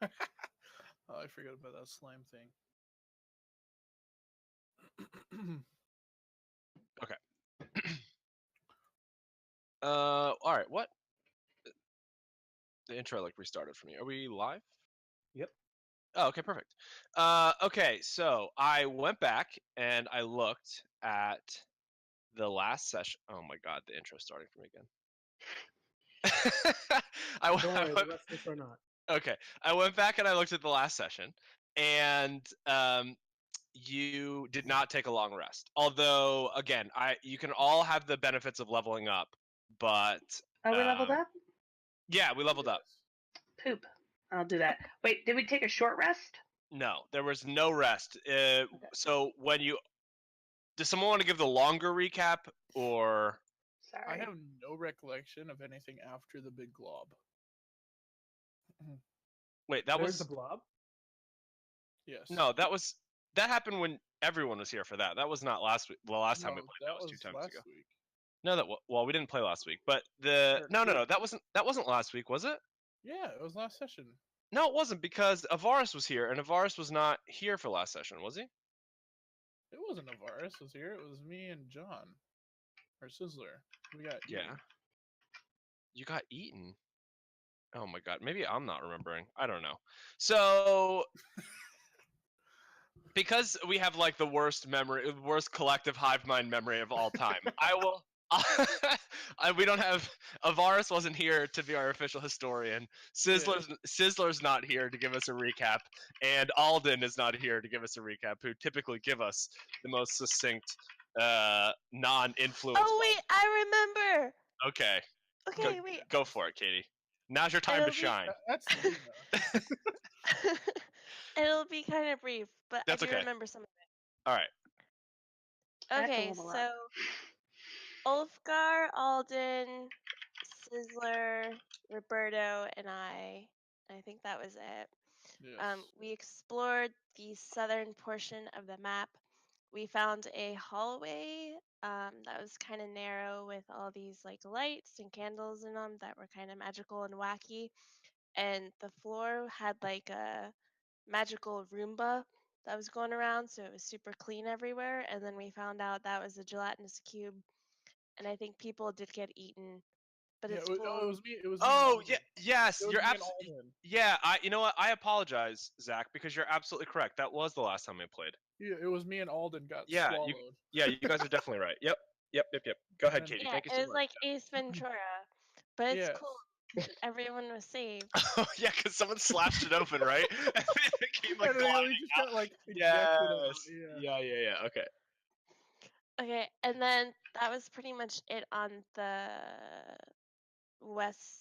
Oh, I forgot about that slime thing. Okay. All right. What? The intro restarted for me. Are we live? Yep. Oh, okay, perfect. Okay, so I went back and I looked at the last session. Oh my god, the intro's starting for me again. Don't worry, the rest of us are not. Okay, I went back and I looked at the last session, and you did not take a long rest. Although, again, you can all have the benefits of leveling up, but Are we leveled up? yeah, we leveled up. Poop. I'll do that. Wait, did we take a short rest? No, there was no rest. So does someone want to give the longer recap, or? Sorry. I have no recollection of anything after the big glob. Wait, that There's was the blob? Yes. No, that happened when everyone was here for that. That was not last week. The last time we played, that was 2 times last ago. week. No, well, we didn't play last week, but Or no, two. that wasn't last week, was it? Yeah, it was last session. No, it wasn't, because Ivaris was here, and Ivaris was not here for last session, was he? It wasn't Ivaris was here. It was me and John, or Sizzler. We got Yeah. eaten. You got eaten. Oh my god, maybe I'm not remembering. I don't know. So, because we have the worst collective hive mind memory of all time, I will. We don't have. Ivaris wasn't here to be our official historian. Sizzler's not here to give us a recap, and Alden is not here to give us a recap. Who typically give us the most succinct, non-influence. Oh wait, I remember. Okay. Okay, wait. Go for it, Katie. Now's your time to shine. That's Lina. It'll be kind of brief, but That's I do okay. remember some of it. All right. Okay, so Ulfgar, Alden, Sizzler, Roberto, and I think that was it. Yes. We explored the southern portion of the map. We found a hallway that was kind of narrow with all these lights and candles in them that were kind of magical and wacky. And the floor had a magical Roomba that was going around, so it was super clean everywhere. And then we found out that was a gelatinous cube, and I think people did get eaten. But it's it full. was me. It was. Oh yeah, yes, you're absolutely. Yeah, you know what? I apologize, Zach, because you're absolutely correct. That was the last time we played. Yeah, it was me and Alden got Yeah, swallowed. you guys are definitely right. Yep. Go ahead, Katie. Yeah, Thank you it so was much. like Ace Ventura, but it's Yes. cool. Everyone was saved. Oh yeah, because someone slashed it open, right? And it came And then gliding we just out. got Yes. ejected. Yeah. Okay. Okay, and then that was pretty much it on the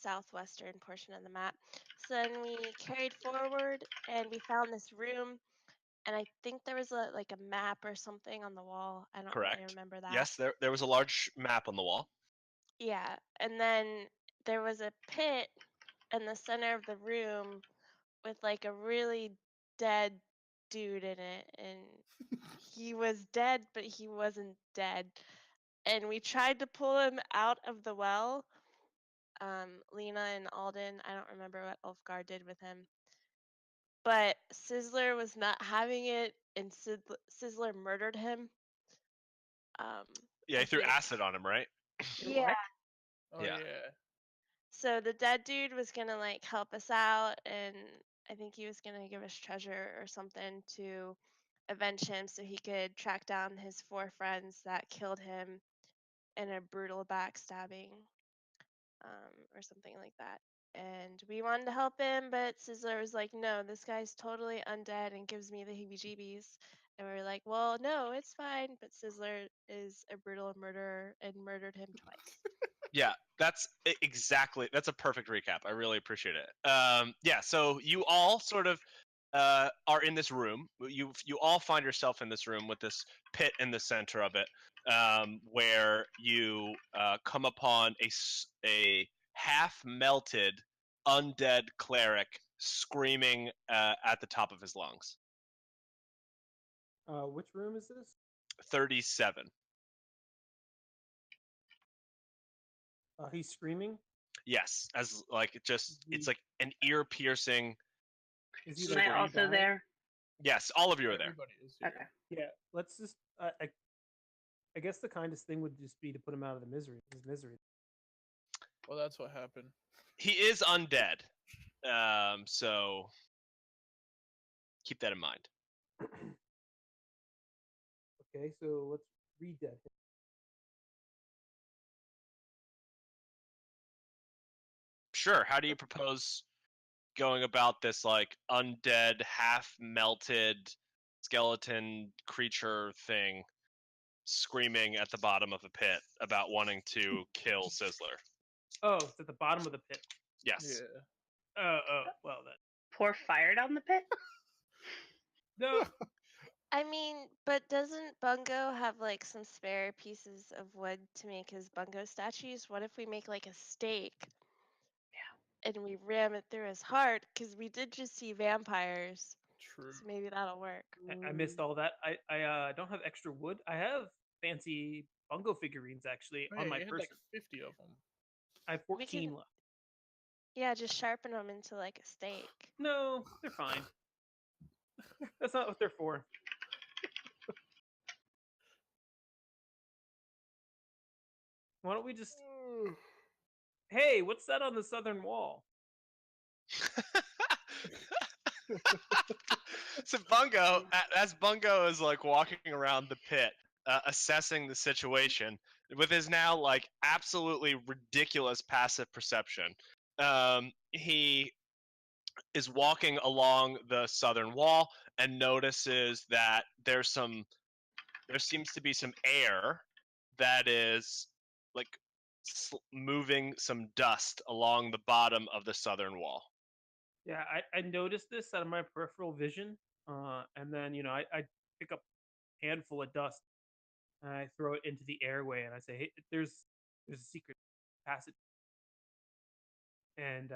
southwestern portion of the map. So then we carried forward and we found this room, and I think there was a map or something on the wall. I don't really remember that. Yes, there was a large map on the wall. Yeah, and then there was a pit in the center of the room with a really dead dude in it, and he was dead, but he wasn't dead. And we tried to pull him out of the well. Lina and Alden, I don't remember what Ulfgar did with him. But Sizzler was not having it, and Sizzler murdered him. Yeah, he threw acid on him, right? Yeah. Oh yeah. So the dead dude was gonna help us out, and I think he was gonna give us treasure or something to avenge him, so he could track down his 4 friends that killed him in a brutal backstabbing, or something like that. And we wanted to help him, but Sizzler was like, "No, this guy's totally undead and gives me the heebie-jeebies." And we were like, "Well, no, it's fine." But Sizzler is a brutal murderer and murdered him twice. Yeah, that's a perfect recap. I really appreciate it. Yeah, so you all sort of are in this room. You all find yourself in this room with this pit in the center of it, where you come upon a half-melted undead cleric screaming at the top of his lungs. Which room is this? 37. He's screaming? Yes, as it's like an ear-piercing Is he Am like I also dying? there? Yes, all of you are there. Everybody is here. Okay. Yeah. Let's just. I guess the kindest thing would just be to put him out of the misery. His misery. Well, that's what happened. He is undead, so keep that in mind. Okay, so let's re-dead him. Sure. How do you propose going about this, like, undead, half-melted skeleton creature thing screaming at the bottom of a pit about wanting to kill Sizzler? Oh, it's at the bottom of the pit. Yes. Yeah. Oh, well then. Pour fire down the pit? No. I mean, but doesn't Bungo have like some spare pieces of wood to make his Bungo statues? What if we make like a stake? Yeah. And we ram it through his heart? Because we did just see vampires. True. So maybe that'll work. I missed all that. I don't have extra wood. I have fancy Bungo figurines actually Oh, on yeah, my you had person. like 50 of them. I have 14 left. Yeah, just sharpen them into like a stake. No, they're fine. That's not what they're for. Why don't we just? Hey, what's that on the southern wall? So Bungo, as Bungo is like walking around the pit, assessing the situation with his now like absolutely ridiculous passive perception, he is walking along the southern wall and notices that there seems to be some air that is like moving some dust along the bottom of the southern wall. Yeah, I noticed this out of my peripheral vision, and then I pick up a handful of dust and I throw it into the airway and I say, hey, there's a secret passage, and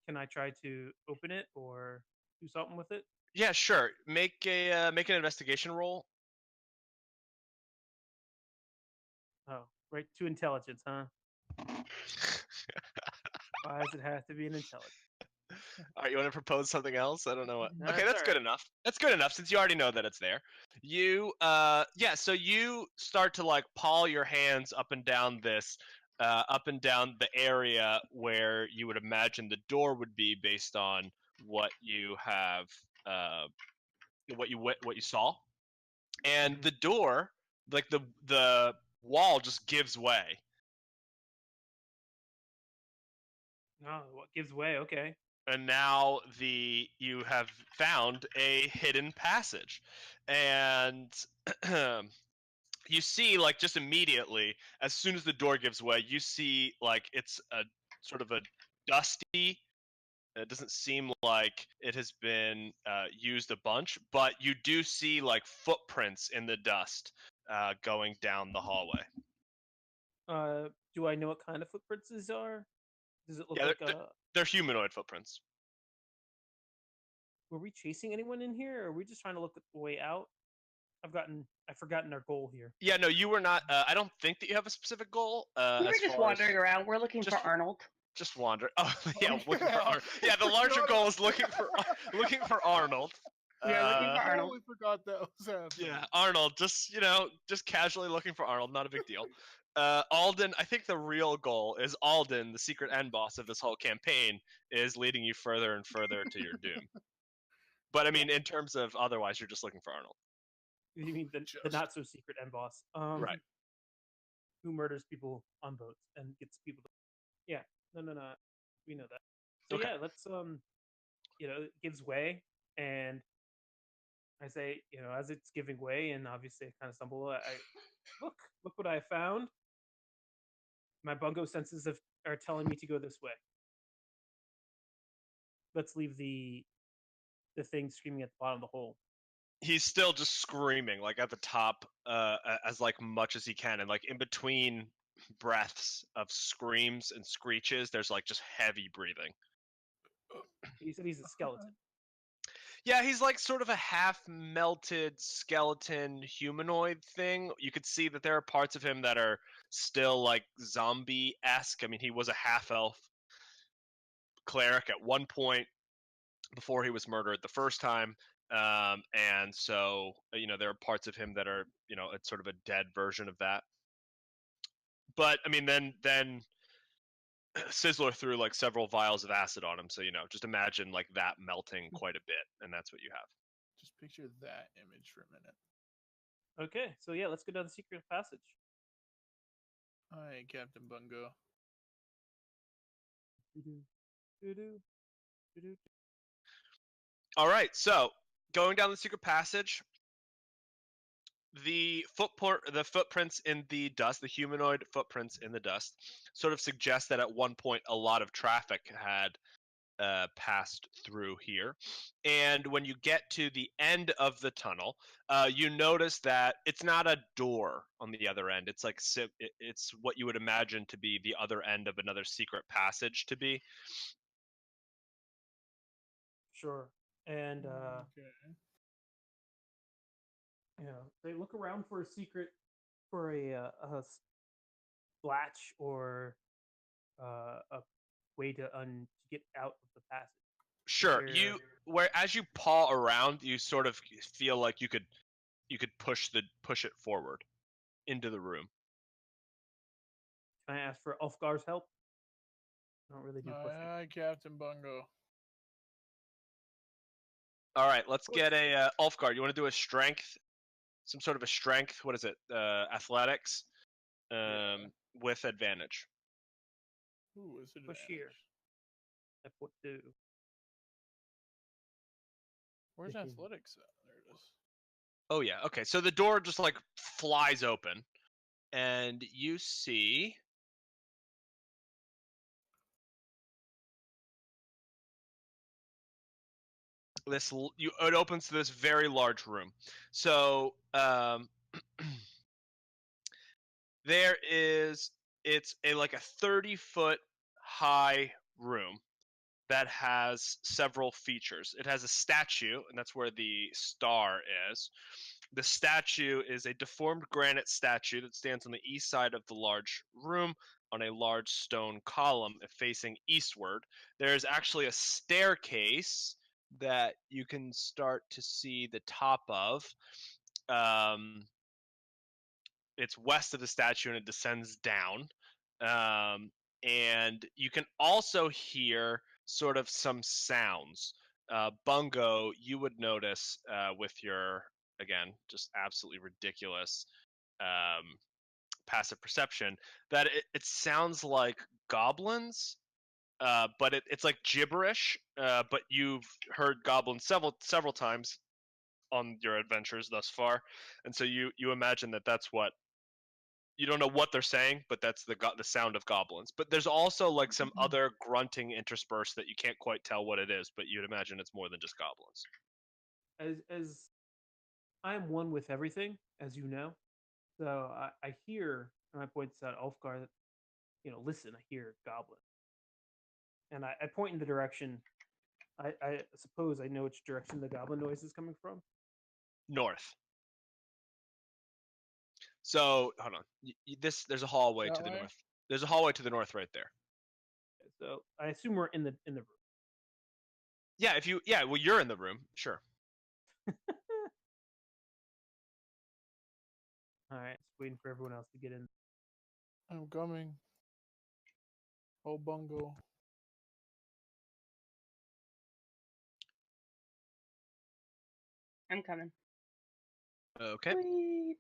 can I try to open it or do something with it? Yeah, sure. Make an investigation roll. Oh, right to intelligence, huh? Why does it have to be an intelligence? All right, you want to propose something else? I don't know what. No, Okay, that's that's all good right. enough. That's good enough since you already know that it's there. You, so you start to like paw your hands up and down this, up and down the area where you would imagine the door would be based on what you have, what you saw, and Mhm. the door, like the wall, just gives way. Oh, what gives way? Okay. And now you have found a hidden passage, and you see, like, just immediately as soon as the door gives way, you see like it's a sort of a dusty. It doesn't seem like it has been used a bunch, but you do see like footprints in the dust going down the hallway. Do I know what kind of footprints these are? Does it look Yeah, like they're humanoid footprints. were we chasing anyone in here, or are we just trying to look at the way out? I've forgotten our goal here. Yeah, no, you were not. I don't think that you have a specific goal. We were As just far as wandering around. We're looking just for Arnold. just wander. Oh, yeah, looking for yeah. Arnold. Yeah, the larger goal is looking for Arnold. We are looking for I Arnold. totally forgot that was happening. Yeah, Arnold. Just just casually looking for Arnold. Not a big deal. Alden. I think the real goal is Alden, the secret end boss of this whole campaign, is leading you further and further to your doom. But I mean, in terms of otherwise, you're just looking for Arnold. You mean the Just. not so secret end boss? Right. Who murders people on boats and gets people to. Yeah. No. We know that. So Okay. yeah, let's it gives way, and I say, as it's giving way, and obviously I kind of stumble. I look what I found. My Bungo senses are telling me to go this way. Let's leave the thing screaming at the bottom of the hole. He's still just screaming like at the top, as like much as he can, and like in between breaths of screams and screeches, there's like just heavy breathing. He said he's a skeleton. Yeah, he's like sort of a half-melted skeleton humanoid thing. You could see that there are parts of him that are still like zombie-esque. I mean, he was a half-elf cleric at one point. before he was murdered the first time. And so, there are parts of him that are, it's sort of a dead version of that. But I mean, then Sizzler threw like several vials of acid on him, so just imagine like that melting quite a bit, and that's what you have. Just picture that image for a minute. Okay, so yeah, let's go down the secret passage. Hi, Captain Bungo. All right, so going down the secret passage, the footprints in the dust, the humanoid footprints in the dust, sort of suggest that at one point a lot of traffic had passed through here. And when you get to the end of the tunnel, you notice that it's not a door on the other end. It's like it's what you would imagine to be the other end of another secret passage to be. Sure. And Okay. they look around for a latch or a way to get out of the passage. Sure, as you paw around, you sort of feel like you could push it forward into the room. Can I ask for Ulfgar's help? I don't really do pushing. Hi, Captain Bungo. All right, let's get a Ulfgar. You want to do a strength, some sort of a strength? What is it? Athletics, with advantage. Ooh, is it Push here. I put 2. Where's 15. athletics at? There it is. Oh yeah. Okay. So the door just like flies open, and you see this. It opens to this very large room. So there is. It's like a 30-foot high room that has several features. It has a statue, and that's where the star is. The statue is a deformed granite statue that stands on the east side of the large room on a large stone column facing eastward. There's actually a staircase that you can start to see the top of. It's west of the statue and it descends down. And you can also hear sort of some sounds. Bungo, you would notice with your, again, just absolutely ridiculous passive perception that it sounds like goblins, but it's like gibberish. But you've heard goblins several times on your adventures thus far, and so you imagine that that's what. You don't know what they're saying, but that's the sound of goblins. But there's also like some other grunting interspersed that you can't quite tell what it is, but you'd imagine it's more than just goblins. As I am one with everything, as you know, so I hear, and I point out Ulfgar that, listen, I hear goblin, and I point in the direction. I suppose I know which direction the goblin noise is coming from. North. So hold on. There's a hallway to the north. There's a hallway to the north right there. Okay, so I assume we're in the room. Yeah, well, you're in the room, sure. All right, just waiting for everyone else to get in. I'm coming. Oh, Bungo. I'm coming. Okay. Sweet.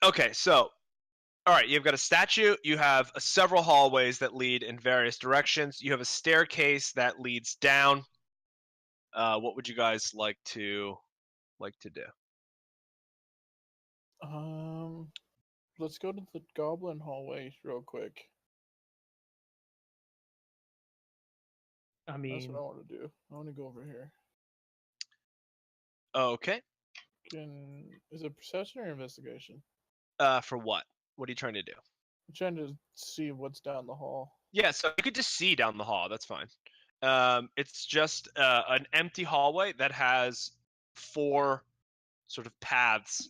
Okay, so, all right, you've got a statue. You have several hallways that lead in various directions. You have a staircase that leads down. What would you guys like to do? Let's go to the goblin hallway real quick. I mean, that's what I want to do. I want to go over here. Okay. Is it perception or investigation? For what? What are you trying to do? I'm trying to see what's down the hall. Yeah, so you could just see down the hall. That's fine. It's just an empty hallway that has 4 sort of paths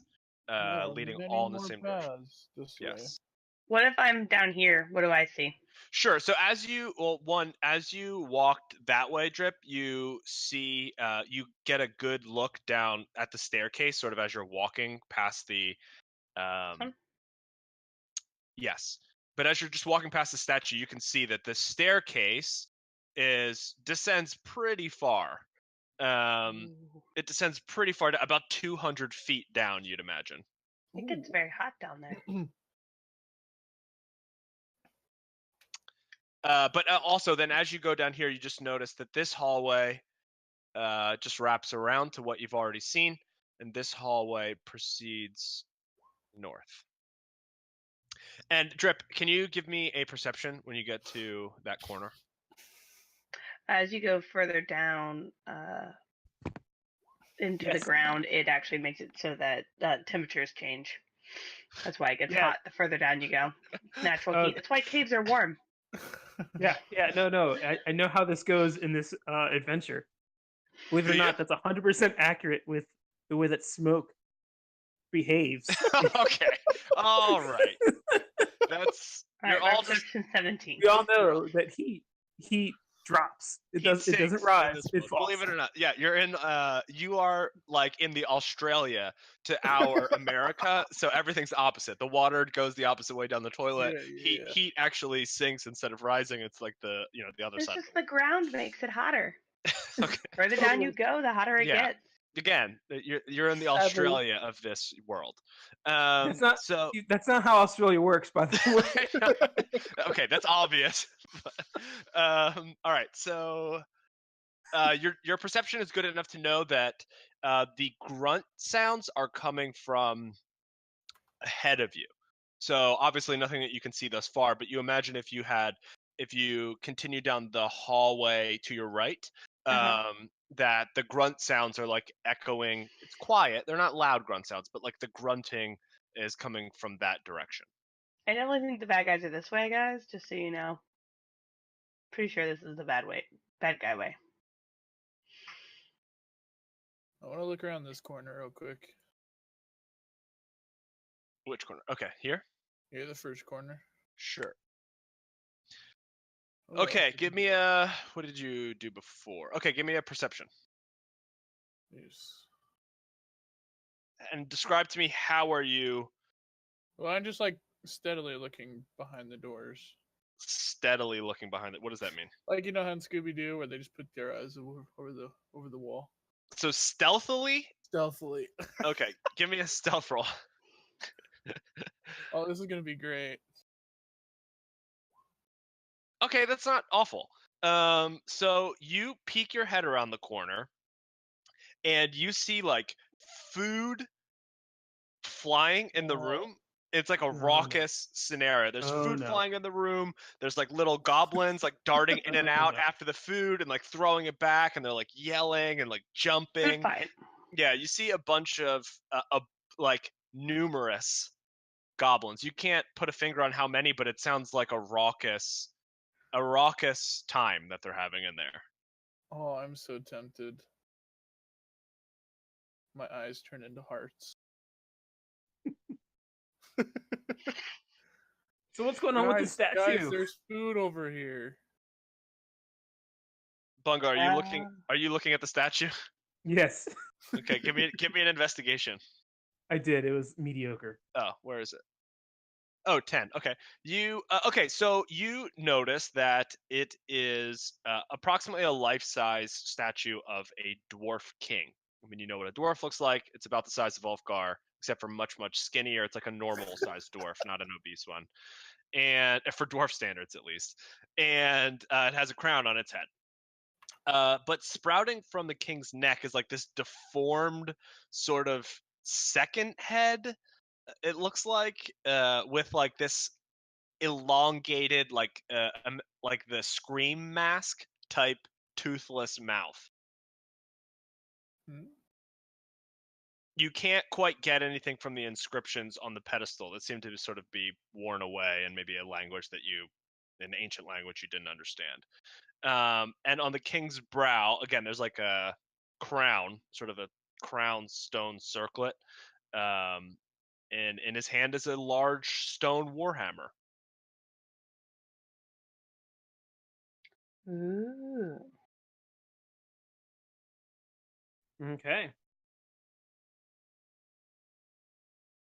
leading all in the same direction. This Yes. way. What if I'm down here? What do I see? Sure. So as you walked that way, Drip, you see, you get a good look down at the staircase, sort of as you're walking past the. Awesome. Yes, but as you're just walking past the statue, you can see that the staircase descends pretty far. It descends pretty far, about 200 feet down, you'd imagine. It gets very hot down there. But also, then as you go down here, you just notice that this hallway just wraps around to what you've already seen, and this hallway proceeds north. And Drip, can you give me a perception when you get to that corner? As you go further down into the ground, it actually makes it so that temperatures change. That's why it gets hot the further down you go. Natural heat. That's why caves are warm. Yeah. No. I know how this goes in this adventure. Believe it or not, that's 100% accurate with the way that smoke behaves. Okay. All right. That's you're all just 17. We all know that heat drops. It doesn't rise. It falls. Believe it or not, yeah, you are like in the Australia to our America, so everything's opposite. The water goes the opposite way down the toilet. Heat actually sinks instead of rising. It's like the other It's side. just the ground makes it hotter. Okay. Further down you go, the hotter it gets. Again, you're in the Australia of this world. That's not how Australia works, by the way. Okay, that's obvious. All right, so your perception is good enough to know that the grunt sounds are coming from ahead of you. So obviously nothing that you can see thus far, but you imagine if you continue down the hallway to your right, that the grunt sounds are like echoing. It's quiet. They're not loud grunt sounds, but like the grunting is coming from that direction. I definitely think the bad guys are this way, guys, just so you know. Pretty sure this is the bad guy way. I want to look around this corner real quick. Which corner? Okay, here? Here, the first corner. Sure. Oh, Okay, give me what did you do before? Okay, give me a perception. Yes. And describe to me how are you... Well, I'm just like steadily looking behind the doors. Steadily looking behind it. What does that mean? Like, you know how in Scooby-Doo where they just put their eyes over the wall? So stealthily? Stealthily. Okay, give me a stealth roll. Oh, this is gonna be great. Okay, that's not awful. So you peek your head around the corner, and you see like food flying in the room. It's like a raucous scenario. There's food flying in the room. There's like little goblins like darting in and out after the food and like throwing it back, and they're like yelling and like jumping. Yeah, you see a bunch of like numerous goblins. You can't put a finger on how many, but it sounds like a raucous time that they're having in there. Oh, I'm so tempted. My eyes turn into hearts. So what's going on with the statue? Guys, there's food over here. Bungo, are you looking at the statue? Yes. Okay, give me an investigation. I did. It was mediocre. Oh, where is it? Oh, 10. Okay. So you notice that it is approximately a life-size statue of a dwarf king. I mean, you know what a dwarf looks like. It's about the size of Ulfgar, except for much, much skinnier. It's like a normal-sized dwarf, not an obese one. And for dwarf standards, at least. And it has a crown on its head. But sprouting from the king's neck is like this deformed sort of second head, it looks like, with like this elongated, like the Scream mask type toothless mouth. You can't quite get anything from the inscriptions on the pedestal that seem to sort of be worn away, and maybe a language that an ancient language you didn't understand. And on the king's brow, again, there's like a crown, sort of a crown stone circlet. And in his hand is a large stone warhammer Ooh. Okay.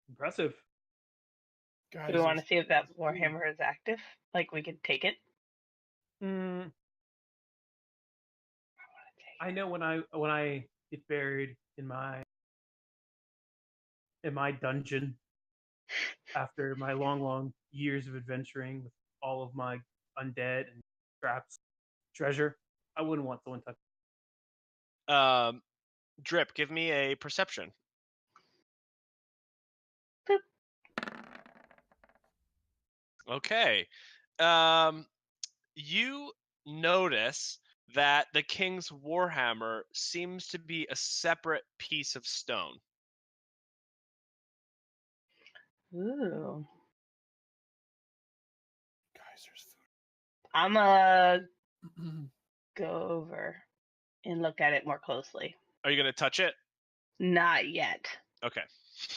Impressive. Guys, Do we want to there's- see if that there's food. Warhammer is active? Like we could take it? Mm, I know when I get buried in my dungeon after my long years of adventuring with all of my undead and traps treasure, I wouldn't want someone touch. Drip, give me a perception. Boop. Okay. You notice that the king's warhammer seems to be a separate piece of stone. Ooh. Guys, there's food. I'm gonna go over and look at it more closely. Are you going to touch it? Not yet. Okay.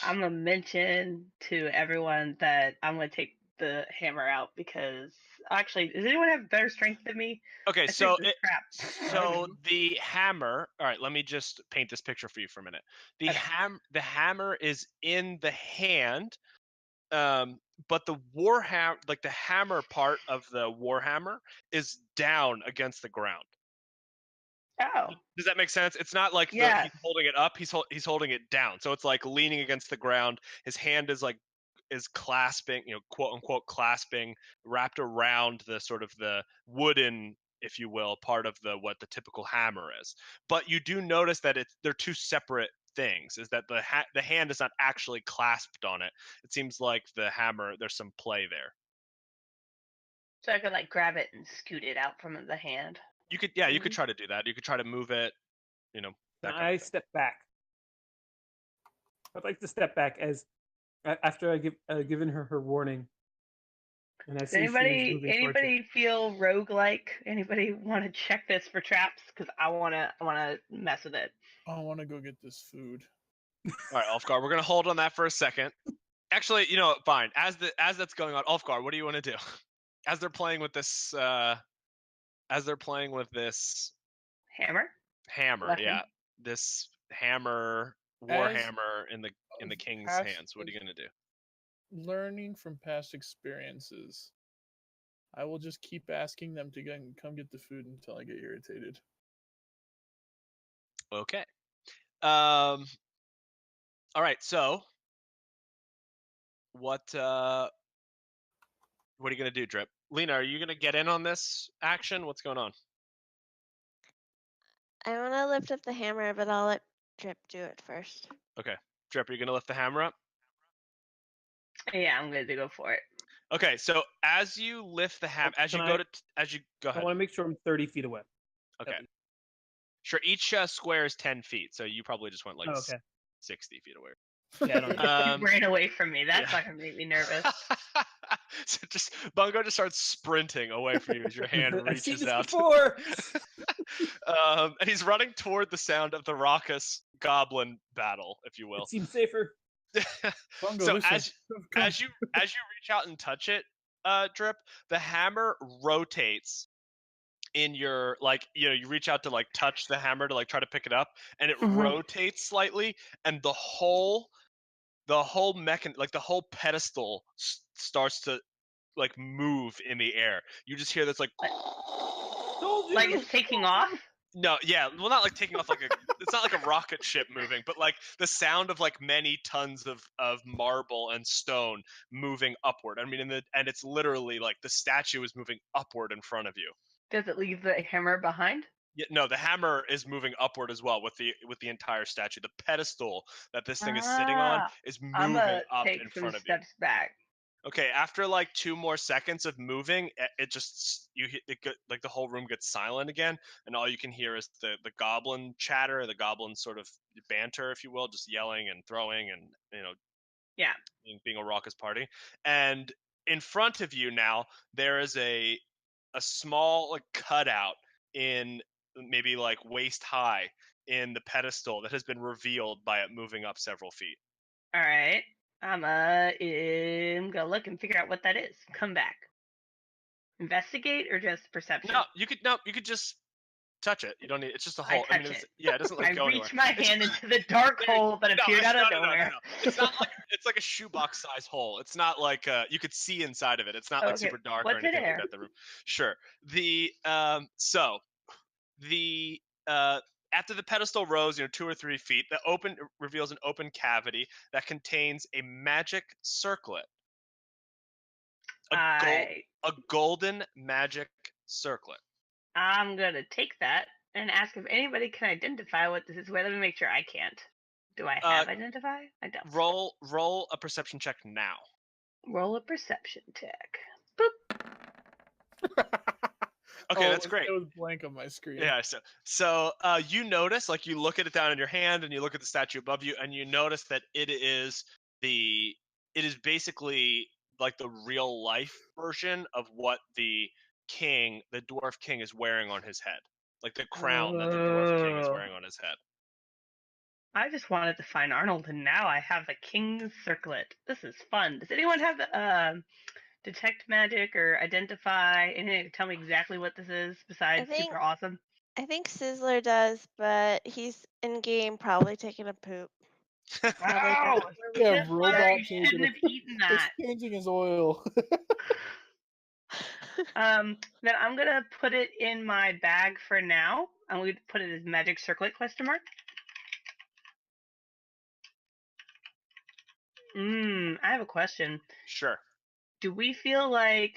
I'm gonna mention to everyone that I'm gonna take the hammer out because actually, does anyone have better strength than me? Okay, I so took the scrap. so the hammer. All right, let me just paint this picture for you for a minute. The Okay. the hammer is in the hand, but the warhammer, like the hammer part of the warhammer, is down against the ground. Oh. Does that make sense? It's not like Yes. he's holding it up. He's holding it down. So it's like leaning against the ground. His hand is clasping, quote unquote clasping, wrapped around the sort of the wooden, if you will, part of what the typical hammer is. But you do notice that they're two separate things. Is that the hand is not actually clasped on it. It seems like the hammer, there's some play there. So I could like grab it and scoot it out from the hand. You could try to do that. You could try to move it, that Can kind I of thing. step back? I'd like to step back as after I given her warning, and I Does see she was moving towards it. anybody feel roguelike? Anybody want to check this for traps? Because I wanna mess with it. I want to go get this food. All right, Ulfgar, we're gonna hold on that for a second. Actually, fine. As that's going on, Ulfgar, what do you want to do? As they're playing with this, Hammer. hammer, Weapon. yeah, this hammer, warhammer in the king's hands. What are you gonna do? Learning from past experiences, I will just keep asking them to come get the food until I get irritated. Okay. All right. So, what are you gonna do, Drip? Lina, are you gonna get in on this action? What's going on? I want to lift up the hammer, but I'll let Drip do it first. Okay, Drip, are you gonna lift the hammer up? Yeah, I'm going to go for it. Okay. So as you lift the hammer, Go go I ahead. want to make sure I'm 30 feet away. Okay. Sure. Each square is 10 feet, so you probably just went like 60 feet away. Yeah, I don't know. You ran away from me. That's yeah. not going to make me nervous. So Bungo just starts sprinting away from you as your hand I've seen reaches this out. before. And he's running toward the sound of the raucous goblin battle, if you will. It seems safer. Bungo, So listen. as you reach out and touch it, Drip, the hammer rotates in your you reach out to touch the hammer to try to pick it up, and it rotates slightly, and the whole the whole pedestal starts to move in the air. You just hear this Like it's taking off? No, yeah, well, not taking off it's not like a rocket ship moving, but the sound of many tons of marble and stone moving upward. I mean, and it's literally the statue is moving upward in front of you. Does it leave the hammer behind? Yeah, no, the hammer is moving upward as well with the entire statue. The pedestal that this thing is sitting on is moving up in front of you. Steps back. Okay, after 2 more seconds of moving, it just the whole room gets silent again, and all you can hear is the goblin chatter, the goblin sort of banter, if you will, just yelling and throwing and Yeah. being a raucous party. And in front of you now, there is a small cutout in maybe waist high in the pedestal that has been revealed by it moving up several feet. All right. I'm gonna look and figure out what that is. Come back. investigate or just perception? No, you could just touch it. You don't need. It's just a I hole. touch it's, it. yeah, it doesn't I go anywhere. reach my hand into the dark There you- hole that appeared out of nowhere. No. It's not like it's like a shoebox size hole. It's not like you could see inside of it. It's not like Okay, super dark or what's in anything like there? that. The room. Sure. The after the pedestal rose, 2 or 3 feet, the open reveals an open cavity that contains a magic circlet. A golden magic circlet. I'm gonna take that and ask if anybody can identify what this is. Wait, let me make sure I can't. Do I have identify? I don't. Roll a perception check now. Roll a perception check. Boop. Okay, that's great. It was blank on my screen. Yeah, so you notice, like, you look at it down in your hand, and you look at the statue above you, and you notice that it is basically like the real life version of what the dwarf king is wearing on his head, like the crown that the dwarf king is wearing on his head. I just wanted to find Arnold, and now I have the king's circlet. This is fun. Does anyone have detect magic or identify anything to tell me exactly what this is besides super awesome? I think Sizzler does, but he's in game probably taking a poop. Oh, yeah, robot you shouldn't have eaten that. Exchanging his oil. Then I'm gonna put it in my bag for now. I'm going to put it as magic circlet ? I have a question. Sure. Do we feel like,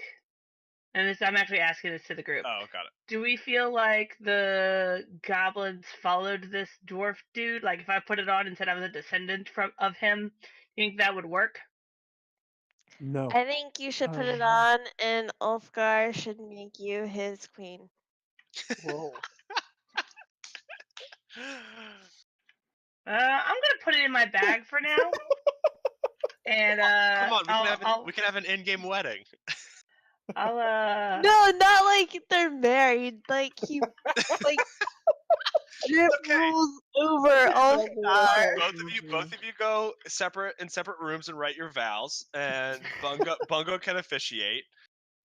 and this, I'm actually asking this to the group. Oh, got it. Do we feel like the goblins followed this dwarf dude? Like, if I put it on and said I was a descendant of him, you think that would work? No. I think you should put it on, and Ulfgar should make you his queen. Whoa. I'm gonna put it in my bag for now. And come on, we can have an in-game wedding. I'll No, not like they're married. Like he like rules over Ulfgar. Both of you go in separate rooms and write your vows, and Bungo can officiate,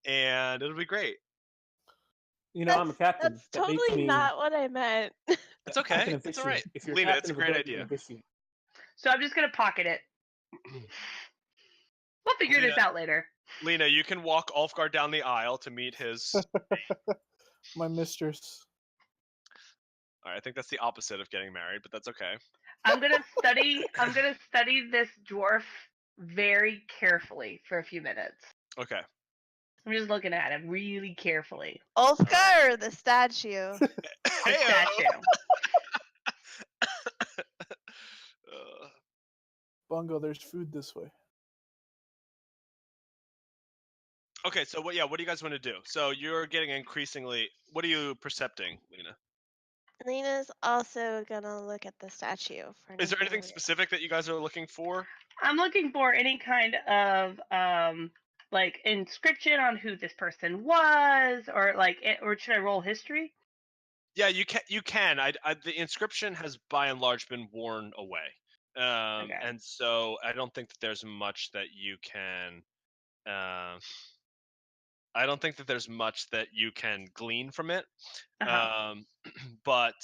and it'll be great. I'm a captain. That's totally not what I meant. It's okay. It's all right. If you're Lina, captain it's a great idea. So I'm just gonna pocket it. We'll figure this out later. Lina, you can walk Ulfgar down the aisle to meet his my mistress. All right, I think that's the opposite of getting married, but that's okay. I'm gonna study this dwarf very carefully for a few minutes. Okay. I'm just looking at him really carefully. Ulfgar or the statue? The statue. Bungo, there's food this way. Okay, so what do you guys want to do? So you're getting increasingly. What are you percepting, Lina? Lina's also gonna look at the statue. Is there anything specific that you guys are looking for? I'm looking for any kind of like inscription on who this person was, or or should I roll history? Yeah, you can. The inscription has by and large been worn away, Okay. and so I don't think that there's much that you can. I don't think that there's much that you can glean from it. But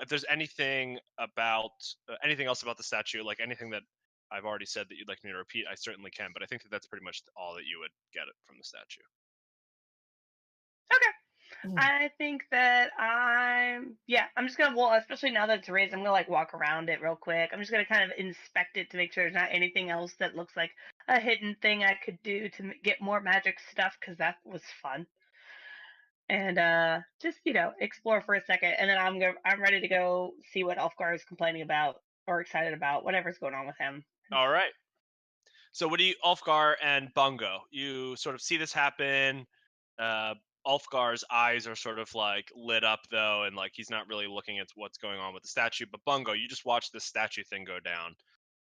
if there's anything else about the statue, like anything that I've already said that you'd like me to repeat, I certainly can. But I think that that's pretty much all that you would get it from the statue. Okay. I think that I'm just gonna, especially now that it's raised, I'm gonna walk around it real quick. I'm just gonna kind of inspect it to make sure there's not anything else that looks like a hidden thing I could do to get more magic stuff, because that was fun. And just explore for a second, and then I'm ready to go see what Ulfgar is complaining about or excited about, whatever's going on with him. All right. So Ulfgar and Bungo, you sort of see this happen. Ulfgar's eyes are sort of lit up though, and he's not really looking at what's going on with the statue. But Bungo, you just watch this statue thing go down.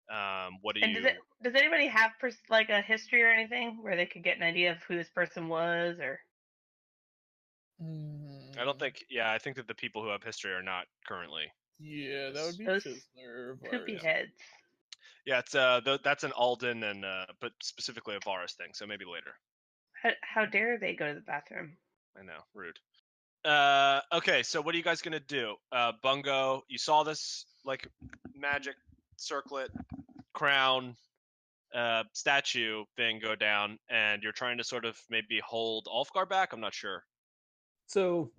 Does anybody have a history or anything where they could get an idea of who this person was, or? I don't think. Yeah, I think that the people who have history are not currently. Yeah, that would be Chisler. Could be heads. Yeah, it's that's an Alden and but specifically a Ivaris thing. So maybe later. How dare they go to the bathroom? I know, rude. Okay, so what are you guys gonna do? Bungo, you saw this like magic circlet crown statue thing go down, and you're trying to sort of maybe hold Ulfgar back. I'm not sure. So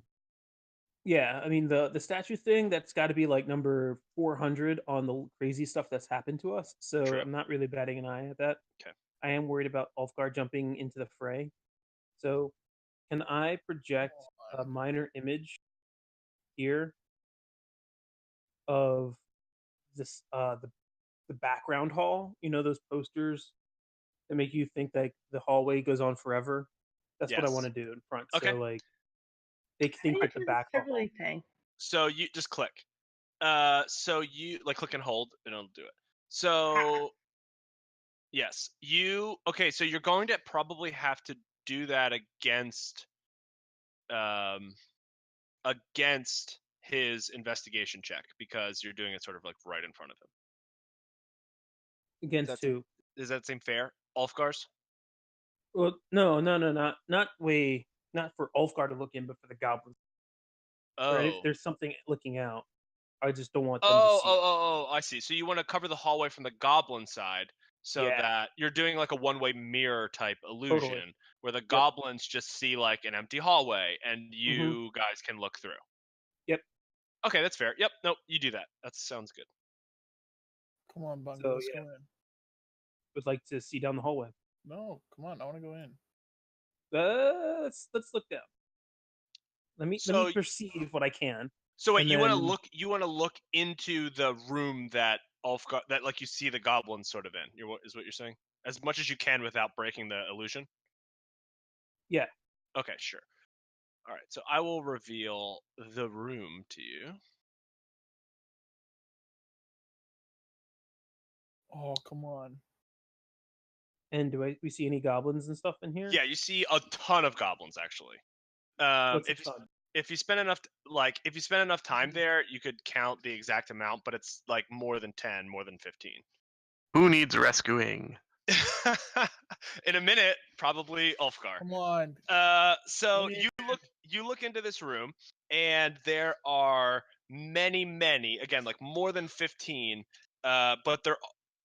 yeah, I mean the statue thing, that's got to be like number 400 on the crazy stuff that's happened to us. So True. I'm not really batting an eye at that. Okay. I am worried about Ulfgar jumping into the fray. So can I project a minor image here of this the background hall? You know those posters that make you think like the hallway goes on forever? That's what I want to Yes. do in front. Okay. So like they How think do you like the do back this hall. fiddly thing? So you just click. So you like click and hold, and it'll do it. So yes, you okay. So you're going to probably have to do that against his investigation check because you're doing it sort of like right in front of him. Against who? Does that seem fair? Ulfgar's? Well, no, not for Ulfgar to look in, but for the goblins. Right? If Oh. there's something looking out, I just don't want them Oh, to see. I see. So you want to cover the hallway from the goblin side so Yeah. that you're doing like a one-way mirror type illusion Totally. where the goblins just see like an empty hallway and Mm-hmm. you guys can look through. Yep. Okay, that's fair. Yep, nope, you do that. That sounds good. Come on, Bungo, So, let's yeah. go in. Would like to see down the hallway. No, come on, I want to go in. Let's look down. Let me So- perceive what I can. So wait, And you want to then- look into the room that Ulfgar that like you see the goblins sort of in. Is what you're saying? As much as you can without breaking the illusion? Yeah. Okay, sure. All right, so I will reveal the room to you. Oh, come on. And we see any goblins and stuff in here? Yeah, you see a ton of goblins actually. What's a ton? If you spend enough time there, you could count the exact amount, but it's like more than 10, more than 15. Who needs rescuing? In a minute, probably Ulfgar. Come on. So Yeah. you look into this room, and there are many, again, like more than 15, but they're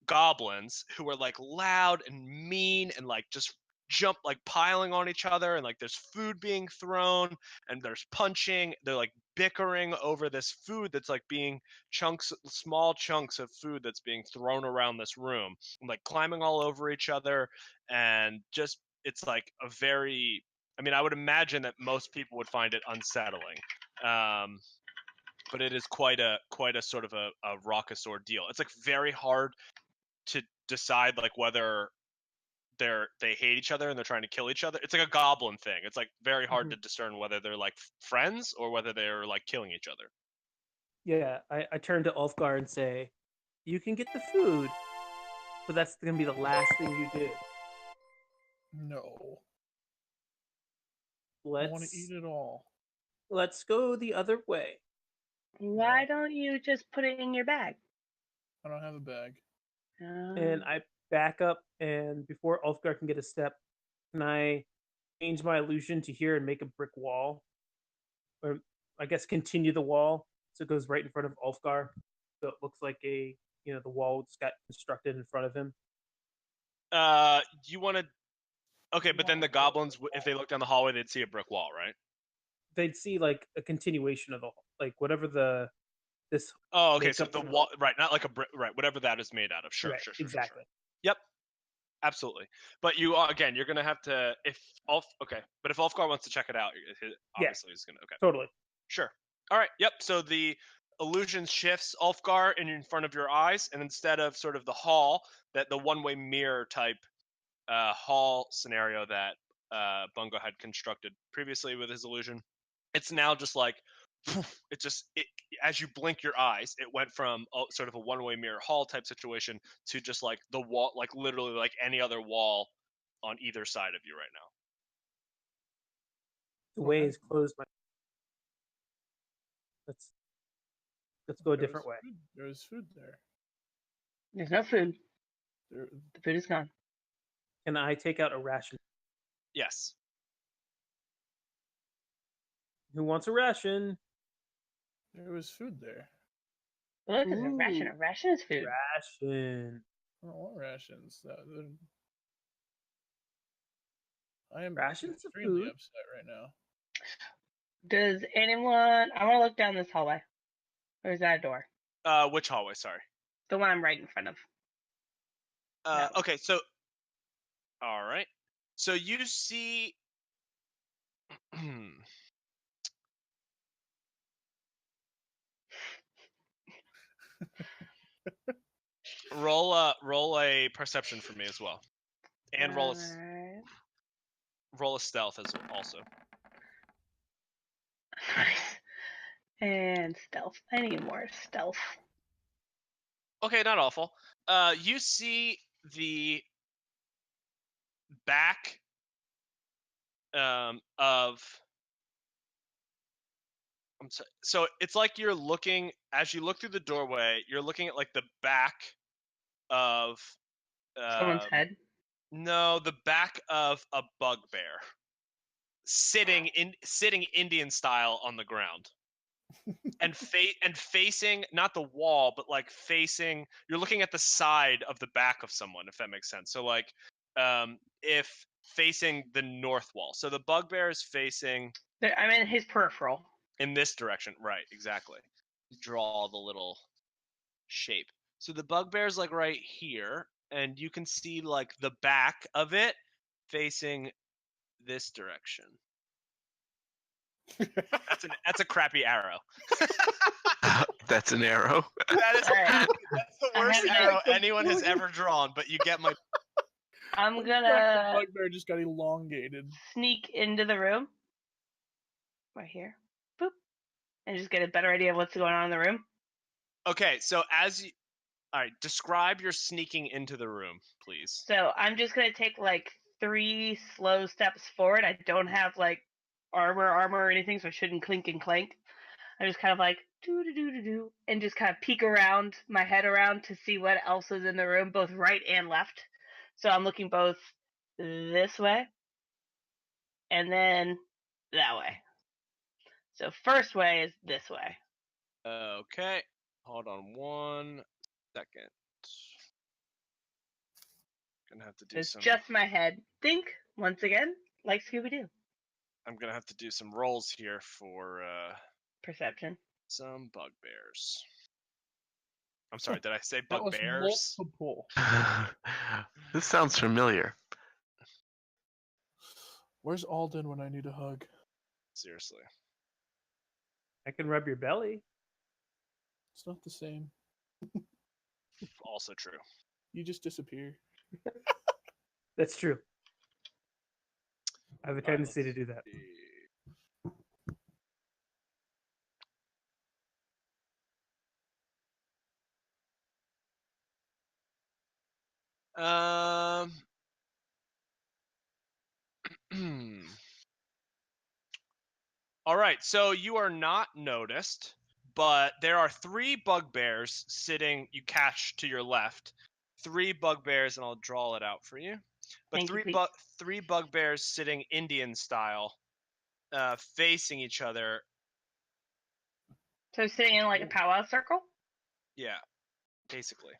goblins who are like loud and mean and like just jump like piling on each other, and like there's food being thrown and there's punching. They're like bickering over this food that's like being small chunks of food that's being thrown around this room, and like climbing all over each other, and just it's like a very, I mean, I would imagine that most people would find it unsettling, but it is quite a sort of a raucous ordeal. It's like very hard to decide like whether they hate each other and they're trying to kill each other. It's like a goblin thing. It's like very hard to discern whether they're like friends or whether they're like killing each other. Yeah, I turn to Ulfgar and say, "You can get the food, but that's gonna be the last thing you do. No. I want to eat it all. Let's go the other way." Why don't you just put it in your bag? I don't have a bag. And I back up, and before Ulfgar can get a step, can I change my illusion to here and make a brick wall? Or I guess continue the wall so it goes right in front of Ulfgar. So it looks like the wall just got constructed in front of him. You want to? Okay, but then the goblins, if they look down the hallway, they'd see a brick wall, right? They'd see like a continuation of like whatever this. Oh, okay. makes So up the the wall, right? Not like a brick, right? Whatever that is made out of. Sure, Right, sure. exactly. Yep, absolutely. But you again, you're gonna have to if Ulfgar wants to check it out, obviously he's gonna. Okay, Totally. sure. All right. Yep. So the illusion shifts Ulfgar in front of your eyes, and instead of sort of the hall, that the one-way mirror type hall scenario that Bungo had constructed previously with his illusion, it's now just like as you blink your eyes, it went from sort of a one-way mirror hall type situation to just like the wall, like literally like any other wall on either side of you right now. The way is closed. Let's go a different way. There's food there. There's no food. There. The food is gone. Can I take out a ration? Yes. Who wants a ration? There was food there. Look, it's a ration. Ooh. A ration is food. Ration. I don't want rations. I am Rations of extremely food? upset right now. Does anyone? I want to look down this hallway. Or is that a door? Which hallway? Sorry. The one I'm right in front of. That one. Okay, so. All right. So you see. roll a perception for me as well, and Alright. roll a stealth as also. Nice. And stealth. I need more stealth. Okay, not awful. You see the back of. So it's like you're looking as you look through the doorway. You're looking at like the back of. Someone's head. No, the back of a bugbear, sitting Indian style on the ground, and facing not the wall, but like facing. You're looking at the side of the back of someone, if that makes sense. So like, if facing the north wall. So the bugbear is facing I'm in his peripheral. in this direction, right? Exactly. Draw the little shape. So the bugbear's like right here, and you can see like the back of it facing this direction. That's a crappy arrow. That's an arrow. That's Alright. the I worst have arrow no- anyone has ever drawn, but you get my. I'm The gonna bugbear just got elongated. sneak into the room. Right here. Boop. And just get a better idea of what's going on in the room. Okay, so all right, describe your sneaking into the room, please. So I'm just gonna take like 3 slow steps forward. I don't have like armor or anything, so I shouldn't clink and clank. I just kind of like do and just kind of peek around my head around to see what else is in the room, both right and left. So I'm looking both this way and then that way. So first way is this way. Okay, hold on 1 second. Gonna have to do It's some. just my head. Think once again like Scooby-Doo. I'm gonna have to do some rolls here for Perception. some bugbears. I'm sorry, did I say That was bugbears? multiple. This sounds familiar. Where's Alden when I need a hug? Seriously. I can rub your belly. It's not the same. Also true. You just disappear. That's true. I have a All right, tendency to let's do that. see. All right, so you are not noticed, but there are 3 bugbears sitting. You catch to your left, 3 bugbears, and I'll draw it out for you. But Thank you, 3 bugbears sitting Indian style, facing each other. So sitting in like a powwow circle? Yeah, basically.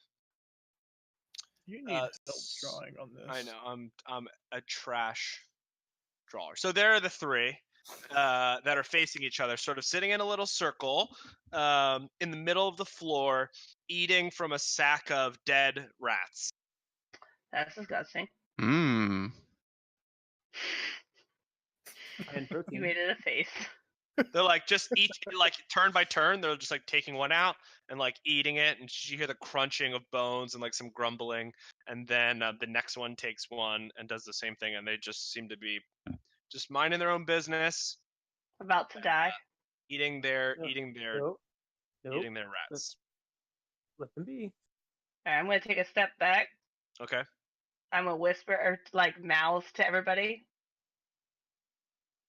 You need help drawing on this. I know. I'm a trash drawer. So there are the 3 that are facing each other, sort of sitting in a little circle in the middle of the floor, eating from a sack of dead rats. That's disgusting. Mmm. And You protein. made it a face. They're like just each like turn by turn. They're just like taking one out and like eating it, and you hear the crunching of bones and like some grumbling. And then the next one takes one and does the same thing, and they just seem to be just minding their own business, About to die. eating their Nope. eating their Nope. Nope. eating their rats. Let them be. Alright, I'm gonna take a step back. Okay. I'm gonna whisper or like mouth to everybody.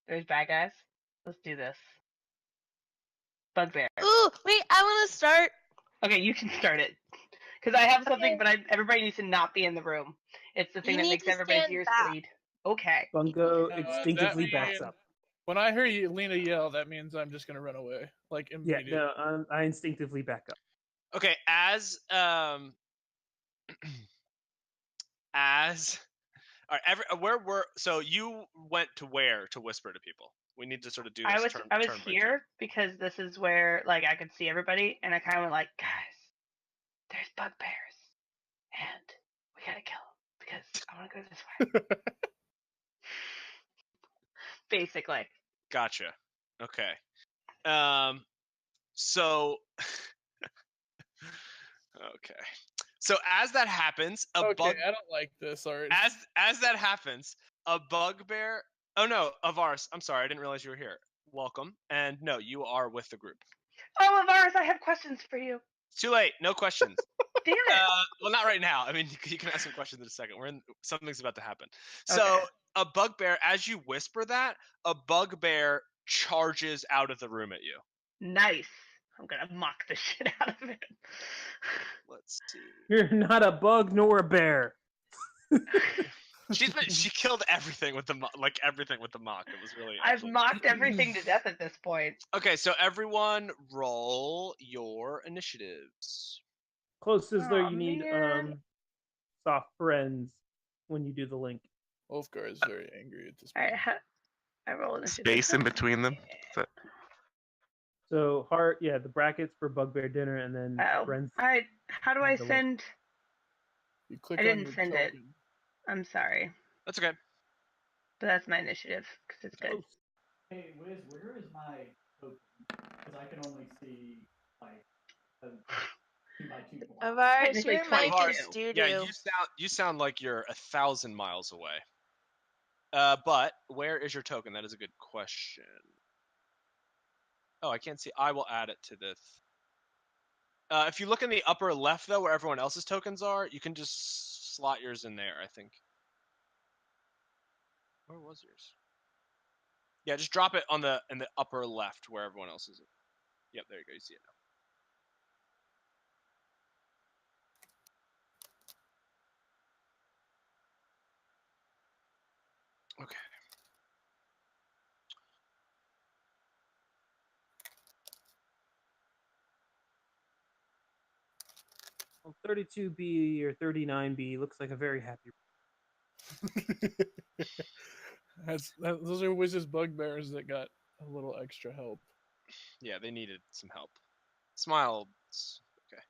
There's bad guys. Let's do this. Bugbear. Ooh, wait, I want to start. Okay, you can start it. Because I have something, Okay. but everybody needs to not be in the room. It's the thing You that need makes to everybody's stand ears back. bleed. Okay. Bungo that instinctively backs mean- up. When I hear Lina yell, that means I'm just gonna run away, like Yeah, immediately. no, I instinctively back up. Okay, as all right, so you went to where to whisper to people? We need to sort of do this. I was here because this is where like I could see everybody, and I kind of went like, guys, there's bugbears, and we gotta kill them because I want to go this way. Basically. Gotcha. Okay. So okay. So as that happens, I don't like this already. as that happens, a bugbear. Oh no, Ivaris. I'm sorry, I didn't realize you were here. Welcome. And no, you are with the group. Oh, Ivaris, I have questions for you. It's too late. No questions. Damn it. Well, not right now. I mean, you can ask some questions in a second. Something's about to happen. Okay. So a bugbear, as you whisper that, a bugbear charges out of the room at you. Nice. I'm gonna mock the shit out of it. Let's see. You're not a bug nor a bear. She killed everything with the mock. It was really. I've actually- mocked everything to death at this point. Okay, so everyone roll your initiatives. Closest though, Aw, you need man. soft friends when you do the link. Wolfgar is very angry at this All point. right, I roll initiative. Space in between them. So heart, yeah, the brackets for bugbear dinner, and then Oh, friends. how do I the link. send? You click I on didn't your send it. token. I'm sorry, That's okay. but that's my initiative because it's good. Hey, Wiz, where is my token? Because I can only see like a 2x2 block. Ivaris, Technically your mic 22. is doo Yeah, doo. you sound like you're 1,000 miles away. But where is your token? That is a good question. Oh, I can't see. I will add it to this. If you look in the upper left, though, where everyone else's tokens are, you can just slot yours in there, I think. Where was yours? Yeah, just drop it in the upper left where everyone else is. Yep, there you go. You see it now. Okay. Well, 32B or 39B looks like a very happy. Those are Wiz's bugbears that got a little extra help. Yeah, they needed some help. Smile. Okay.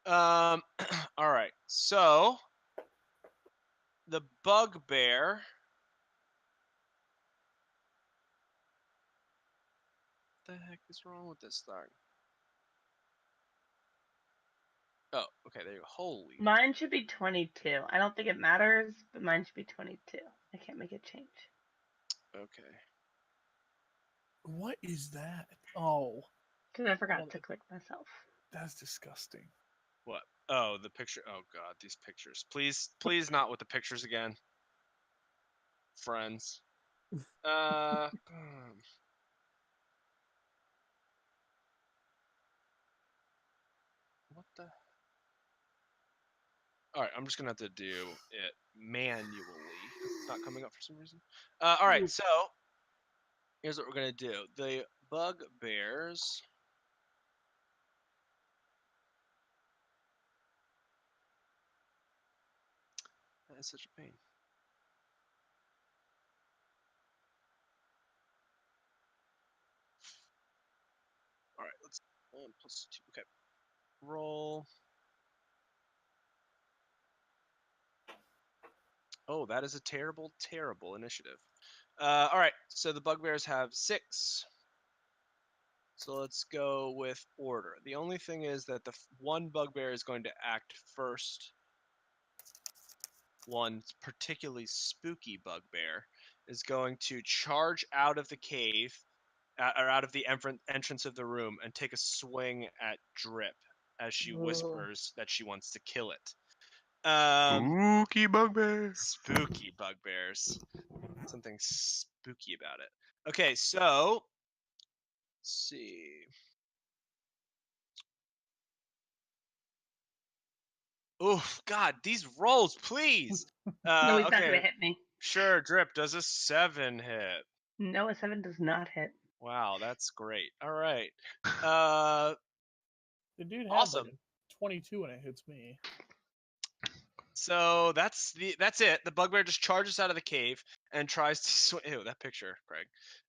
All right. So the bugbear. What the heck is wrong with this thing? Oh, okay. There you go. Holy. Mine should be 22. I don't think it matters, but mine should be 22. I can't make it change. Okay. What is that? Oh, Because I forgot Well, to click myself. that's disgusting. What? Oh, the picture. Oh God, these pictures. Please not with the pictures again. Friends. What the? All right, I'm just gonna have to do it manually. It's not coming up for some reason. All right, so here's what we're gonna do. The bugbears. That is such a pain. All right, let's 1 + 2. Okay, roll. Oh, that is a terrible, terrible initiative. All right, so the bugbears have 6. So let's go with order. The only thing is that the one bugbear is going to act first. One particularly spooky bugbear is going to charge out of the cave, or out of the entrance of the room, and take a swing at Drip as she whispers that she wants to kill it. Spooky bugbears. Spooky bugbears. Something spooky about it. Okay, so let's see. Oh God, these rolls, please. No, he's not Okay, gonna hit me. Sure, Drip, does a 7 hit? No, a 7 does not hit. Wow, that's great. All right. The dude had Awesome. like a 22 when it hits me. So that's it. The bugbear just charges out of the cave and tries to swing. Ew, that picture, Craig.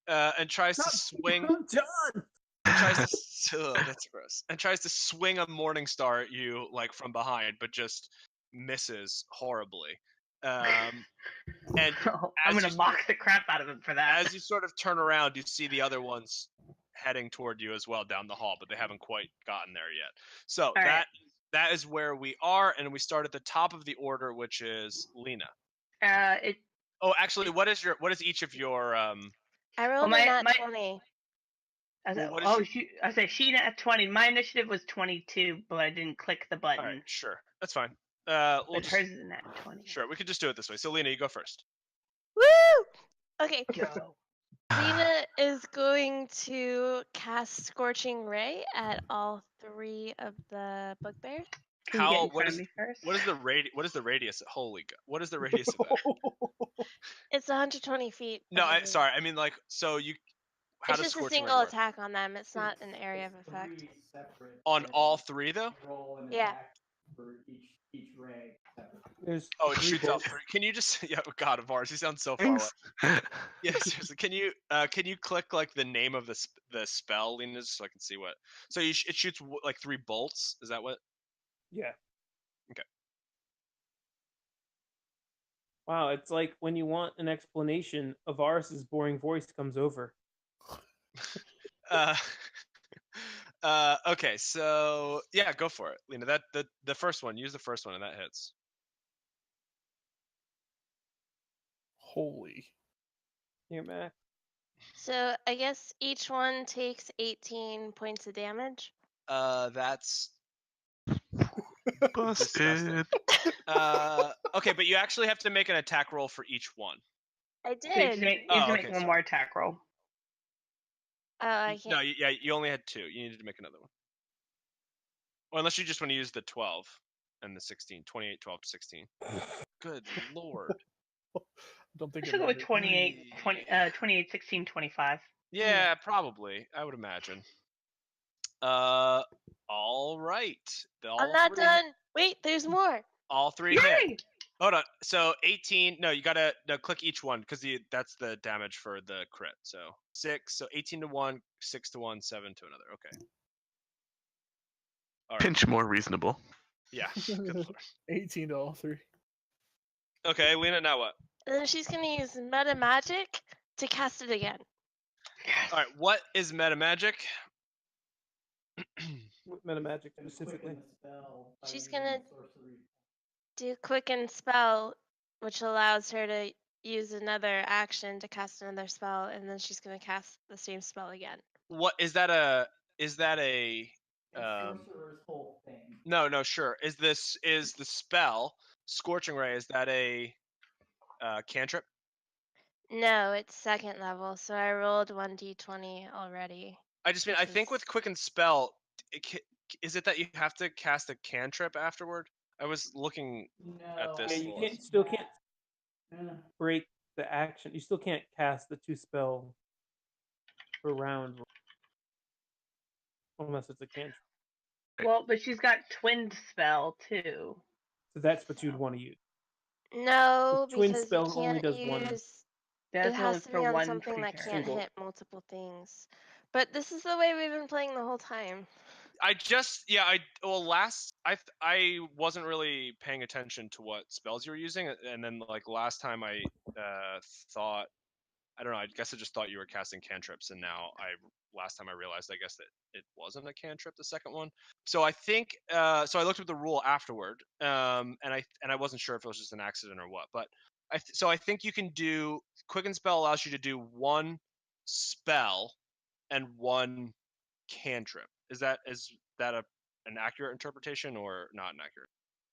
And tries to swing. I'm done. Tries to. Ugh, that's gross. And tries to swing a morning star at you like from behind, but just misses horribly. And Oh, I'm as gonna you mock the crap out of him for that. as you sort of turn around, you see the other ones heading toward you as well down the hall, but they haven't quite gotten there yet. So right. that is where we are, and we start at the top of the order, which is Lina. It. Oh, actually, what is each of your I rolled my- a nat my- 20. I said she at 20. My initiative was 22, but I didn't click the button. All right, sure, that's fine. But We'll just, hers is a nat 20. sure, we could just do it this way. So Lina, you go first. Woo! Okay. Go. Lina is going to cast Scorching Ray at all 3 of the bugbears. Can you get in front of me first? What is the radius? Holy God! What is the radius of that? It's 120 feet. No, of sorry. I mean, like, so you. How It's does just a Scorching Ray single work? attack on them. It's not an area of It's effect. 3 separate On rays. all 3, though? Roll an Yeah. attack for each ray separately. There's Oh, it 3 shoots out bolts. 3. Can you just? Yeah, God of ours. He sounds so far away. Thanks. Yeah, seriously. Can you click like the name of the spell, Lina, just so I can see what? So it shoots like 3 bolts. Is that what? Yeah. Okay. Wow, it's like when you want an explanation, Ivaris' boring voice comes over. Okay, so yeah, go for it, Lina. That the first one. Use the first one, and that hits. Holy. Here, Mac. So I guess each one takes 18 points of damage. That's disgusting. Busted. Okay, but you actually have to make an attack roll for each one. I So you have did. to make, one sorry. more attack roll. Oh, I can't. No, you only had 2. You needed to make another one. Well, unless you just want to use the 12 and the 16, 28, 12, 16. Good lord. I don't think I it should go with matters. 28, 16, 25. Yeah, probably. I would imagine. All right. I'm not done. Wait, there's more. All 3 hit. Hold on. So 18. No, you gotta click each one because that's the damage for the crit. So 6. So 18 to 1, 6 to 1, 7 to another. Okay. All right. Pinch more reasonable. Yeah. Good lord. 18 to all 3. Okay, Lina. Now what? And then she's gonna use meta magic to cast it again. All right. What is meta magic? Meta magic And specifically. quicken the spell by She's using gonna sorcery. do quicken spell, which allows her to use another action to cast another spell, and then she's gonna cast the same spell again. What is that a? It's sorcerer's whole thing. No, sure. Is the spell Scorching Ray? Is that a cantrip? No, it's 2nd level, so I rolled 1d20 already. I just mean I think with Quicken Spell, is it that you have to cast a cantrip afterward? I was looking at No. this. Yeah, you still can't Eh, break the action. You still can't cast the 2 spell per round unless it's a cantrip. Well, but she's got twin spell too. So that's what you'd want to use. No, The twin because spell you only can't does use. one. That's It has to for be on one something that creature. can't Single. hit multiple things. But this is the way we've been playing the whole time. I wasn't really paying attention to what spells you were using, and then like last time I thought, I don't know, I guess I just thought you were casting cantrips, and now last time I realized I guess that it wasn't a cantrip, the second one. So I think so I looked at the rule afterward, and I wasn't sure if it was just an accident or what, but so I think you can do Quicken Spell allows you to do 1 spell and 1 cantrip. Is that an accurate interpretation or not an accurate?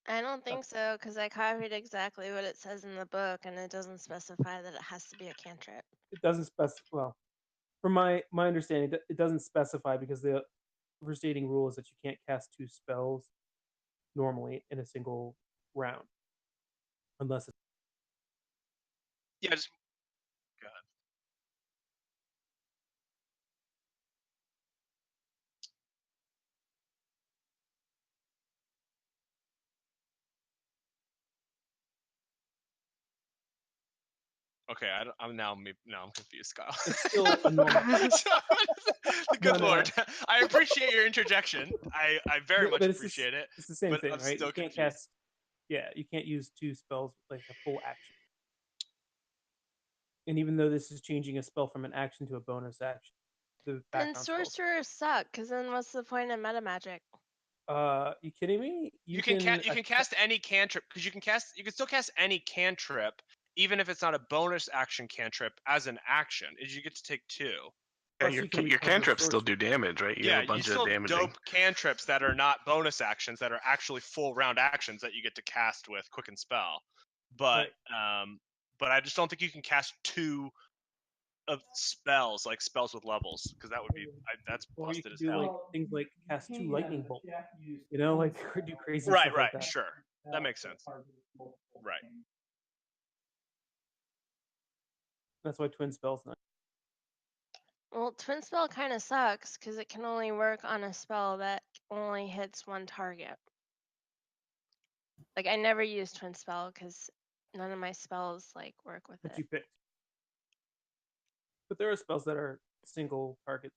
I don't think so, because I copied exactly what it says in the book, and it doesn't specify that it has to be a cantrip. It doesn't specify. Well, from my understanding, it doesn't specify because the overstating rule is that you can't cast 2 spells normally in a single round, unless it's Yeah, just go ahead. Okay, I'm confused, Kyle. It's still a normal. Good No. lord, I appreciate your interjection. I very much But appreciate it. It's the same but thing, I'm right? still You can't confused. cast. Yeah, you can't use 2 spells like a full action. And even though this is changing a spell from an action to a bonus action, the Then background spells. sorcerers suck, because then what's the point of meta magic? You kidding me? You can cast any cantrip because you can still cast any cantrip even if it's not a bonus action cantrip as an action. Is you get to take 2. Yeah, Plus your you can your recover cantrips still sorcery. do damage, right? You Yeah, have a bunch you still of have damaging. dope cantrips that are not bonus actions that are actually full round actions that you get to cast with Quicken Spell. But I just don't think you can cast 2 of spells like spells with levels because that would be that's Or you busted could as do hell. like things like cast 2 lightning bolts. You have to use You know, like spells do crazy Right, stuff like that. sure. That makes sense. Right. That's why twin spells not. Well, twin spell kind of sucks because it can only work on a spell that only hits one target. Like I never use twin spell because none of my spells like work with That it. you picked. But there are spells that are single target.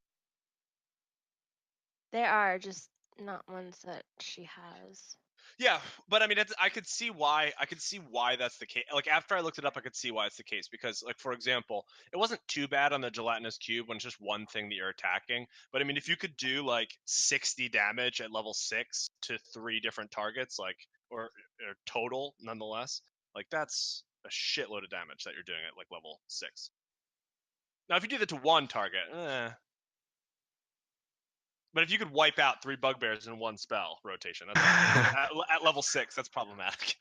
There are just not ones that she has. Yeah, but I mean, I could see why that's the case. Like after I looked it up, I could see why it's the case because, like for example, it wasn't too bad on the gelatinous cube when it's just one thing that you're attacking. But I mean, if you could do like 60 damage at level 6 to 3 different targets, like or total, nonetheless, like that's a shitload of damage that you're doing at like level 6. Now, if you do that to one target, But if you could wipe out 3 bugbears in one spell rotation, that's at level 6, that's problematic.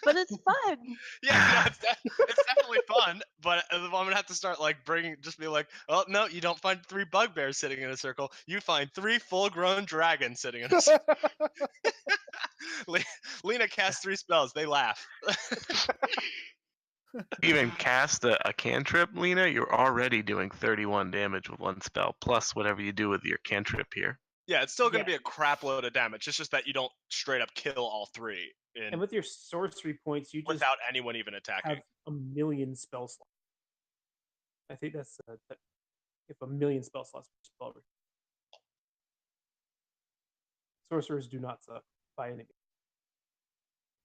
But it's fun. Yeah, it's definitely fun. But I'm gonna have to start like be like, oh no, you don't find 3 bugbears sitting in a circle. You find 3 full-grown dragons sitting in a circle. Lina casts 3 spells. They laugh. Even cast a cantrip, Lina, you're already doing 31 damage with one spell, plus whatever you do with your cantrip here. Yeah, it's still going to be a crap load of damage. It's just that you don't straight up kill all 3. And with your sorcery points, you just without anyone even attacking. have a million spell slots. I think that's if a million spell slots per spell. Sorcerers do not suck by any means.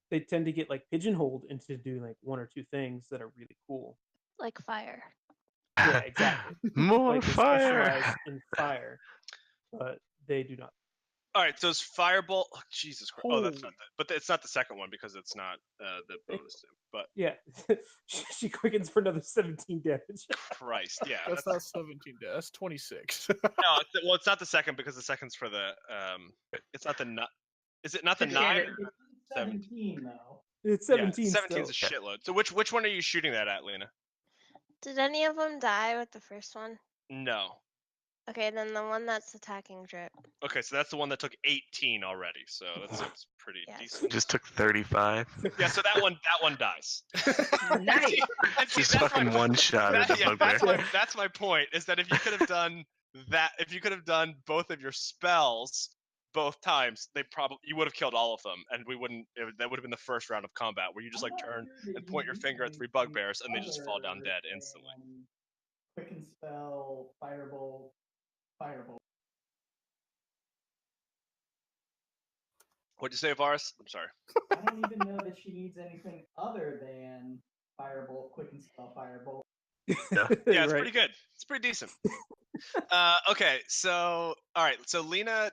They tend to get like pigeonholed into doing like 1 or 2 things that are really cool. Like fire. Yeah, exactly. More like fire. They specialize in fire, but they do not. All right, so is Firebolt? Oh, Jesus Christ! Oh, that's not but it's not the second one because it's not the bonus. But yeah, she quickens for another 17 damage. Christ, yeah, that's not 17. That's 26. No, it's not the second because the second's for the It's not the Is it not the 9? It's 17 though. It's 17. Yeah, 17 is a still. shitload. So which one are you shooting that at, Lina? Did any of them die with the first one? No. Okay, then the one that's attacking Drip. Okay, so that's the one that took 18 already. So that seems pretty decent. Just took 35. Yeah, so that one dies. Nice. Just fucking one shot at the bugbear. That's my point. Is that if you could have done that, if you could have done both of your spells both times, you would have killed all of them, and that would have been the first round of combat where you just like turn and point your finger at 3 bugbears and they just fall down dead instantly. Quicken spell, firebolt. What'd you say, Ivaris? I'm sorry. I don't even know that she needs anything other than firebolt, quicken spell, firebolt. Yeah, it's pretty good. It's pretty decent. Okay, so all right, so Lina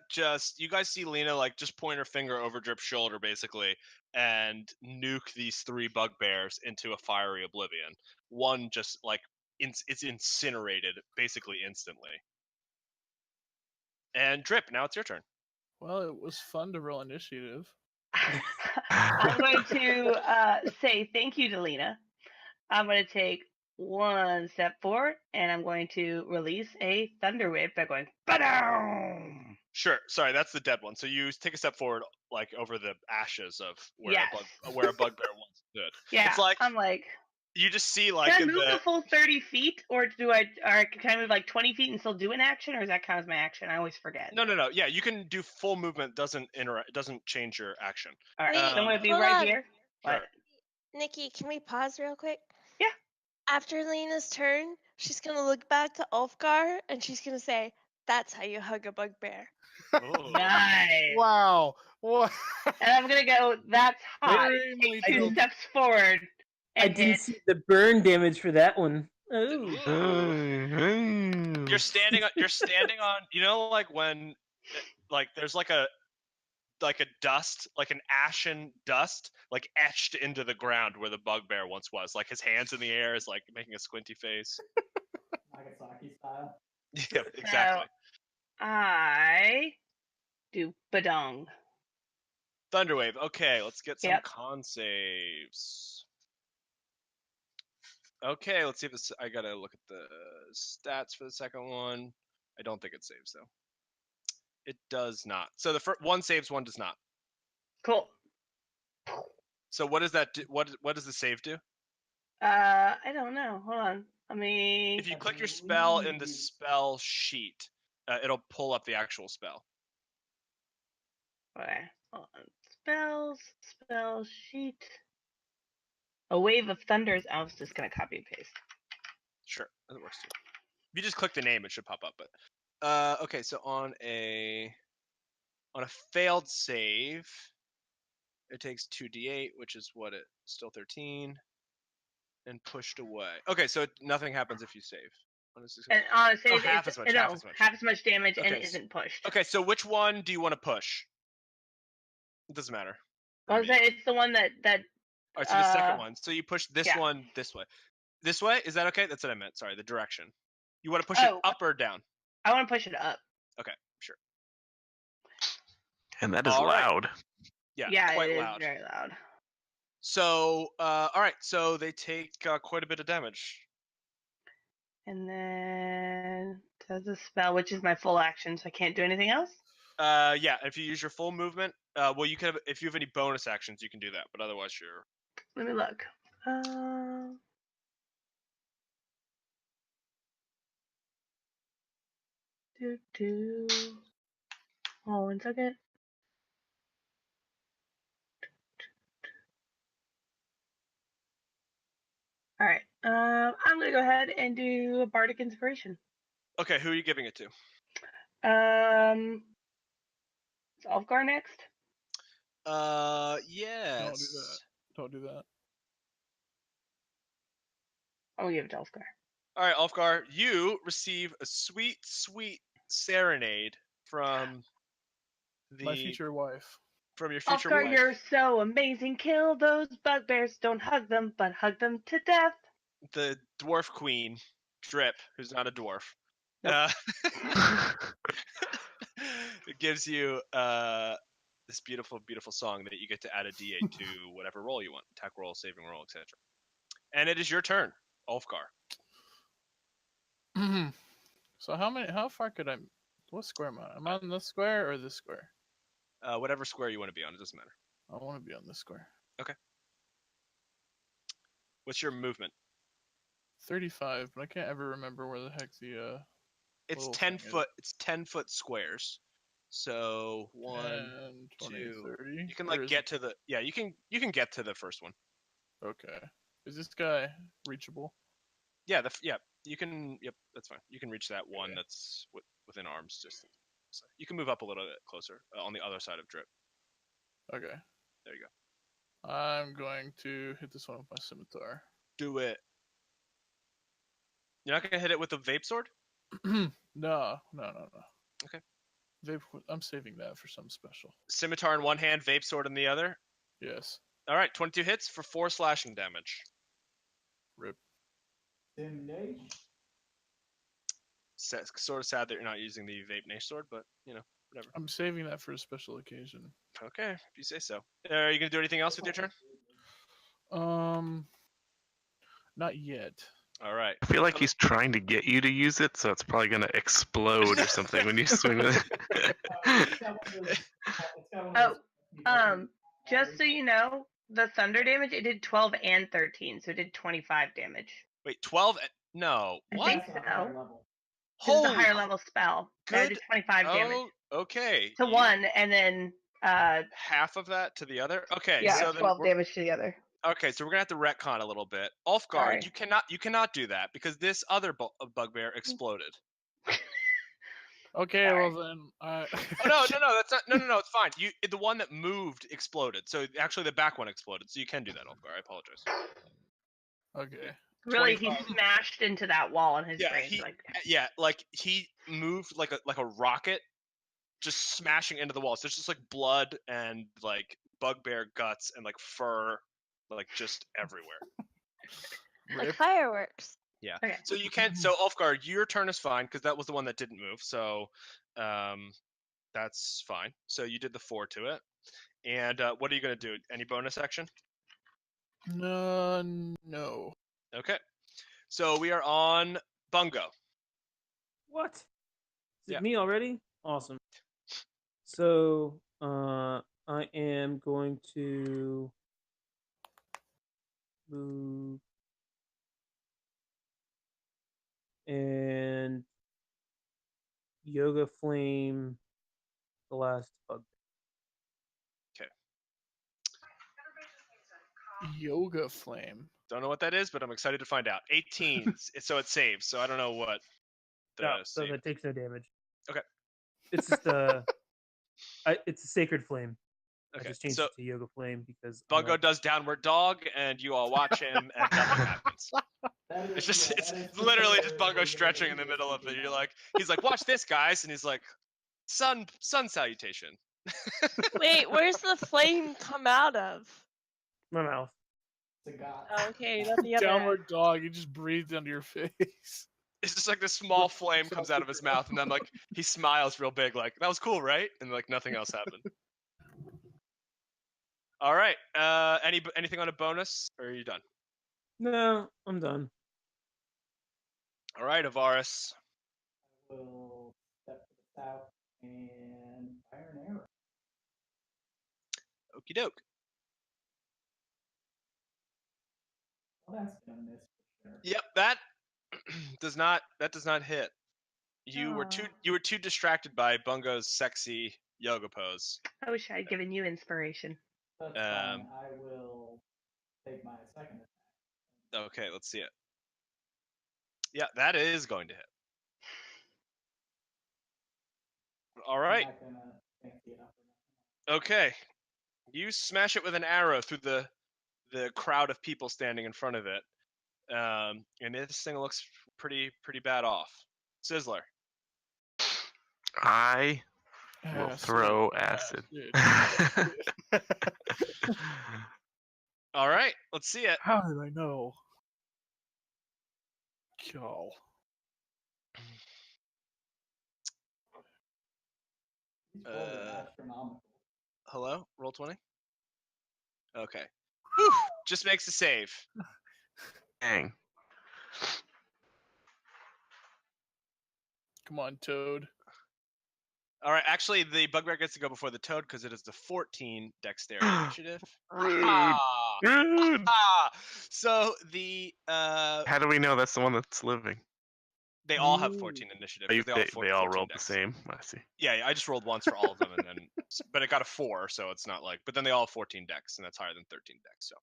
you guys see Lina like just point her finger over Drip's shoulder basically and nuke these 3 bugbears into a fiery oblivion. One just like it's incinerated basically instantly. And Drip, now it's your turn. Well, it was fun to roll initiative. I'm going to say thank you to Lina. I'm going to take 1 step forward, and I'm going to release a thunder wave by going ba-down. Sure. Sorry, that's the dead one. So you take a step forward, like over the ashes of where Yes. where a bugbear once stood. Yeah, It's like I'm like You just see like Can I in move the the full 30 feet, or can I move like 20 feet and still do an action, or does that count as my action? I always forget. no. Yeah, you can do full movement. Doesn't change your action. All right, so I'm gonna be hold right on. here. Sure. What? Nikki, can we pause real quick? Yeah. After Lena's turn, she's gonna look back to Ulfgar and she's gonna say, "That's how you hug a bugbear." Ooh. Nice. Wow. What? And I'm gonna go. That's hot. Extremely Take 2 tilted. steps forward. I And didn't hit. see the burn damage for that one. Oh. You're standing on. You know, like when, like there's like a dust, like an ashen dust, like etched into the ground where the bugbear once was. Like his hands in the air is like making a squinty face. Nagasaki style. Yeah, exactly. So I do badong. Thunderwave. Okay, let's get some Yep. con saves. Okay, let's see if this. I gotta look at the stats for the second one. I don't think it saves though. It does not. So the first one saves, one does not. Cool. So what does that do? What does the save do? I don't know. Hold on. Let me. If you click your spell in the spell sheet, it'll pull up the actual spell. Okay. Hold on. Spell sheet. A wave of thunders. I was just gonna copy and paste. Sure, that works too. If you just click the name, it should pop up. But okay, so on a failed save, it takes 2d8, which is what it still 13, and pushed away. Okay, so nothing happens if you save. And on a save, half it's as much, half as much damage and Okay, isn't pushed. Okay, so which one do you want to push? It doesn't matter. I was saying it's the one that. All right, so the second one. So you push this yeah. one this way. This way? Is that okay? That's what I meant. Sorry, the direction. You want to push it up or down? I want to push it up. Okay, sure. And that is All right. loud. Yeah, quite it is loud. very loud. So, all right. So they take quite a bit of damage. And then does a spell, which is my full action, so I can't do anything else. Yeah. If you use your full movement, well, you can have, if you have any bonus actions, you can do that. But otherwise, you're. Let me look. Oh, 1 second. All right. I'm gonna go ahead and do a bardic inspiration. Okay, who are you giving it to? Is Ulfgar next? Yes. Don't do that. I'm gonna give it to Ulfgar. All right, Ulfgar, you receive a sweet, sweet serenade from My future wife. From your future Ulfgar, wife. you're so amazing. Kill those bugbears. Don't hug them, but hug them to death. The dwarf queen, Drip, who's not a dwarf. Nope. It gives you this beautiful, beautiful song that you get to add a d8 to whatever roll you want, attack roll, saving roll, etc. And it is your turn, Ulfgar. So how far could I? What square am I? Am I on this square or this square? Whatever square you want to be on, it doesn't matter. I want to be on this square. Okay. What's your movement? 35, but I can't ever remember where the heck the It's little 10 thing foot. It's 10 foot squares. So 1, 10, 20, 2. 30. You can Or like is get to the. Yeah, you can get to the first one. Okay. Is this guy reachable? Yeah, you can. Yep, that's fine. You can reach that one Okay. that's within arms. Just so you can move up a little bit closer on the other side of Drip. Okay. There you go. I'm going to hit this one with my scimitar. Do it. You're not gonna hit it with a vape sword? No. Okay. I'm saving that for something special. Scimitar in one hand, vape sword in the other. Yes. All right, 22 hits for 4 slashing damage. Rip. Simnation. Sort of sad that you're not using the vape nash sword, but whatever. I'm saving that for a special occasion. Okay, if you say so. Are you gonna do anything else with your turn? Not yet. All right. I feel like he's trying to get you to use it, so it's probably gonna explode or something when you swing with it. Just so you know, The thunder damage, it did 12 and 13, so it did 25 damage. Wait, 12? No. I What? think That's not higher so. level. This is a Holy higher level spell. I good. did 25 damage Oh, okay. to You- one, and then half of that to the other? Okay, yeah, so then 12 we're, damage to the other. okay, so we're gonna have to retcon a little bit. Ulfgar, Sorry. you cannot do that because this other bugbear exploded. Okay, Sorry. well then. Oh no, that's not. No, it's fine. The one that moved exploded. So actually, the back one exploded. So you can do that, Ulfgar. I apologize. Okay. Really, 25. he smashed into that wall in his Yeah, brain. like he moved like a rocket, just smashing into the wall. So there's just like blood and like bugbear guts and like fur, like just everywhere. Like Rip. fireworks. Yeah. Okay. So you can't. So Ulfgar, your turn is fine because that was the one that didn't move. So, that's fine. So you did the 4 to it. And what are you gonna do? Any bonus action? No. Okay. So we are on Bungo. What? Is Yeah. it me already? Awesome. So, I am going to move and Yoga Flame the last bug. Yoga flame. Don't know what that is, but I'm excited to find out. 18, so it saves. So I don't know what the No, so save. that takes no damage. Okay. It's just it's a sacred flame. I Okay. just changed So it to Yoga Flame because I'm Bungo like, does downward dog, and you all watch him, and nothing happens. That is, It's just yeah, it's that is literally the just Bungo way stretching in the he was middle of it. thinking You're of. like, he's like, watch this, guys, and he's like, sun salutation. Wait, where's the flame come out of? my mouth. It's a god. Oh, okay, not the other. Downward dog. You just breathed under your face. It's just like this small flame comes out of his mouth, and then like he smiles real big, like that was cool, right? And like nothing else happened. All right. Anything on a bonus, or are you done? No, I'm done. All right, Ivaris. I will step to the south and fire an arrow. Okie doke. Well, that's gonna miss for sure. Yep, that does not hit. You were too distracted by Bungo's sexy yoga pose. I wish I had given you inspiration. That's fine. I will take my second attack. Okay, let's see it. Yeah, that is going to hit. All right. I'm not gonna fancy it up or nothing. Okay. You smash it with an arrow through the crowd of people standing in front of it. And this thing looks pretty bad off. Sizzler. I will Acid. throw acid. All right, let's see it. How did I know? Kill. These rolls are astronomical. Hello? Roll 20? Okay. Whew, just makes a save. Dang. Come on, Toad. All right, actually, the bugbear gets to go before the toad because it is the 14 dexterity initiative. Rude. Ah! Rude. Ah! So the How do we know that's the one that's living? they all have 14 initiative. Oh, 'cause they all 14 rolled the dex. same. I see. Yeah, I just rolled once for all of them, and then but it got a 4, so it's not like. But then they all have 14 dex, and that's higher than 13 dex. So,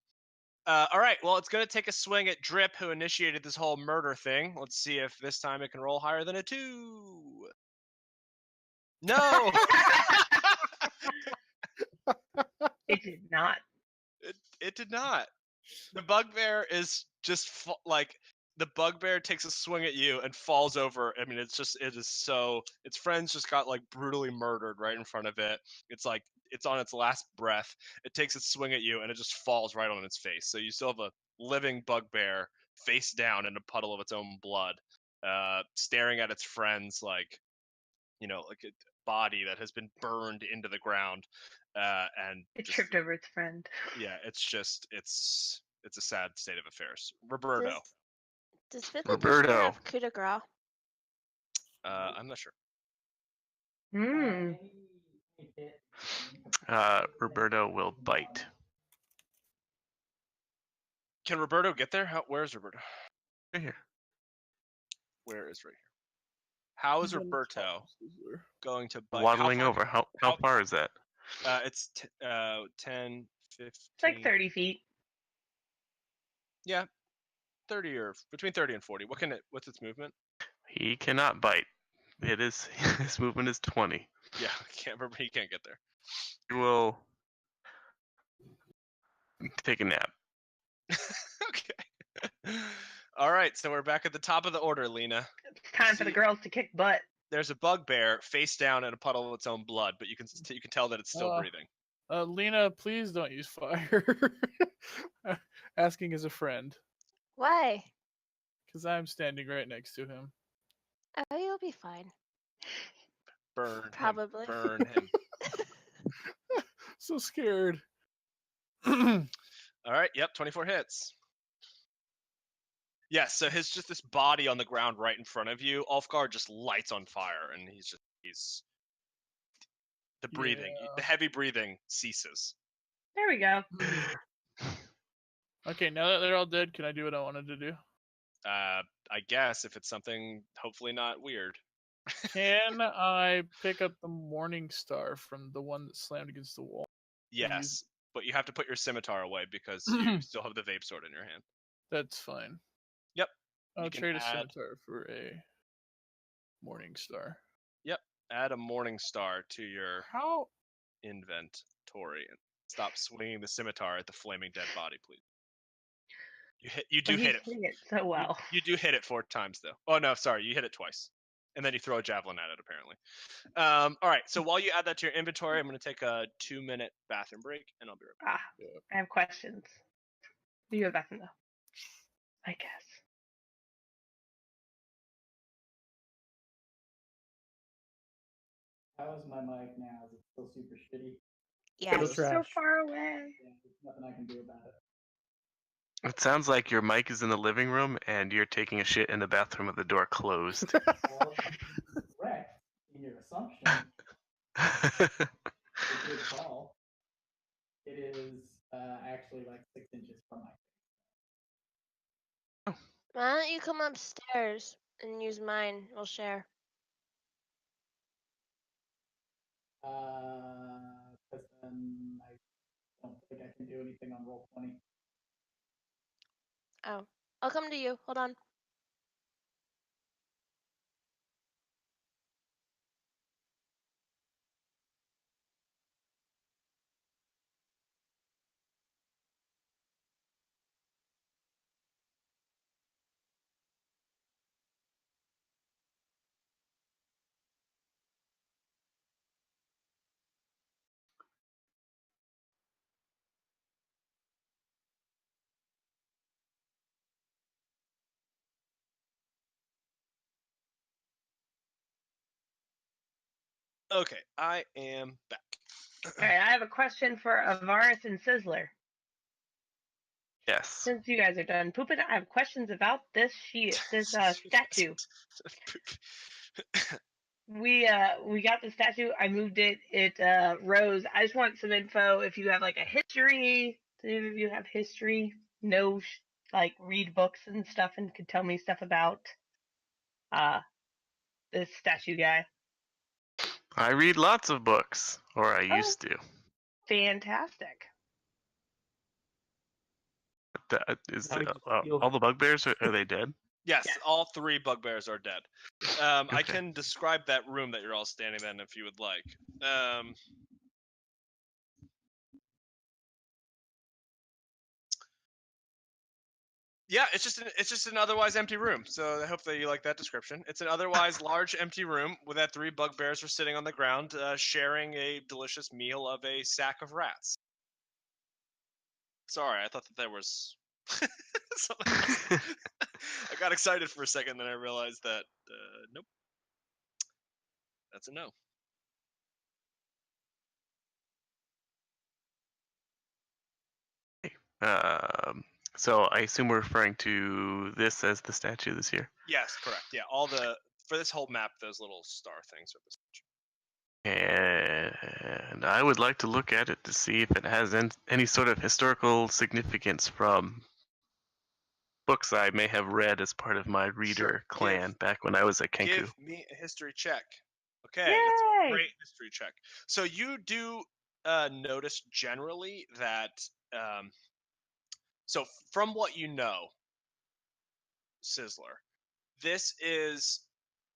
all right. Well, it's gonna take a swing at Drip, who initiated this whole murder thing. Let's see if this time it can roll higher than a 2. No. It did not. It did not. The bugbear is just like the bugbear takes a swing at you and falls over. I mean, it is so. Its friends just got like brutally murdered right in front of it. It's like it's on its last breath. It takes a swing at you and it just falls right on its face. So you still have a living bugbear face down in a puddle of its own blood, staring at its friends like, like a body that has been burned into the ground. And It just, tripped over its friend. yeah, it's a sad state of affairs. Roberto. Does 5th Roberto. edition have coup de grace? I'm not sure. Hmm. Any hit. Roberto will bite. Can Roberto get there? Where is Roberto? Right here. Where is right here? How is He's on the Roberto top, Sizzler. going to bite? Waddling over. How far is that? It's 10, 15. It's like 30 feet. Yeah, 30 or between 30 and 40. What's its movement? He cannot bite. It is his movement is 20. Yeah, I can't remember. He can't get there. He will take a nap. Okay. All right, so we're back at the top of the order, Lina. It's time for the girls to kick butt. There's a bugbear face down in a puddle of its own blood, but you can tell that it's still breathing. Lina, please don't use fire. Asking as a friend, Why? because I'm standing right next to him. Oh, you'll be fine. Burn Probably. him. Burn him. So scared. All right, yep, 24 hits. Yes, so his just this body on the ground right in front of you. Ulfgar just lights on fire, and he's the breathing, the heavy breathing ceases. There we go. Okay, now that they're all dead, can I do what I wanted to do? I guess if it's something hopefully not weird. Can I pick up the Morning Star from the one that slammed against the wall? Yes, but you have to put your scimitar away because you still have the vape sword in your hand. That's fine. Yep. I'll You can trade a add- scimitar for a Morning Star. Yep. Add a morning star to your How? inventory and stop swinging the scimitar at the flaming dead body, please. You But do hit he's hitting it so well. You do hit it 4 times though. Oh no, sorry, you hit it twice, and then you throw a javelin at it apparently. All right, so while you add that to your inventory, I'm going to take a 2-minute bathroom break, and I'll be right back. I have questions. Do you have bathroom though? I guess. How is my mic now? Is it still super shitty? Yes. It's so far away. Yeah, there's nothing I can do about it. It sounds like your mic is in the living room and you're taking a shit in the bathroom with the door closed. Well, you're correct in your assumption. It's a good call. It is actually like 6 inches from my face. Why don't you come upstairs and use mine? We'll share. Because then I don't think I can do anything on roll 20. Oh, I'll come to you. Hold on. Okay, I am back. All right, I have a question for Ivaris and Sizzler. Yes. Since you guys are done pooping, I have questions about this statue. We got the statue. I moved it. It rose. I just want some info. If you have like a history, do any of you have history? Like read books and stuff, and could tell me stuff about this statue guy. I read lots of books, or I used to. Fantastic. All the bugbears, are they dead? Yes, Yes. all 3 bugbears are dead. I can describe that room that you're all standing in if you would like. Yeah, it's just an otherwise empty room. So I hope that you like that description. It's an otherwise large empty room where that 3 bugbears are sitting on the ground, sharing a delicious meal of a sack of rats. Sorry, I thought that there was something else. I got excited for a second, then I realized that nope, that's a no. So I assume we're referring to this as the statue this year. Yes, correct. Yeah, for this whole map, those little star things are the statue. And I would like to look at it to see if it has any sort of historical significance from books I may have read as part of my reader clan back when I was at Kenku. Give me a history check. Okay, that's a Yay! great history check. So you do notice generally that, so from what you know, Sizzler, this is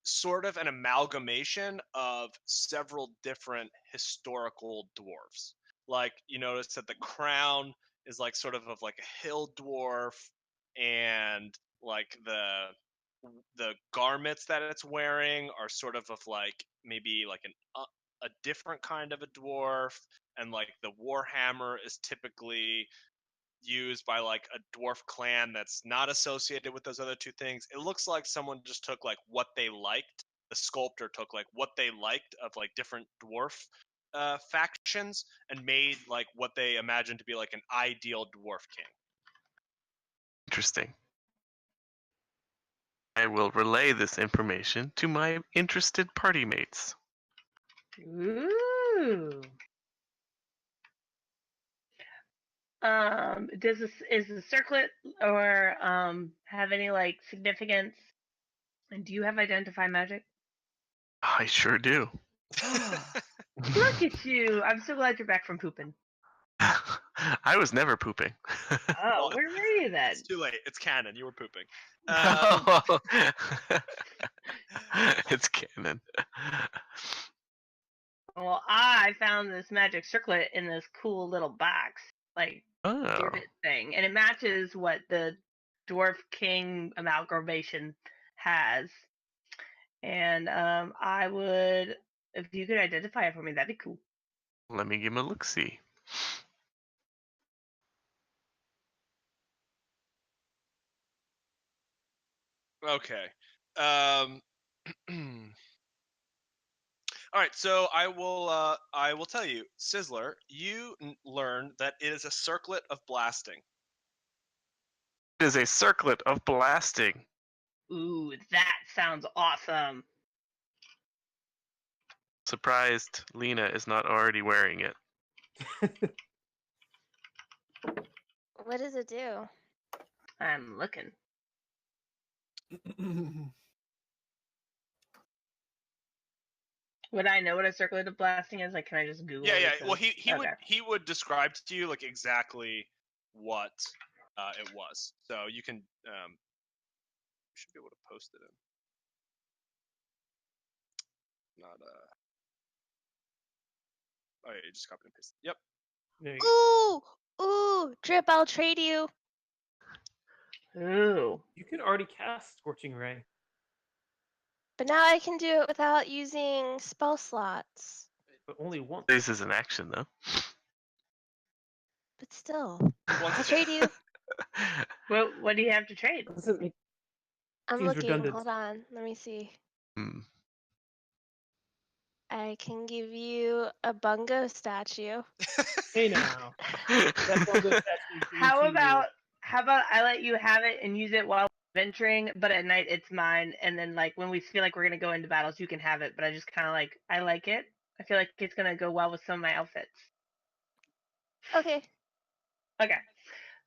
sort of an amalgamation of several different historical dwarves. Like, you notice that the crown is like sort of like a hill dwarf, and like the garments that it's wearing are sort of like maybe like a different kind of a dwarf, and like the warhammer is typically used by like a dwarf clan that's not associated with those other two things. It looks like someone just took like what they liked. The sculptor took like what they liked of like different dwarf factions and made like what they imagined to be like an ideal dwarf king. Interesting. I will relay this information to my interested party mates. Ooh. Is the circlet or have any like significance? And do you have identify magic? I sure do. Look at you! I'm so glad you're back from pooping. I was never pooping. Oh, where were you then? It's too late. It's canon. You were pooping. It's canon. Well, I found this magic circlet in this cool little box, like Oh, orbit thing, and it matches what the Dwarf King amalgamation has. And I would, if you could identify it for me, that'd be cool. let me give him a look-see. Okay. All right, so I will tell you, Sizzler, you learn that it is a circlet of blasting. It is a circlet of blasting. Ooh, that sounds awesome. Surprised Lina is not already wearing it. What does it do? I'm looking. Would I know what a circlet of blasting is? Like, can I just Google it? Yeah. So- Well, he Okay. would describe to you like exactly what it was. So you can you should be able to post it in. Not Oh yeah, you just copy and paste it. Yep. There you go. Ooh, Drip, I'll trade you. Ooh. You can already cast Scorching Ray. But now I can do it without using spell slots. But only once. This is an action, though. But still, Once I'll a trade day. you. What do you have to trade? Doesn't make I'm Seems looking. redundant. Hold on. Let me see. Hmm. I can give you a Bungo statue. Hey now. That's all good. How about I let you have it and use it while venturing, but at night it's mine, and then like when we feel like we're gonna go into battles, you can have it. But I just kind of like I like it. I feel like it's gonna go well with some of my outfits. Okay. Okay,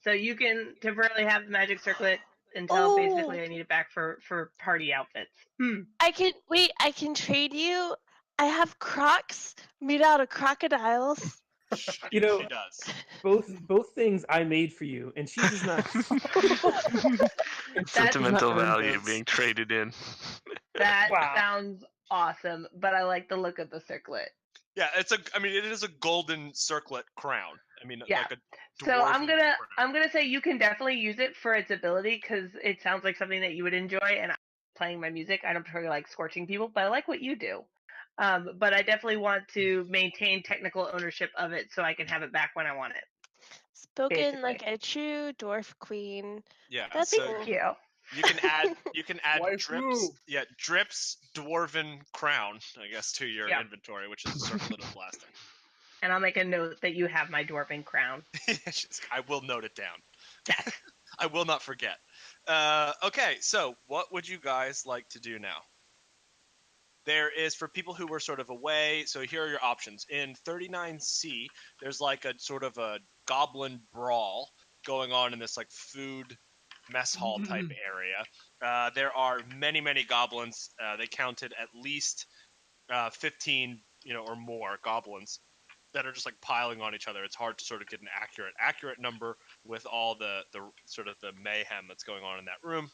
so you can temporarily have the magic circlet until basically I need it back for party outfits. I can trade you. I have Crocs made out of crocodiles. You know, she does. both things I made for you, and she does not. Sentimental earn value those. being traded in. That Wow. sounds awesome, but I like the look of the circlet. Yeah, it is a golden circlet crown. I mean, Yeah. like a So I'm dwarven gonna crown. say you can definitely use it for its ability because it sounds like something that you would enjoy. And I'm playing my music, I don't particularly like scorching people, but I like what you do. But I definitely want to maintain technical ownership of it so I can have it back when I want it. Spoken Basically. like a true dwarf queen. Yeah, That's so Thank you. you can add Waifu. drips. Yeah, drips dwarven crown, I guess, to your Yep. inventory, which is a circlet of blasting. And I'll make a note that you have my dwarven crown. I will note it down. Yes. I will not forget. Okay, so what would you guys like to do now? There is, for people who were sort of away, so here are your options. In 39C, there's like a sort of a goblin brawl going on in this like food mess hall type area. There are many, many goblins. They counted at least 15, or more goblins that are just like piling on each other. It's hard to sort of get an accurate number with all the sort of the mayhem that's going on in that room.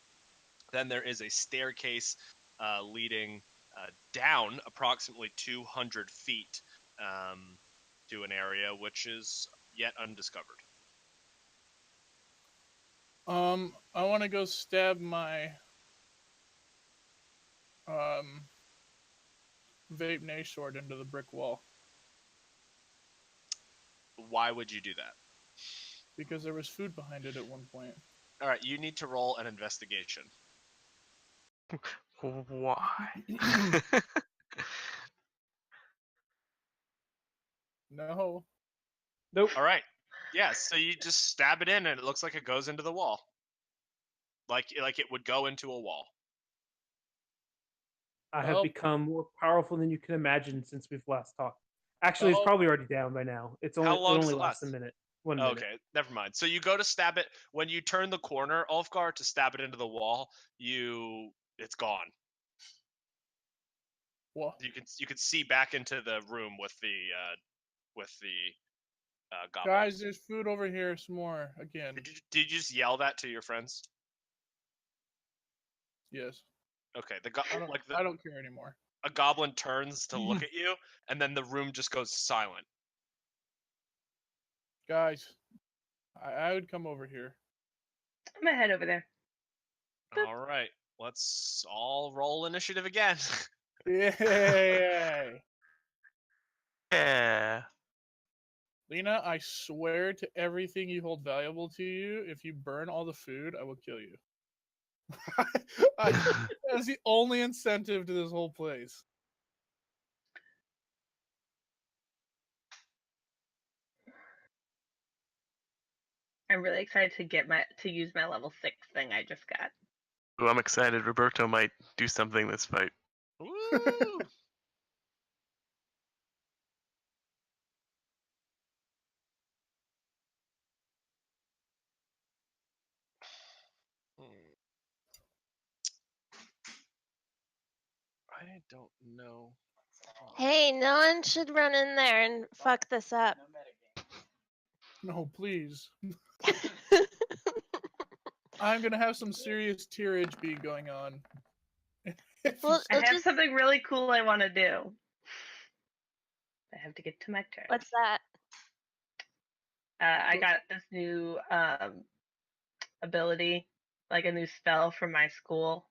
Then there is a staircase leading down approximately 200 feet to an area which is yet undiscovered. I want to go stab my vape nash sword into the brick wall Why would you do that? because there was food behind it at one point. All right, you need to roll an investigation. Why? No. Nope. All right. Yeah, so you just stab it in and it looks like it goes into the wall. Like it would go into a wall. I have Well- become more powerful than you can imagine since we've last talked. Actually, it's Well- probably already down by now. It How long does only it lasts a last? minute. 1 minute. Okay, never mind. So you go to stab it. When you turn the corner, Ulfgar, to stab it into the wall, it's gone. What? You can see back into the room with the goblin. Guys, there's food over here. Some more again. Did you just yell that to your friends? Yes. Okay, I don't care anymore. a goblin turns to look at you, and then the room just goes silent. Guys, I would come over here. I'm gonna head over there. All right, let's all roll initiative again. Yay! Yeah. Lina, I swear to everything you hold valuable to you, if you burn all the food, I will kill you. That's the only incentive to this whole place. I'm really excited to use my level 6 thing I just got. Ooh, I'm excited. Roberto might do something this fight. Woo! I don't know. Hey, no one should run in there and fuck this up. No, please. I'm gonna have some serious tearage be going on. Well, I have just, something really cool I want to do. I have to get to my turn. what's that? I got this new ability, like a new spell from my school.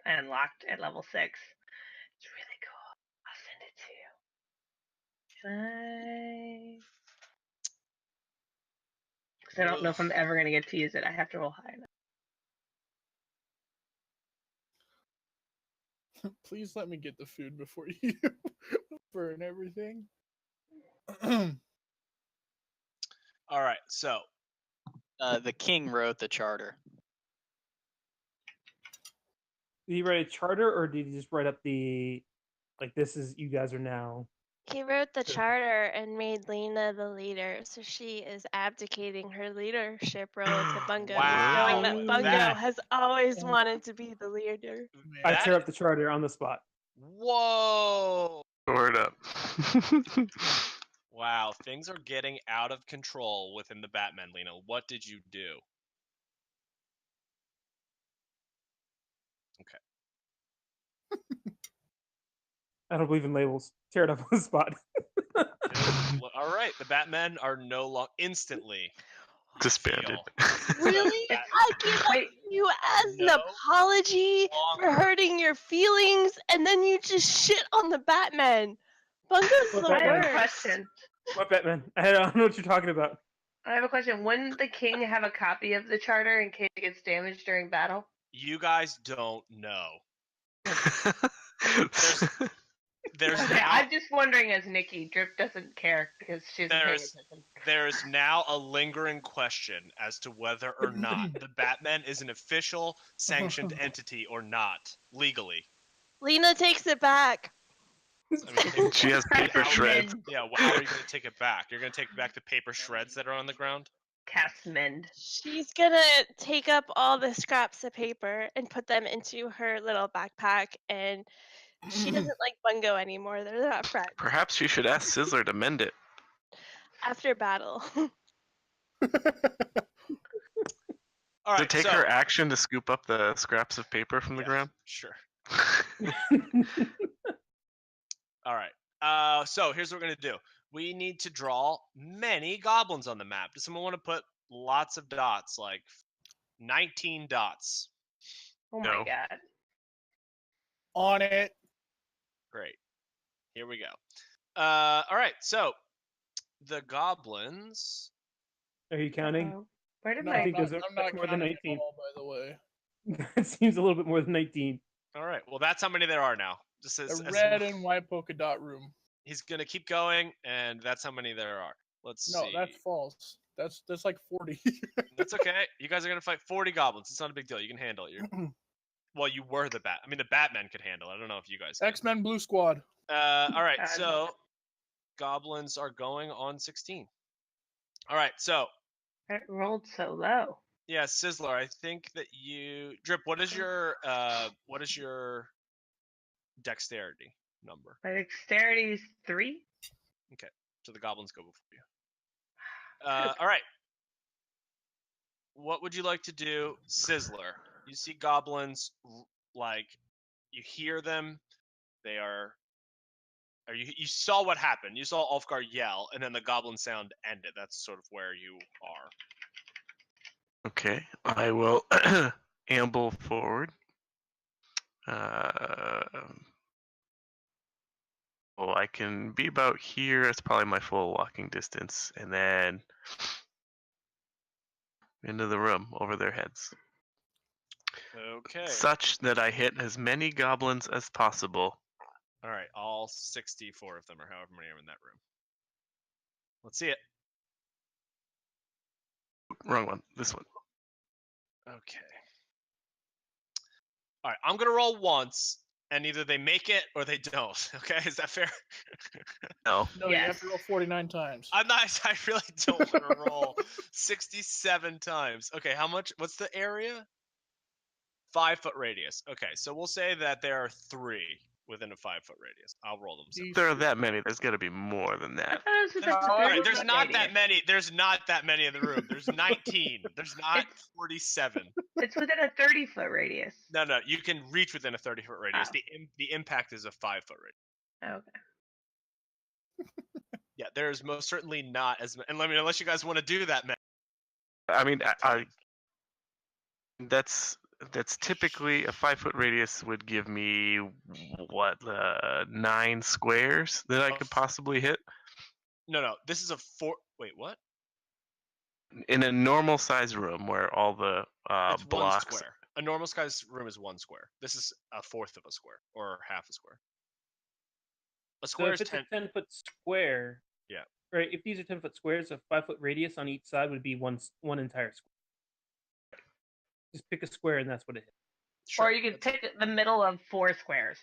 I unlocked at level 6. It's really cool. I'll send it to you. Because I don't know if I'm ever going to get to use it. I have to roll high enough. Please let me get the food before you burn everything. All right, so The king wrote the charter. Did he write a charter, or did he just write up this is, you guys are now... He wrote the charter and made Lina the leader, so she is abdicating her leadership role to Bungo, Wow, knowing that Bungo that- has always wanted to be the leader. I that- tear up the charter on the spot. Whoa! Sword up. Wow, things are getting out of control within the Batman, Lina. What did you do? I don't believe in labels. Tear it up on the spot. All right, the Batmen are no longer instantly Disbanded. Really? That- I give up Wait. you as an No apology for longer. hurting your feelings, and then you just shit on the Batman. Bungo's Well, the I have a worst. question. What, Batman? I don't know what you're talking about. I have a question. Wouldn't the king have a copy of the charter in case it gets damaged during battle? You guys don't know. There's Okay, now I'm just wondering as Nikki. Drip doesn't care because she's paying There's- attention. there's now a lingering question as to whether or not the Batman is an official sanctioned entity or not legally. Lina takes it back. I mean, She has paper Press shreds. admin. Yeah, well, how are you going to take it back? You're going to take back the paper shreds that are on the ground? cast mend. She's gonna take up all the scraps of paper and put them into her little backpack, and she doesn't like Bungo anymore. They're not friends. Perhaps you should ask Sizzler to mend it. After battle. All Does right. it take so, her action to scoop up the scraps of paper from the yeah, ground? Sure. All right. So here's what we're gonna do. We need to draw many goblins on the map. Does someone want to put lots of dots, like 19 dots? Oh my No. god. On it. Great. Here we go. All right. So the goblins. Are you counting? Uh-oh. Where did No, I my think I'm those are not more than counting at 19. all, by the way. That seems a little bit more than 19. All right. Well, that's how many there are now. Just A as red and white polka dot room. he's gonna keep going, and that's how many there are. Let's No, see. that's false. That's like 40. That's okay. You guys are gonna fight 40 goblins. It's not a big deal. You can handle it. Well, you were the bat. I mean, the Batman could handle it. I don't know if you guys. Can. X-Men Blue Squad. All right. God. So goblins are going on 16. All right. So It rolled so low. yeah, Sizzler. I think that you Drip. What is your dexterity number? My dexterity is 3. So the goblins go before you. All right. What would you like to do, Sizzler? You see goblins, like, you hear them. They are. Or you saw what happened. You saw Ulfgar yell, and then the goblin sound ended. That's sort of where you are. Okay, I will amble forward. Well, I can be about here. That's probably my full walking distance, and then into the room over their heads, Okay. such that I hit as many goblins as possible. All right. All 64 of them, or however many are in that room. Let's see it. Wrong one. This one. Okay. All right. I'm gonna roll once, and either they make it or they don't. Okay, is that fair? No. No, you have to Yes. roll 49 times. I'm not. I really don't want to roll 67 times. Okay. How much? What's the area? 5-foot radius. Okay, so we'll say that there are 3 within a 5-foot radius. I'll roll them. These- There are that many. There's got to be more than I that. thought it was just a All All 30 right, there's foot not that radius. many. There's not that many in the room. There's 19. There's not 47. It's within a 30-foot radius. No, you can reach within a 30-foot radius. Oh. The impact is a 5-foot radius. Okay. Yeah, there's most certainly not as many. And let me, unless you guys want to do that, man. I mean, I that's typically a 5-foot radius would give me what 9 squares that I could possibly hit No. This is a 4. Wait, what? in a normal size room where all the It's 1 blocks. square. A normal size room is 1 square. This is a fourth of a square or half a square. A So square if is it's 10. a 10-foot square, Yeah. Right. If these are 10-foot squares, a 5-foot radius on each side would be one entire square. Just pick a square, and that's what it is. Sure. Or you could pick the middle of 4 squares.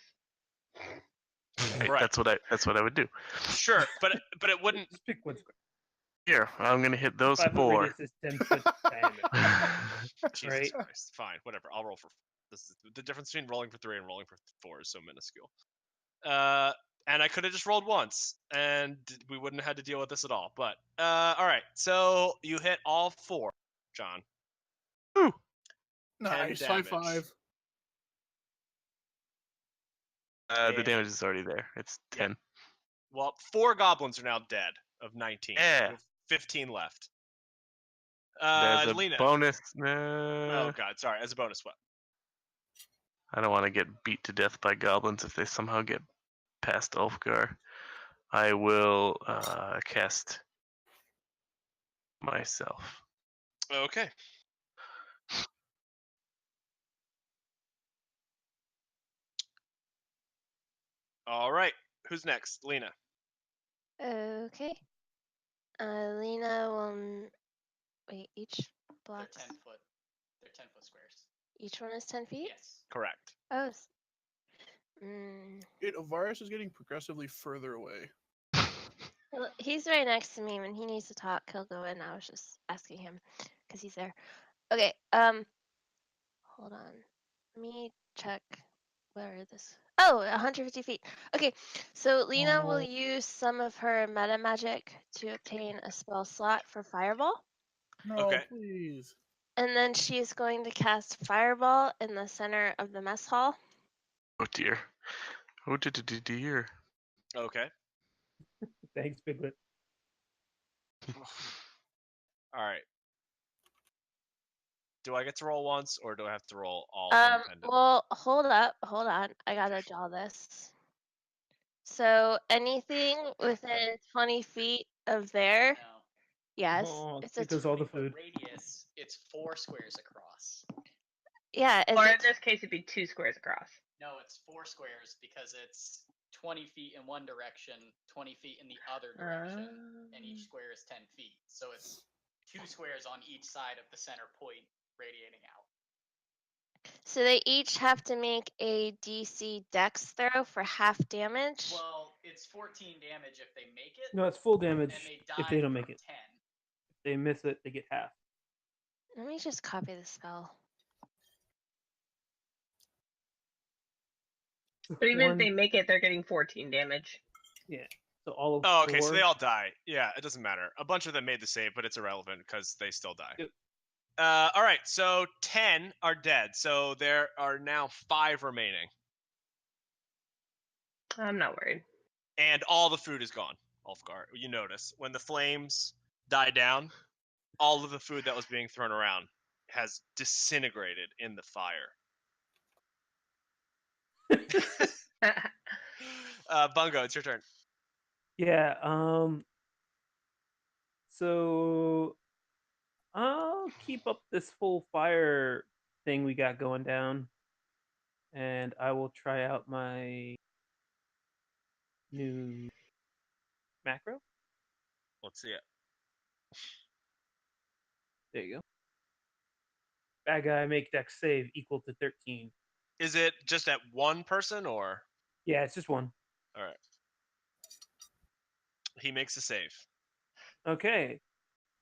Right. That's what I would do. Sure, but it wouldn't. Just pick one square. Here, I'm gonna hit those 5-foot 4. radius is 10-foot diameter. Jesus Right. Christ. Fine, whatever. I'll roll for. This is the difference between rolling for 3 and rolling for 4 is so minuscule. And I could have just rolled once, and we wouldn't have had to deal with this at all. But all right. So you hit all 4, John. Ooh. Nice. High damage. five. The damage is already there. It's 10. Well, 4 goblins are now dead of 19. Yeah. You have 15 left. There's a Lina. bonus. Oh God, sorry. As a bonus, what? I don't want to get beat to death by goblins if they somehow get past Ulfgar. I will cast myself. Okay. All right. Who's next? Lina. Okay. Lina will. Wait, each block. They're 10-foot. They're 10-foot squares. Each one is 10 feet? Yes. Correct. Oh. Ivaris is getting progressively further away. Well, he's right next to me. When he needs to talk, he'll go in. I was just asking him because he's there. Okay. Hold on. Let me check where this. Oh, 150 feet. Okay, so Lina will use some of her meta magic to obtain a spell slot for Fireball, No, Okay. please. and then she's going to cast Fireball in the center of the mess hall. Oh dear. Oh dear. Okay. Thanks, Piglet. All right. Do I get to roll once, or do I have to roll all independent? Well, hold on. I gotta draw this. So anything within 20 feet of there, No. yes, Oh, it's a it does all the 20-foot food. radius. It's 4 squares across. yeah. Or in It's this case, it'd be 2 squares across. No, it's 4 squares because it's 20 feet in one direction, 20 feet in the other direction, and each square is 10 feet. So it's 2 squares on each side of the center point radiating out. so they each have to make a DC Dex throw for half damage. Well, it's 14 damage if they make it, No, it's full damage and they die if they don't from make it. 10. If they miss it, they get half. Let me just copy the spell. But even if One- they make it, they're getting 14 damage. yeah. So all of Oh, okay. So 4. they all die. Yeah, it doesn't matter. A bunch of them made the save, but it's irrelevant because they still die. Yep. All right. So 10 are dead. So there are now 5 remaining, I'm not worried. and all the food is gone. Ulfgar, you notice when the flames die down, all of the food that was being thrown around has disintegrated in the fire. Bungo, it's your turn. Yeah. So I'll keep up this full fire thing we got going down, and I will try out my new macro. Let's see it. There you go. Bad guy make dex save equal to 13. Is it just at one person or? Yeah, it's just one. All right. He makes a save. Okay.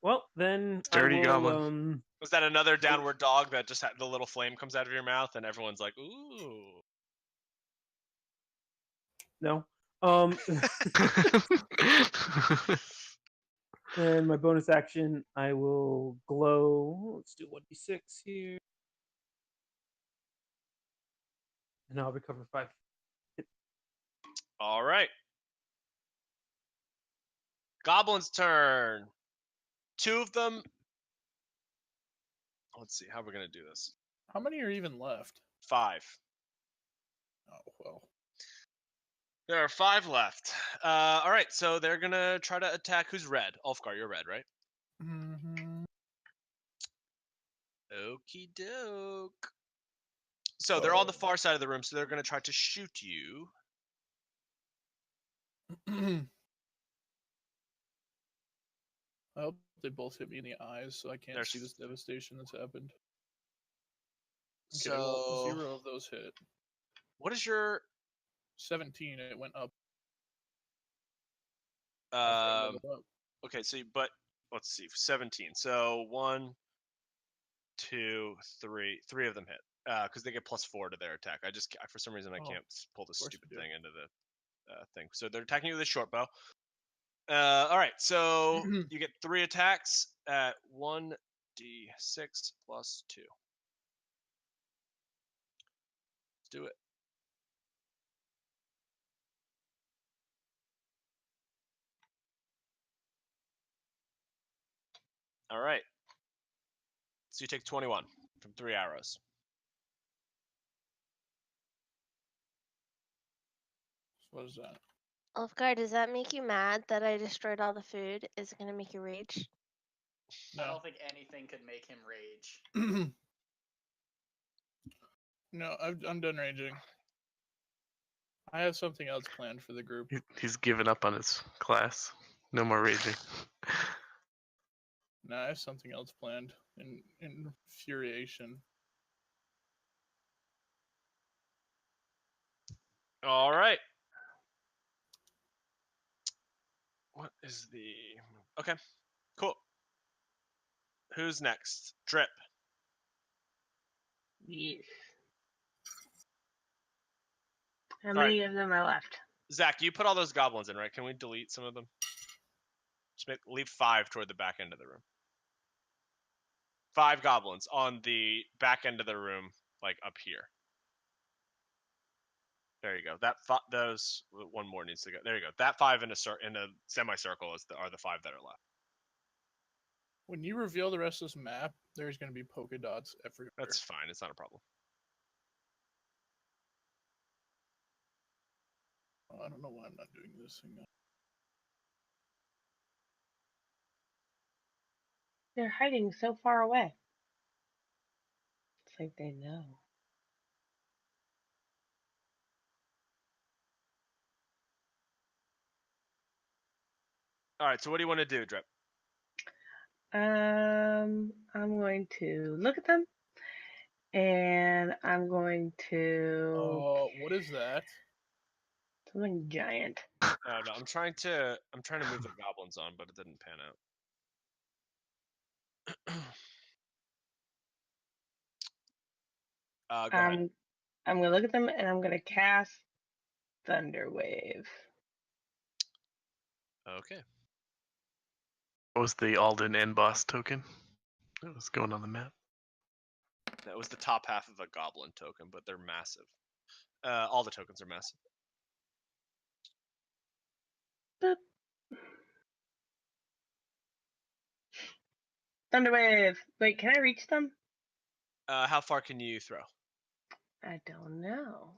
Well, then Dirty I will. goblin. Was that another downward dog that just had the little flame comes out of your mouth and everyone's like, ooh? No. And my bonus action, I will glow. Let's do 1d6 here. And I'll recover 5. All right. Goblin's turn. 2 of them. Let's see how we're gonna do this. How many are even left? 5. Oh, well. There are 5 left. All right, so they're gonna try to attack. Who's red? Ulfgar, you're red, right? Mm-hmm. Okie doke. So they're on the far side of the room, so they're gonna try to shoot you. I hope they both hit me in the eyes so I can't There's- see this devastation that's happened. Okay, So well, 0 of those hit. what is your 17, it went up. after I leveled up. okay, so but let's see, 17. So 1, 2, 3, 3 of them hit. Because they get +4 to their attack. For some reason I can't pull this course stupid you do. thing into the thing. So they're attacking you with a short bow. All right, so you get 3 attacks at 1d6 + 2. Let's do it. All right. So you take 21 from 3 arrows. What is that? Ulfgar, does that make you mad that I destroyed all the food? Is it gonna make you rage? I No. don't think anything could make him rage. No, I'm done raging. I have something else planned for the group. He's given up on his class. No more raging. No, I have something else planned. In infuriation. All right. What is the... Okay, cool. Who's next? Drip. Yes. How All many of them are left? Zach, you put all those goblins in, right? Can we delete some of them? Just leave 5 toward the back end of the room. 5 goblins on the back end of the room, like up here. There you go. Those one more needs to go. There you go. That 5 in a semicircle are the 5 that are left. When you reveal the rest of this map, there's going to be polka dots everywhere. That's fine. It's not a problem. Oh, I don't know why I'm not doing this thing. They're hiding so far away. It's like they know. All right. So what do you want to do, Drip? I'm going to look at them, and I'm going to Uh, What is that? something giant. no, I'm trying to move the goblins on, but it didn't pan out. Go ahead. I'm gonna look at them, and I'm gonna cast Thunder Wave. Okay. What was the Alden end boss token that was going on the map? That was the top half of a goblin token, but they're massive. All the tokens are massive. Boop. Thunder Wave. Wait, can I reach them? How far can you throw? I don't know.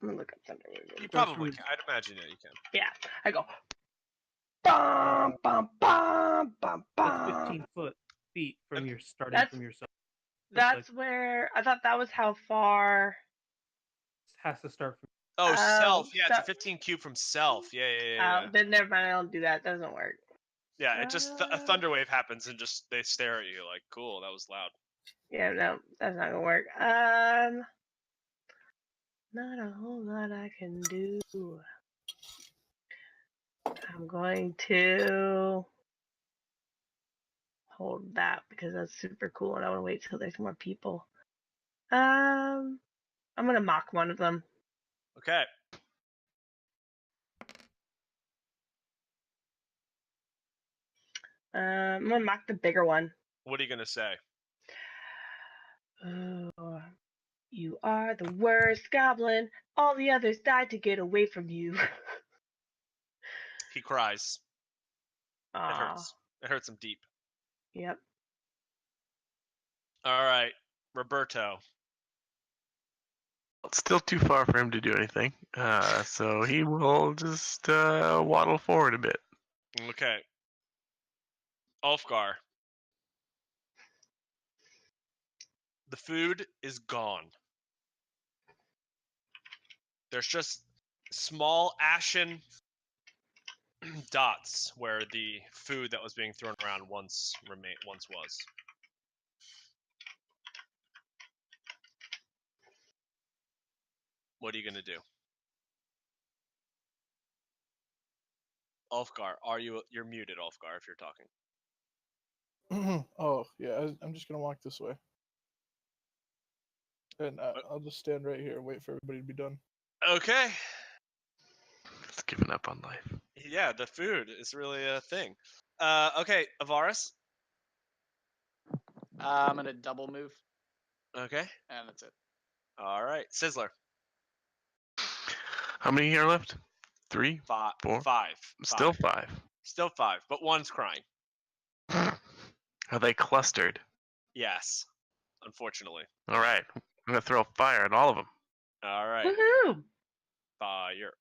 I'm gonna look up Thunder Wave. You probably can. I'd imagine that you can. Yeah, I go. Bum bum bum bum That's bum. 15 feet from your starting That's- from yourself. That's where I thought that was how far. Has to start from. Oh, self. Yeah, it's a so- 15 cube from self. Yeah. Then never mind. I don't do that. Doesn't work. Yeah, it just a thunder wave happens and just they stare at you like, cool, that was loud. Yeah, no, that's not gonna work. Not a whole lot I can do. I'm going to hold that because that's super cool, and I want to wait till there's more people. I'm gonna mock one of them. Okay. I'm gonna mock the bigger one. What are you gonna say? Oh, you are the worst goblin. All the others died to get away from you. He cries. It Aw. hurts. It hurts him deep. Yep. All right, Roberto. It's still too far for him to do anything, so he will just waddle forward a bit. Okay. Ulfgar. The food is gone. There's just small ashen dots where the food that was being thrown around once was. What are you gonna do? Ulfgar, you're muted, Ulfgar, if you're talking. Oh, yeah, I'm just going to walk this way. And I'll just stand right here and wait for everybody to be done. Okay. He's giving up on life. Yeah, the food is really a thing. Okay, Ivaris. I'm gonna double move, Okay. and that's it. All right, Sizzler. How many here left? 3? 5. 4? 5. Still 5. Still 5, but one's crying. Are they clustered? Yes, unfortunately. All right. I'm going to throw fire at all of them. All right. Woohoo! Fire.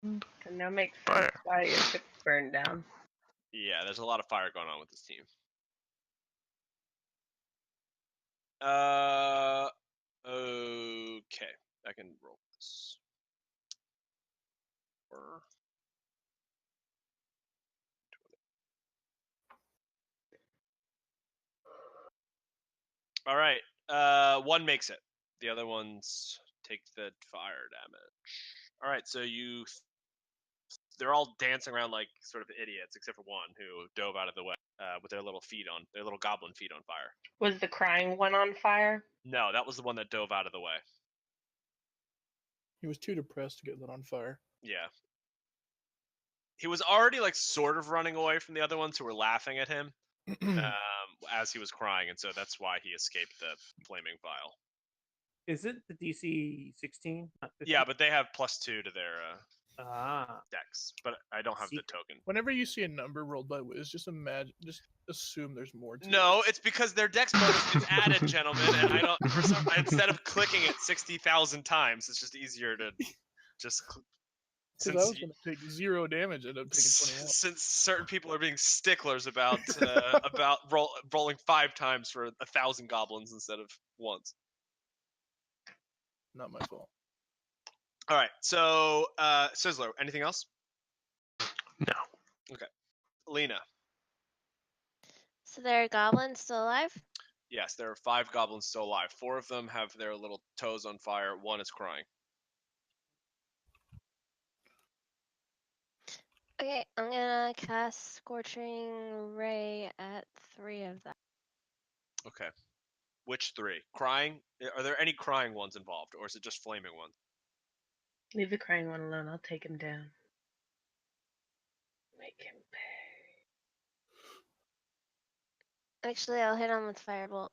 And And that makes sense fire. why your ship burned down. Yeah, there's a lot of fire going on with this team. Okay. I can roll this. All right. One makes it. The other ones take the fire damage. All right, so they're all dancing around like sort of idiots, except for one who dove out of the way with their little goblin feet on fire. Was the crying one on fire? No, that was the one that dove out of the way. He was too depressed to get lit on fire. Yeah. He was already like sort of running away from the other ones who were laughing at him as he was crying, and so that's why he escaped the flaming vial. Is it the DC 16? Yeah, but they have +2 to their dex, but I don't have the token. Whenever you see a number rolled by Wiz, just assume there's more to No, it. it's because their dex bonus is added, gentlemen, and I don't. Instead of clicking it 60,000 times, it's just easier to just. Because I was going to take 0 damage and I'm taking 21. Since certain people are being sticklers about rolling 5 times for 1,000 goblins instead of once. Not my fault. All right, so Sizzler, anything else? No. Okay, Lina. So there are goblins still alive? Yes, there are 5 goblins still alive. 4 of them have their little toes on fire. 1 is crying. Okay, I'm gonna cast Scorching Ray at 3 of them. Okay. Which 3? Crying? Are there any crying ones involved, or is it just flaming ones? Leave the crying one alone. I'll take him down. Make him pay. Actually, I'll hit him with Firebolt.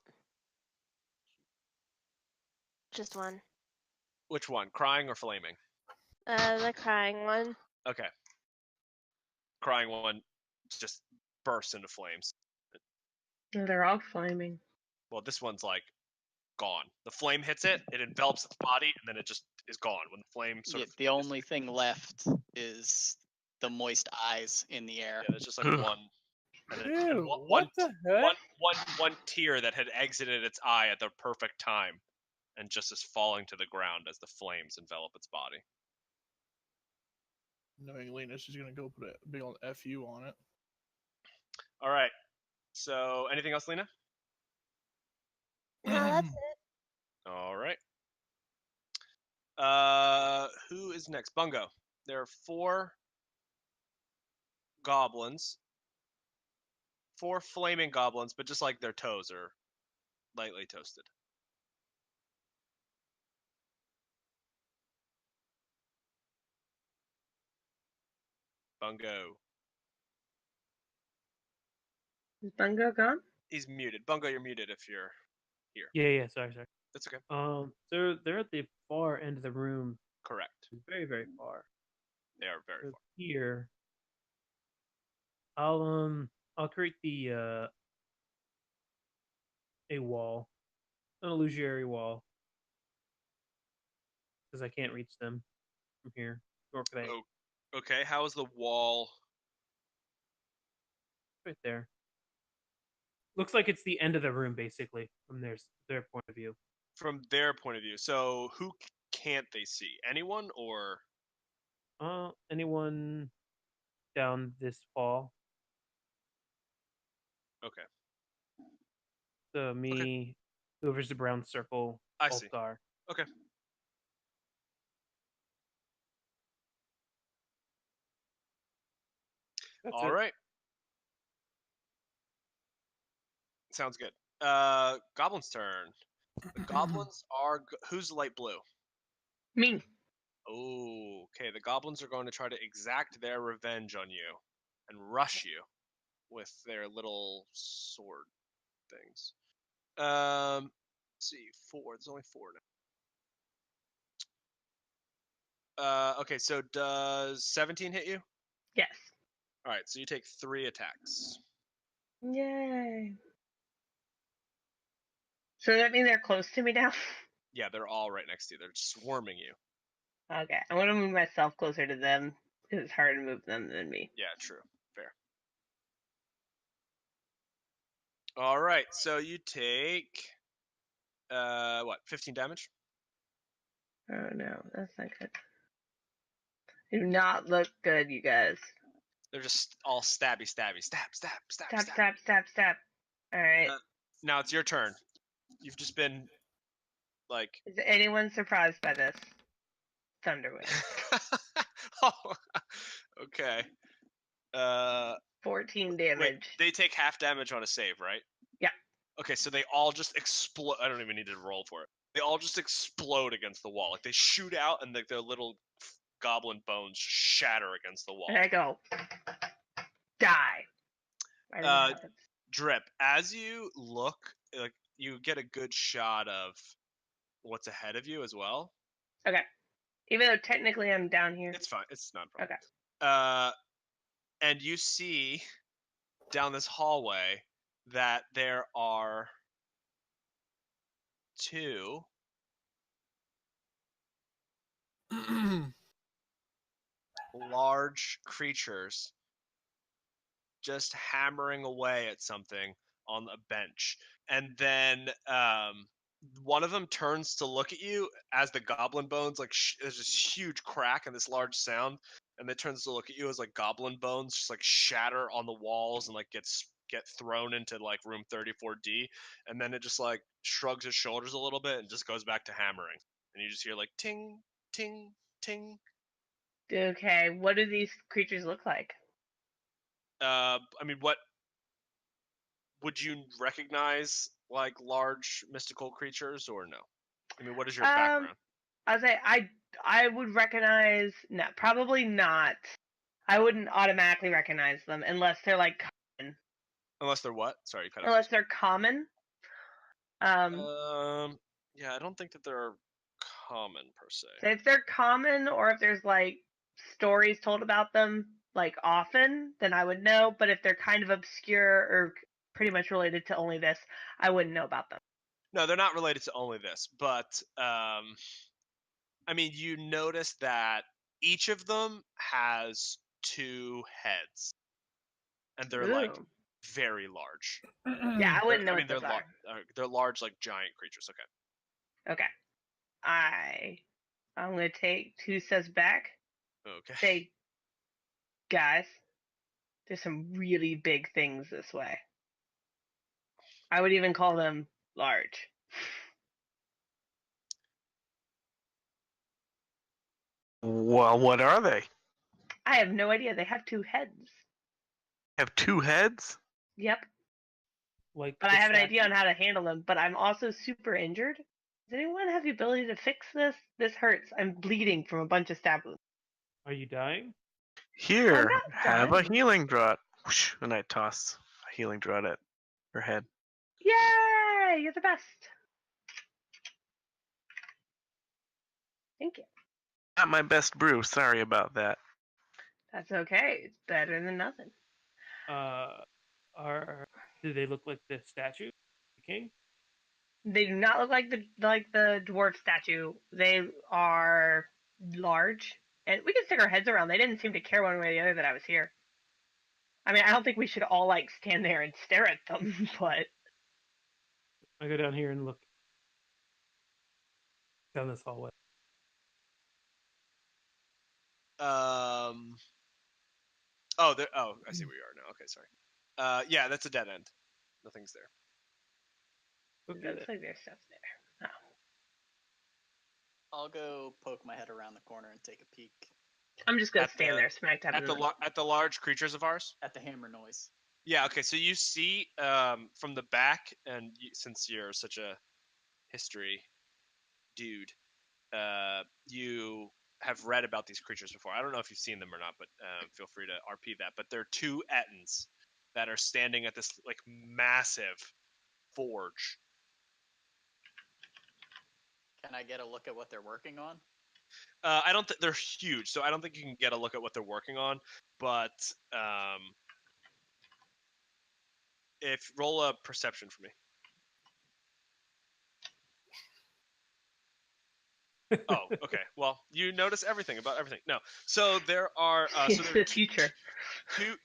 Just one. Which one? Crying or flaming? The crying one. Okay. Crying one just bursts into flames. They're all flaming. Well, this one's like gone. The flame hits it, it envelops its body, and then it just is gone. When the flame the only thing left is the moist eyes in the air. Yeah, there's just like one. Ew, what the heck? One tear that had exited its eye at the perfect time, and just is falling to the ground as the flames envelop its body. Knowing Lena, she's gonna go put a big old FU on it. All right. So, anything else, Lena? No, that's it. All right. Who is next? Bungo. There are 4 goblins. 4 flaming goblins, but just like their toes are lightly toasted. Bungo. Is Bungo gone? He's muted. Bungo, you're muted if you're here. Yeah, sorry. That's okay. So they're at the far end of the room. Correct. Very, very far. They are very far. Here, I'll create the a wall, an illusionary wall, because I can't reach them from here. Nor could I. Oh, okay. How is the wall? Right there. Looks like it's the end of the room, basically, from their point of view. From their point of view. So who can't they see? Anyone or? Anyone down this hall. Okay. So me, whoever's the brown circle, I see. All-Star. Okay. All right. Sounds good. Goblin's turn. The goblins are... Who's light blue? Me. Oh, okay. The goblins are going to try to exact their revenge on you and rush you with their little sword things. Let's see. 4. There's only 4 now. Okay, so does 17 hit you? Yes. All right, so you take 3 attacks. Yay. So does that mean they're close to me now? Yeah, they're all right next to you. They're swarming you. Okay, I'm gonna move myself closer to them because it's harder to move them than me. Yeah, true. Fair. All right, so you take 15 damage? Oh no, that's not good. Do not look good, you guys. They're just all stabby. Stab. All right. Now it's your turn. You've just been like... Is anyone surprised by this? Thunderwing. Oh, okay. 14 Wait, damage. they take half damage on a save, right? Yeah. Okay, so they all just explode. I don't even need to roll for it. They all just explode against the wall. Like they shoot out, and their little goblin bones just shatter against the wall. And I go, die. Right as it happens. Drip, as you look, like you get a good shot of what's ahead of you as well. Okay. Even though technically I'm down here. It's fine. It's not a problem. Okay. And you see down this hallway that there are 2 large creatures just hammering away at something on a bench. And then one of them turns to look at you as the goblin bones, like there's this huge crack and this large sound, and then turns to look at you as like goblin bones just like shatter on the walls and like get thrown into like room 34D, and then it just like shrugs its shoulders a little bit and just goes back to hammering, and you just hear like ting ting ting. Okay, what do these creatures look like? I mean, what would you recognize like large mystical creatures or no? I mean, what is your background? I'll say I would recognize, no, probably not. I wouldn't automatically recognize them unless they're like common. Unless they're what? Sorry, you cut out. Unless they're common. Yeah, I don't think that they're common per se. So if they're common, or if there's like stories told about them like often, then I would know. But if they're kind of obscure or pretty much related to only this, I wouldn't know about them. No, they're not related to only this, but I mean, you notice that each of them has 2 heads, and they're like very large. Yeah, I wouldn't know. I mean, what those are. They're large, like giant creatures. Okay. Okay. I'm gonna take 2 steps back. Okay. Say, guys, there's some really big things this way. I would even call them large. Well, what are they? I have no idea. They have 2 heads. Have 2 heads? Yep. Like, but I have an idea on how to handle them. But I'm also super injured. Does anyone have the ability to fix this? This hurts. I'm bleeding from a bunch of stab wounds. Are you dying? Here, not have a dying. healing draught. Whoosh, and I toss a healing draught at her head. Yay! You're the best. Thank you. Not my best brew. Sorry about that. That's okay. It's better than nothing. Do they look like the statue, the king? They do not look like the dwarf statue. They are large, and we can stick our heads around. They didn't seem to care one way or the other that I was here. I mean, I don't think we should all like stand there and stare at them, but I go down here and look down this hallway. Oh, I see where you are now. Okay, sorry. Yeah, that's a dead end. Nothing's there. it looks like there's stuff there. Oh. I'll go poke my head around the corner and take a peek I'm just gonna stand there, smack dab at the large creatures of ours. at the hammer noise. Yeah. Okay. So you see from the back, and since you're such a history dude, you have read about these creatures before. I don't know if you've seen them or not, but feel free to RP that. But there are 2 Ettins that are standing at this like massive forge. Can I get a look at what they're working on? I don't think they're huge, so I don't think you can get a look at what they're working on. But if roll a perception for me. Oh, okay. Well, you notice everything about everything. No, so there are the future.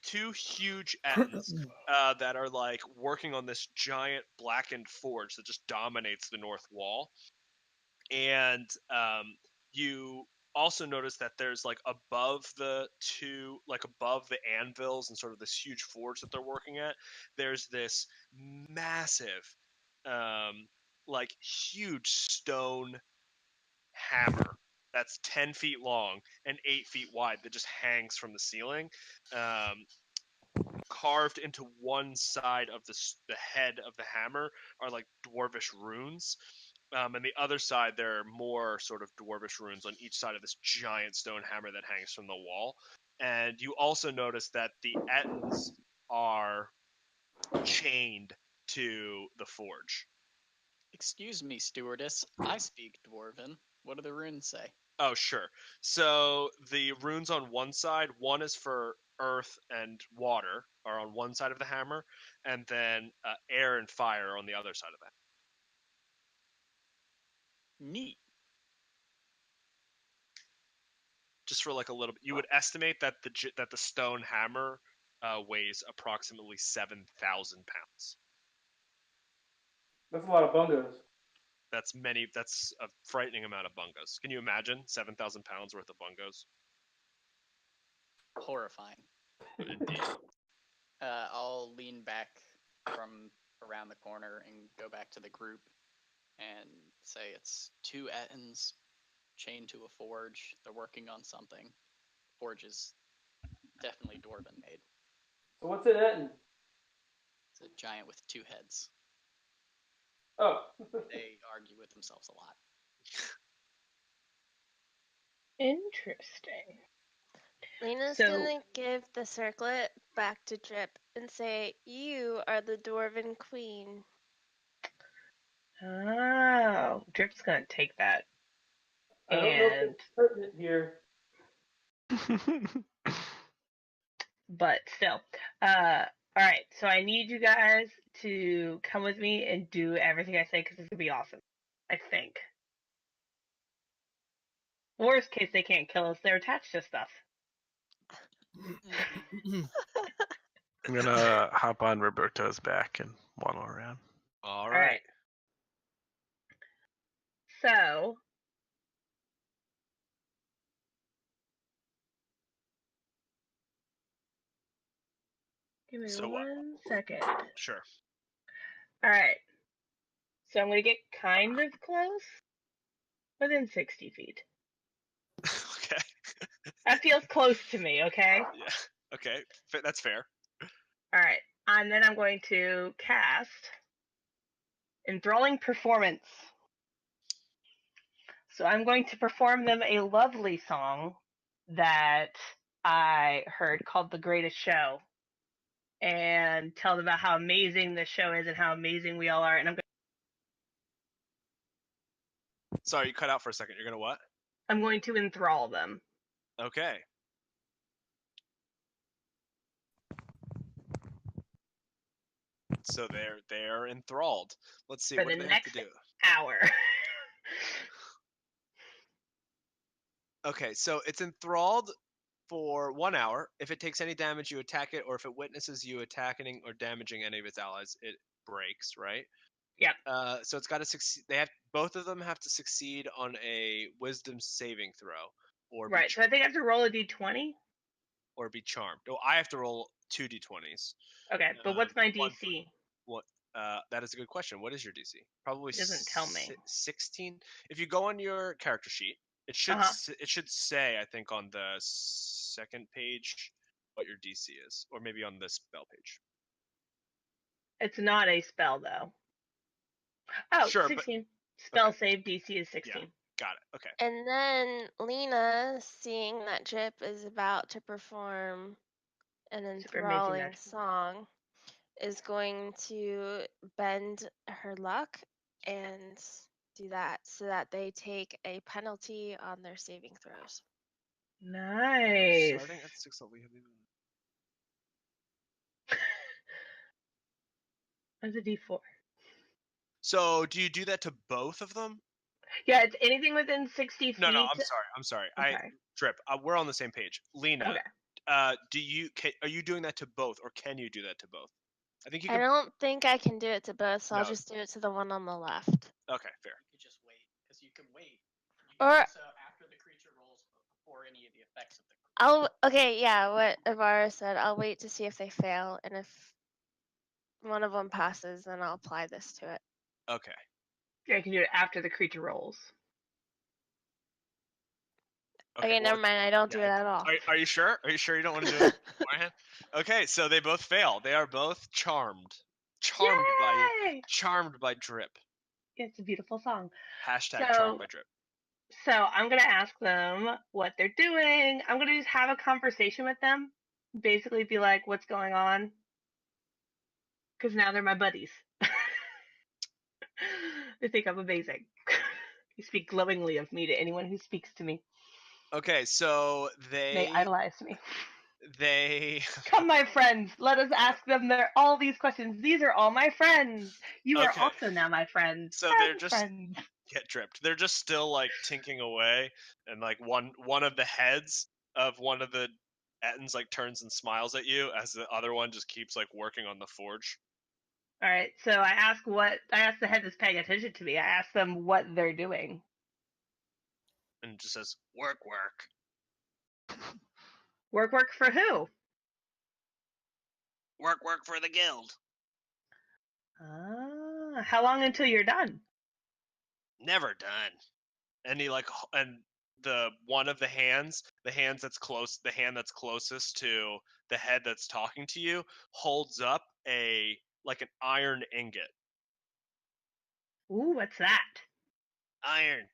Two huge Ettins that are like working on this giant blackened forge that just dominates the north wall, and you also notice that there's like above the anvils and sort of this huge forge that they're working at, there's this massive like huge stone hammer that's 10 feet long and 8 feet wide that just hangs from the ceiling. Carved into one side of the head of the hammer are like dwarvish runes. And the other side, there are more sort of dwarvish runes on each side of this giant stone hammer that hangs from the wall. And you also notice that the Ettins are chained to the forge. Excuse me, stewardess. I speak Dwarven. What do the runes say? Oh, sure. So the runes on one side, one is for earth and water, are on one side of the hammer, and then air and fire are on the other side of that. Neat. Just for like a little bit, you would estimate that the stone hammer weighs approximately 7,000 pounds. That's a lot of bungos. That's a frightening amount of bungos. Can you imagine 7,000 pounds worth of bungos? Horrifying. Indeed. I'll lean back from around the corner and go back to the group and say it's 2 Ettins chained to a forge. They're working on something. Forge is definitely Dwarven made. So what's it Etten? It's a giant with 2 heads. Oh. They argue with themselves a lot. Interesting. Lina's So- gonna give the circlet back to Drip and say, "You are the Dwarven Queen." Oh, Drip's gonna take that. I don't know if And it's pertinent here. but still. Alright, so I need you guys to come with me and do everything I say because it's gonna be awesome. I think. Worst case, they can't kill us. They're attached to stuff. I'm gonna hop on Roberto's back and waddle around. All right. So, give me So what? 1 second. Sure. Alright. So I'm gonna get kind of close. Within 60 feet. Okay. That feels close to me, okay? Yeah. Okay. That's fair. Alright. And then I'm going to cast Enthralling Performance. So I'm going to perform them a lovely song that I heard called The Greatest Show. And tell them about how amazing this show is and how amazing we all are. And Sorry, you cut out for a second. You're gonna what? I'm going to enthrall them. Okay. So they're enthralled. Let's see, For what the do they have to next do? hour. Okay, so it's enthralled for 1 hour. If it takes any damage, you attack it, or if it witnesses you attacking or damaging any of its allies, it breaks, right? Yep. So it's got to succeed. Both of them have to succeed on a Wisdom saving throw, or Right, so I think I have to roll a d20. or be charmed. Oh, I have to roll 2 d20s. Okay, but what's my one for- DC? What? That is a good question. What is your DC? Probably It doesn't tell me. 16. If you go on your character sheet, it should it should say, I think, on the second page what your DC is, or maybe on the spell page. It's not a spell, though. Oh, Sure, 16. but, Spell okay. save DC is 16. Yeah, got it. Okay. And then Lina, seeing that Drip is about to perform an Super amazing enthralling magic. song, is going to bend her luck and do that so that they take a penalty on their saving throws. Nice. Starting at 6 level. That's a d4. So, do you do that to both of them? Yeah, it's anything within 60 feet. No, I'm sorry. Okay. Drip. We're on the same page. Lina, Okay. are you doing that to both, or can you do that to both? I think you I can. don't think I can do it to both, so I'll No. just do it to the one on the left. Okay, fair. You could just wait, because you can wait. You can Or- do so after the creature rolls, but before any of the effects of the creature. Okay, yeah, what Ivaris said. I'll wait to see if they fail, and if one of them passes, then I'll apply this to it. Okay. Yeah, I can do it after the creature rolls. Okay, well, never mind. I don't do it yeah, at all. Are you sure? Are you sure you don't want to do it beforehand? Okay, so they both fail. They are both charmed. Yay! Charmed by drip. It's a beautiful song. Hashtag charmed by drip. So I'm gonna ask them what they're doing. I'm gonna just have a conversation with them. Basically, be like, "What's going on?" Because now they're my buddies. They think I'm amazing. They speak glowingly of me to anyone who speaks to me. Okay, so They idolize me. they Come, my friends. Let us ask them all these questions. These are all my friends. You are Okay. also now my friends. So they're just friends. get dripped. They're just still like tinking away, and like one of the heads of one of the Ettins like turns and smiles at you as the other one just keeps like working on the forge. All right. So I ask the head that's paying attention to me. I ask them what they're doing. And it just says work. Work for who? Work for the guild. How long until you're done? Never done. And he and the one of the hands that's closest to the head that's talking to you holds up an iron ingot. Ooh, what's that? Iron.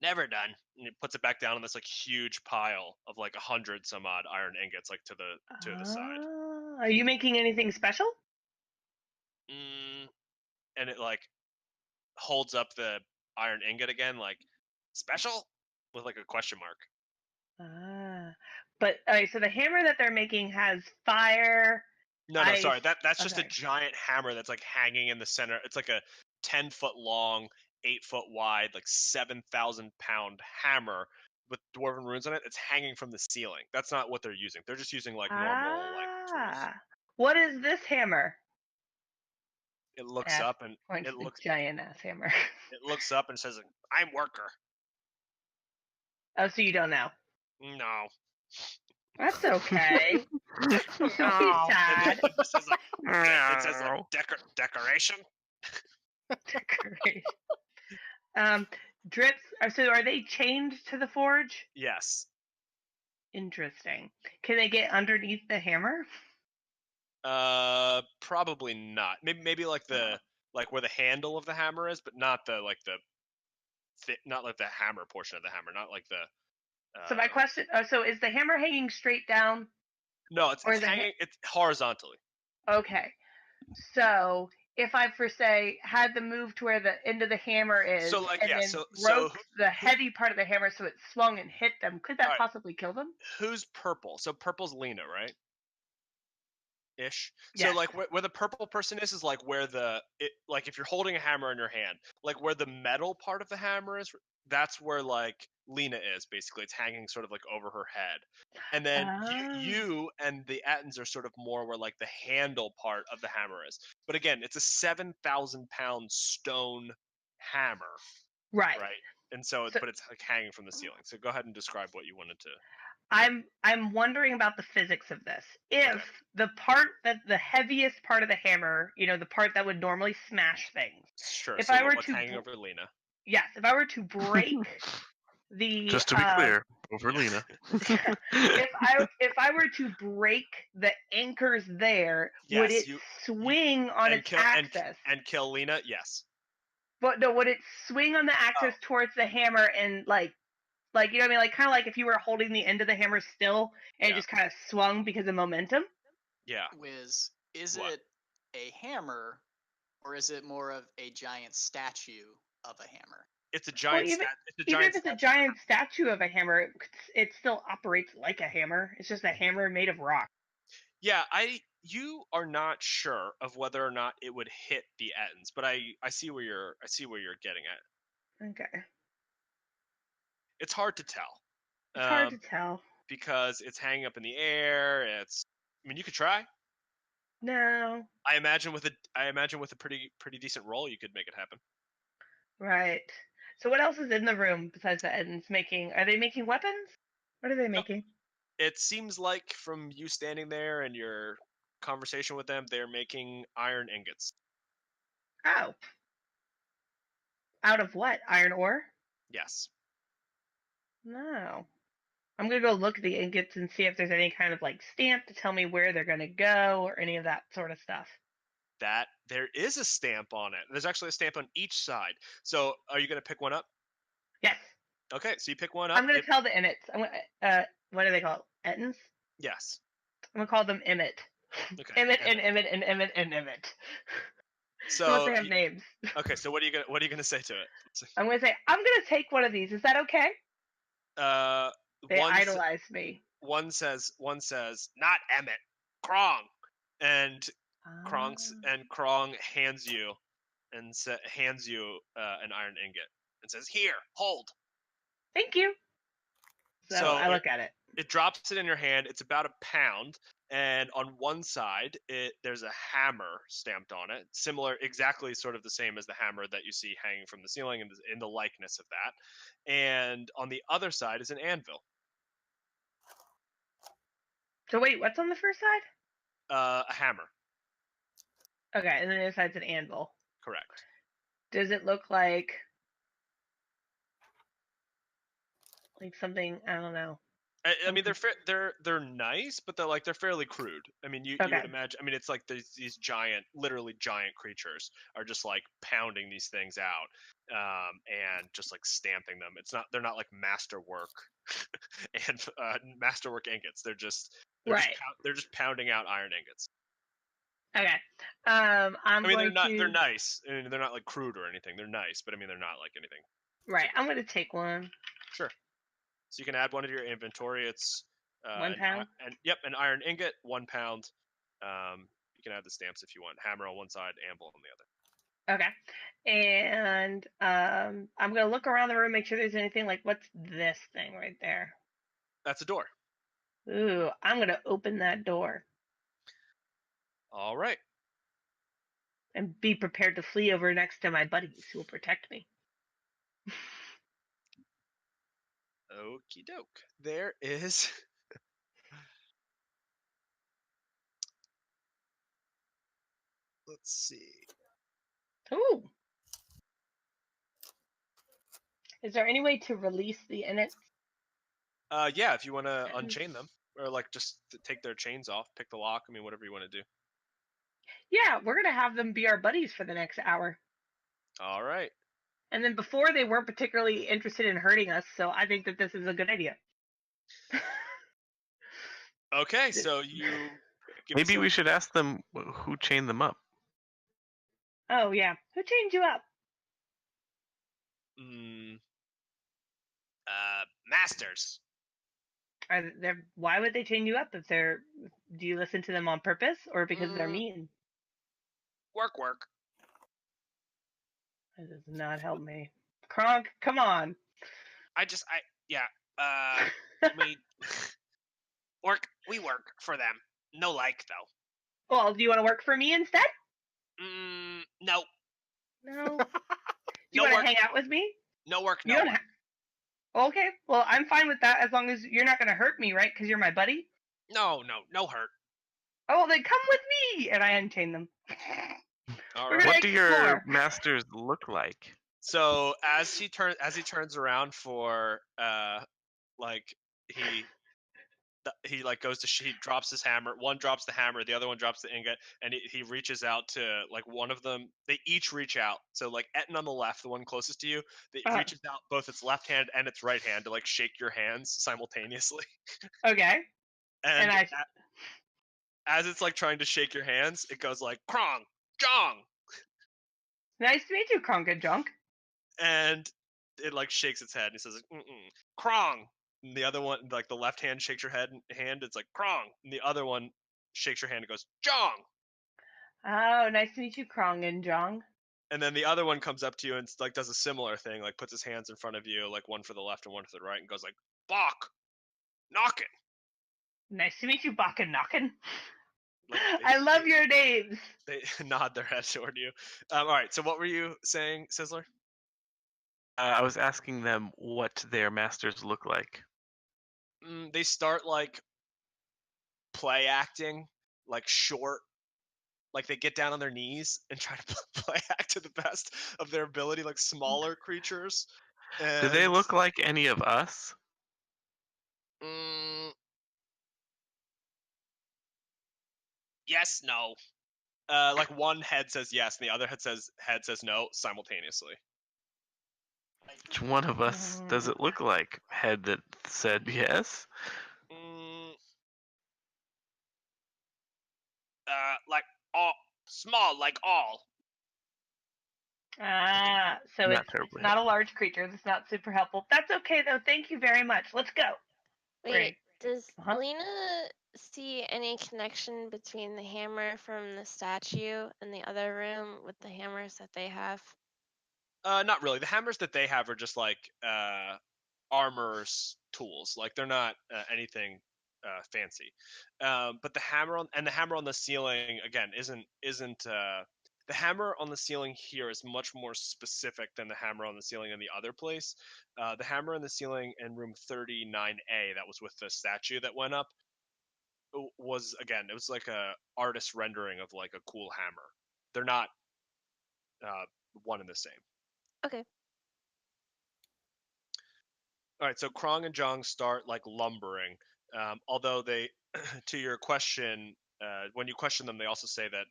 Never done. And he puts it back down on this like huge pile of like 100 some odd iron ingots like to the side. Are you making anything special? And it like holds up the iron ingot again, like special with like a question mark. But all right, so the hammer that they're making has fire. No, sorry. That's just a giant hammer that's like hanging in the center. It's like a 10-foot long, 8-foot wide, like 7,000-pound hammer with dwarven runes on it. It's hanging from the ceiling. That's not what they're using. They're just using like normal like tools. What is this hammer? It looks up and it looks giant ass hammer. It looks up and says, "I'm worker." Oh, so you don't know? No. That's okay. Don't be sad. It says like decoration. Decoration. Drips. So are they chained to the forge? Yes. Interesting. Can they get underneath the hammer? Probably not. Maybe like like where the handle of the hammer is, but not the not like the hammer portion of the hammer, not like the. So my question. So is the hammer hanging straight down? No, it's hanging. It's horizontally. Okay. So if I, for say, had them move to where the end of the hammer is, broke the heavy part of the hammer so it swung and hit them, could that possibly kill them? Who's purple? So purple's Lina, right? Ish. Yes. So like where the purple person is like where like if you're holding a hammer in your hand, like where the metal part of the hammer is, that's where like Lina is basically. It's hanging sort of like over her head. And then you and the Attins are sort of more where like the handle part of the hammer is. But again, it's a 7,000-pound stone hammer. Right. Right. And so but it's like hanging from the ceiling. So go ahead and describe what you wanted to. I'm wondering about the physics of this. If the part the heaviest part of the hammer, the part that would normally smash things. Sure. If so I were what's to hanging over Lina? Yes, if I were to break the just to be clear, over Lina. if I were to break the anchors there, would it swing on its axis and kill Lina? Yes. But no, would it swing on the axis towards the hammer and like you know what I mean? Like kind of like if you were holding the end of the hammer still and it just kind of swung because of momentum? Yeah. Wiz, is it a hammer or is it more of a giant statue of a hammer? It's a giant even if it's a giant statue of a hammer, it still operates like a hammer. It's just a hammer made of rock. Yeah, you are not sure of whether or not it would hit the Ettins, but I see where you're getting at. Okay. It's hard to tell. It's hard to tell because it's hanging up in the air. I mean, you could try. No. I imagine with a pretty decent roll, you could make it happen. Right. So what else is in the room besides the Ettins making? Are they making weapons? What are they making? It seems like from you standing there and your conversation with them, they're making iron ingots. Oh. Out of what? Iron ore? Yes. No. I'm gonna go look at the ingots and see if there's any kind of like stamp to tell me where they're gonna go or any of that sort of stuff. That there is a stamp on it. There's actually a stamp on each side. So are you going to pick one up? Yes. Okay, so you pick one up. I'm gonna tell the Emmets. What do they call it? Ettins? Yes. I'm gonna call them Emmet. Okay. Emmet and Emmet and Emmet and Emmet. So Unless they have names. Okay, so what are you gonna say to it? I'm gonna say I'm gonna take one of these. Is that okay? They One idolize me. one says not Emmett, Krong, and Krong hands you an iron ingot and says, "Here, hold." Thank you. So I look at it. It drops it in your hand. It's about a pound, and on one side, there's a hammer stamped on it, similar, exactly, sort of the same as the hammer that you see hanging from the ceiling, in the likeness of that. And on the other side is an anvil. So wait, what's on the first side? A hammer. Okay, and then the other side's an anvil. Correct. Does it look like something? I don't know. I mean, they're nice, but they're fairly crude. I mean, you would imagine. I mean, it's like these giant, literally giant creatures are just like pounding these things out, and just like stamping them. They're not like masterwork and masterwork ingots. They're just pounding out iron ingots. Okay. They're nice. I mean, they're not like crude or anything. They're nice, but I mean, they're not like anything. Right. I'm gonna take one. Sure. So you can add one to your inventory. It's 1 pound. An iron ingot, 1 pound. You can add the stamps if you want. Hammer on one side, anvil on the other. Okay. And I'm gonna look around the room, make sure there's anything like what's this thing right there? That's a door. Ooh, I'm gonna open that door. All right. And be prepared to flee over next to my buddies who will protect me. Okie doke. There is. Let's see. Ooh. Is there any way to release the innits? Yeah, if you want to unchain them, or like just take their chains off, pick the lock. I mean, whatever you want to do. Yeah, we're gonna have them be our buddies for the next hour. All right. And then before they weren't particularly interested in hurting us, so I think that this is a good idea. Okay, so you. Maybe we should ask them who chained them up. Oh yeah, who chained you up? Masters. Why would they chain you up if they're? Do you listen to them on purpose or because they're mean? Work. That does not help me. Kronk, come on. We work for them. No like though. Well, do you want to work for me instead? No. No. Do you want to hang out with me? No work, no. Okay, well, I'm fine with that as long as you're not going to hurt me, right? Because you're my buddy? No hurt. Oh, then come with me! And I unchain them. All right. What do your masters look like? So as he turns around for he like goes to he drops his hammer. One drops the hammer, the other one drops the ingot, and he reaches out to like one of them. They each reach out. So like Etten on the left, the one closest to you, reaches out both its left hand and its right hand to like shake your hands simultaneously. Okay. And as it's like trying to shake your hands, it goes like Krong, Jong. Nice to meet you, Krong and Jong. And it like shakes its head and it says Krong. And the other one, like the left hand shakes your hand, it's like Krong. And the other one shakes your hand and goes Jong. Oh, nice to meet you, Krong and Jong. And then the other one comes up to you and like does a similar thing, like puts his hands in front of you, like one for the left and one for the right, and goes like Bok, Knockin'. Nice to meet you, Bok and Knockin'. I love your names. They nod their head toward you. All right. So what were you saying, Sizzler? I was asking them what their masters look like. They start like play acting, like short. Like they get down on their knees and try to play act to the best of their ability, like smaller creatures. Do they look like any of us? Yes, no. Like one head says yes, and the other head says no simultaneously. Which one of us does it look like? Head that said yes? Like all small, like all. So Not it's terribly. not a large creature. That's not super helpful. That's okay though. Thank you very much. Let's go. Wait, Great. does Uh-huh. Lina see any connection between the hammer from the statue and the other room with the hammers that they have? Not really. The hammers that they have are just like armor's tools. Like they're not anything fancy. But the hammer on the ceiling again isn't the hammer on the ceiling here is much more specific than the hammer on the ceiling in the other place. The hammer on the ceiling in room 39A that was with the statue that went up was again it was like a artist rendering of like a cool hammer. They're not one and the same. Okay. All right, so Krong and Jong start like lumbering. Although they, to your question, when you question them, they also say that,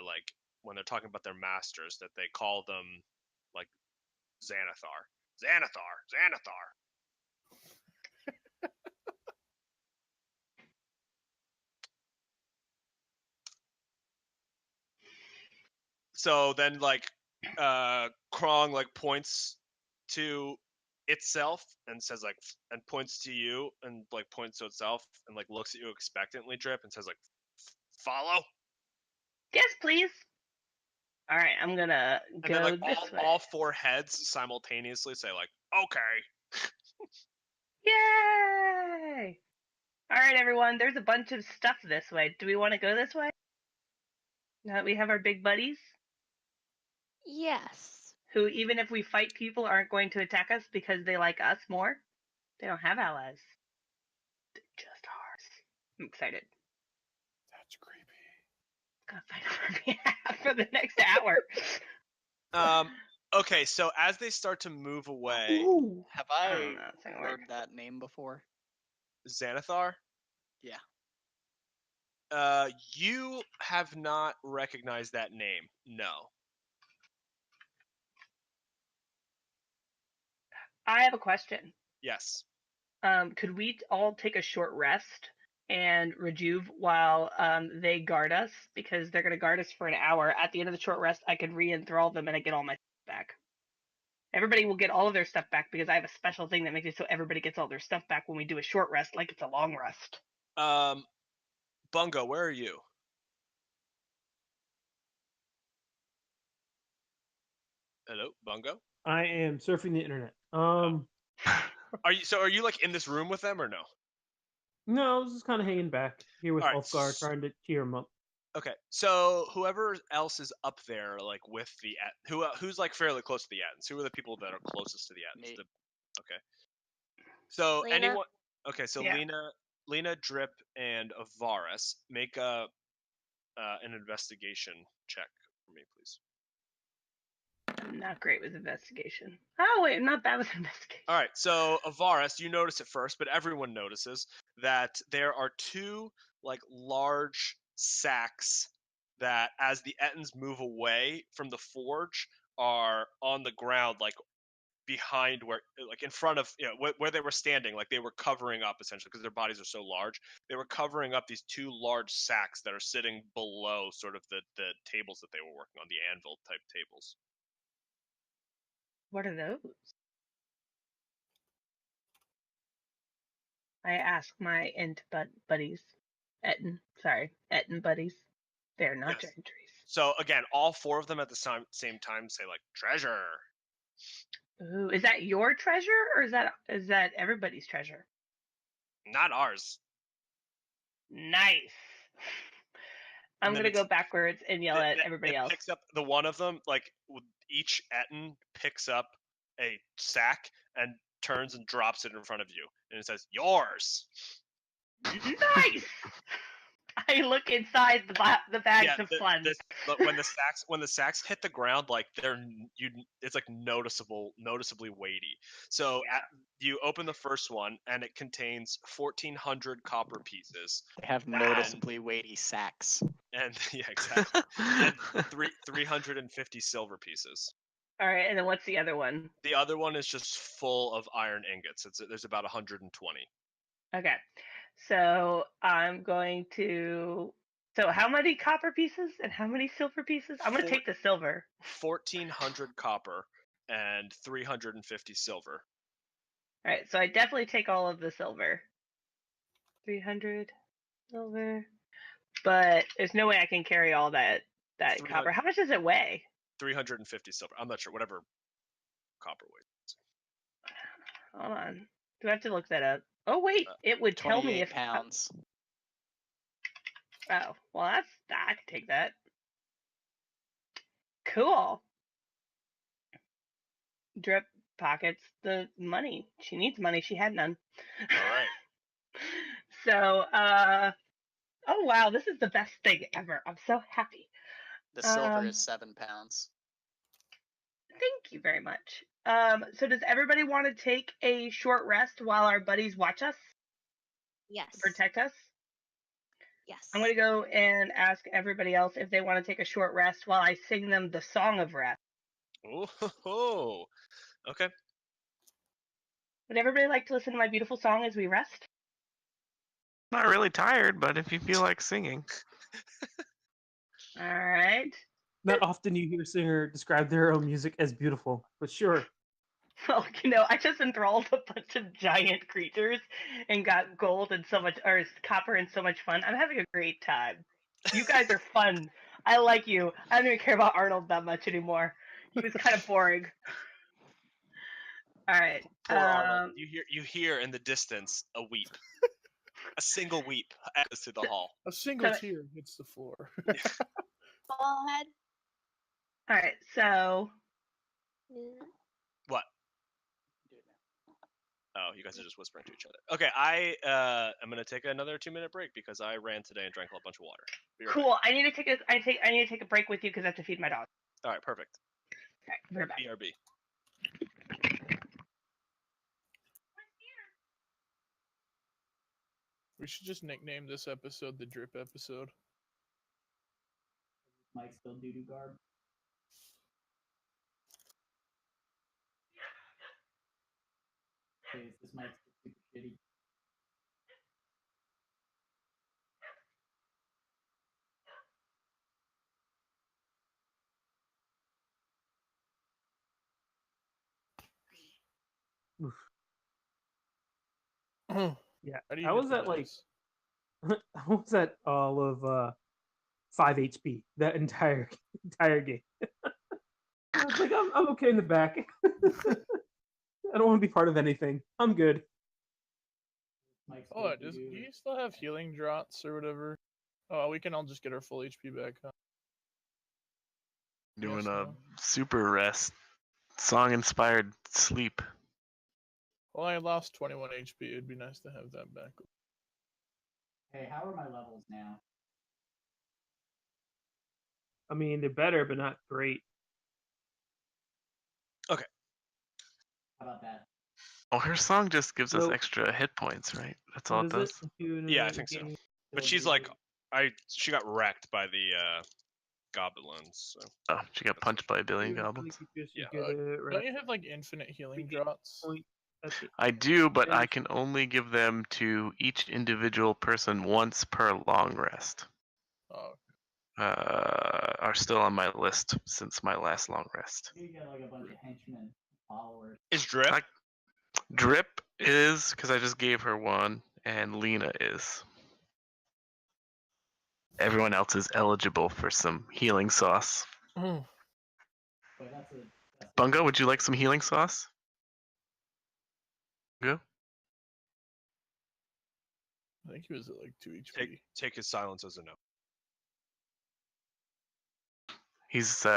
like when they're talking about their masters, that they call them like Xanathar, Xanathar. So then, like, Krong like points to itself and says like, and points to you and like points to itself and like looks at you expectantly, Drip, and says like, follow. Yes, please. All right, I'm gonna And go then like this way. all four heads simultaneously say like, okay. Yay! All right, everyone. There's a bunch of stuff this way. Do we want to go this way? Now that we have our big buddies, Yes. who even if we fight people aren't going to attack us because they like us more. They don't have allies. They're just ours. I'm excited. That's creepy. Gonna fight on our behalf for the next hour. Okay, so as they start to move away, Ooh. Have I I don't know. It's not gonna heard work. that name before? Xanathar? Yeah. You have not recognized that name. No. I have a question. Yes. Could we all take a short rest and rejuve while they guard us? Because they're gonna guard us for an hour. At the end of the short rest, I could re-enthrall them and I get all my stuff back. Everybody will get all of their stuff back because I have a special thing that makes it so everybody gets all their stuff back when we do a short rest, like it's a long rest. Bungo, where are you? Hello, Bungo? I am surfing the internet. Are you like in this room with them or no? No, I was just kind of hanging back here with All right, Ulfgar, trying to cheer him up. Okay, so whoever else is up there, like with the who's like fairly close to the Ettins? Who are the people that are closest to the Ettins? Me. Okay, so Lina? anyone? Okay, so Yeah. Lina, Drip, and Ivaris, make an investigation check for me, please. I'm not great with investigation. Oh wait, I'm not bad with investigation. All right, so Ivaris, you notice it first, but everyone notices that there are two like large sacks that, as the Ettins move away from the forge, are on the ground, like behind where, like in front of, where they were standing, like they were covering up essentially because their bodies are so large. They were covering up these two large sacks that are sitting below sort of the tables that they were working on, the anvil type tables. What are those? I ask my Ent buddies. Etten buddies. They're not Yes. giant trees. So again, all four of them at the same time say like treasure. Ooh, is that your treasure or is that everybody's treasure? Not ours. Nice. I'm then gonna go it's- backwards and yell at everybody else. Picks up the one of them, like each Ettin picks up a sack and turns and drops it in front of you, and it says yours. Nice. I look inside the bags of funds. But when the sacks hit the ground, like it's like noticeably weighty. So you open the first one, and it contains 1,400 copper pieces. They have noticeably weighty sacks. And yeah, exactly. And 350 silver pieces. All right, and then what's the other one? The other one is just full of iron ingots. There's about 120. Okay, so I'm going to. So how many copper pieces and how many silver pieces? I'm going to take the silver. 1,400 copper and 350 silver. All right, so I definitely take all of the silver. 300 silver, but there's no way I can carry all that copper. How much does it weigh? 350 silver. I'm not sure. Whatever copper weighs. Hold on. Do I have to look that up? Oh wait, it would tell me if pounds. Oh, well I can take that. Cool. Drip pockets the money. She needs money. She had none. All right. So, oh wow, this is the best thing ever. I'm so happy. The silver is 7 pounds. Thank you very much. So does everybody want to take a short rest while our buddies watch us? Yes. Protect us? Yes. I'm going to go and ask everybody else if they want to take a short rest while I sing them the Song of Rest. Oh, okay. Would everybody like to listen to my beautiful song as we rest? Not really tired, but if you feel like singing. All right. Not often you hear a singer describe their own music as beautiful, but sure. Well, I just enthralled a bunch of giant creatures and got gold and or copper and so much fun. I'm having a great time. You guys are fun. I like you. I don't even care about Arnold that much anymore. He was kind of boring. All right. Poor Arnold. You hear in the distance a weep. A single weep echoes through the hall. A single tear hits the floor. Ball head. All right. So. What? Oh, you guys are just whispering to each other. Okay, I'm gonna take another 2-minute break because I ran today and drank a bunch of water. Cool. Right. I need to take a break with you because I have to feed my dog. All right, perfect. All right, we're back. BRB. We should just nickname this episode the Drip episode. Mike still doo-doo garb. Okay, this mic's super shitty. Yeah, I was at I was at all of 5 HP that entire game. I was like, I'm okay in the back. I don't want to be part of anything. I'm good. Oh, do you still have healing draughts or whatever? Oh, we can all just get our full HP back, huh? Doing a super rest. Song-inspired sleep. Well, I lost 21 HP. It'd be nice to have that back. Hey, how are my levels now? I mean, they're better, but not great. Okay. How about that? Oh, her song just gives us extra hit points, right? That's all it does? Yeah, I think so. But she's like, she got wrecked by the goblins. So. Oh, she got punched by a billion goblins? Yeah. Don't you have like infinite healing draughts? I do, but I can only give them to each individual person once per long rest. Oh. Are still on my list since my last long rest. You got like a bunch of henchmen, followers. Is Drip? Drip is, because I just gave her one, and Lina is. Everyone else is eligible for some healing sauce. Mm. Wait, Bungo, would you like some healing sauce? Go. I think he was at like 2 HP. Take his silence as a no. He's,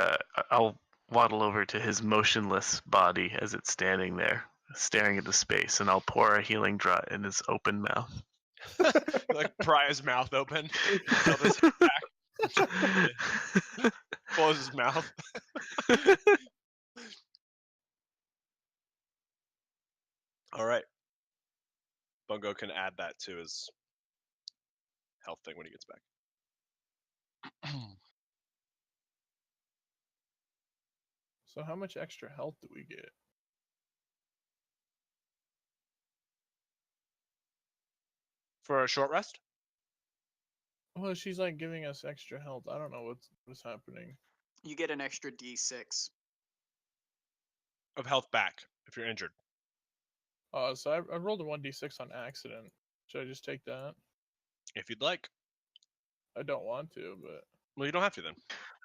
I'll waddle over to his motionless body as it's standing there, staring into space, and I'll pour a healing draught in his open mouth. Like pry his mouth open. Tilt his head back. Close his mouth. All right. Bungo can add that to his health thing when he gets back. So how much extra health do we get? For a short rest? Well, she's like giving us extra health. I don't know what's happening. You get an extra D6. Of health back if you're injured. So I rolled a 1d6 on accident. Should I just take that? If you'd like. I don't want to, but Well, you don't have to then.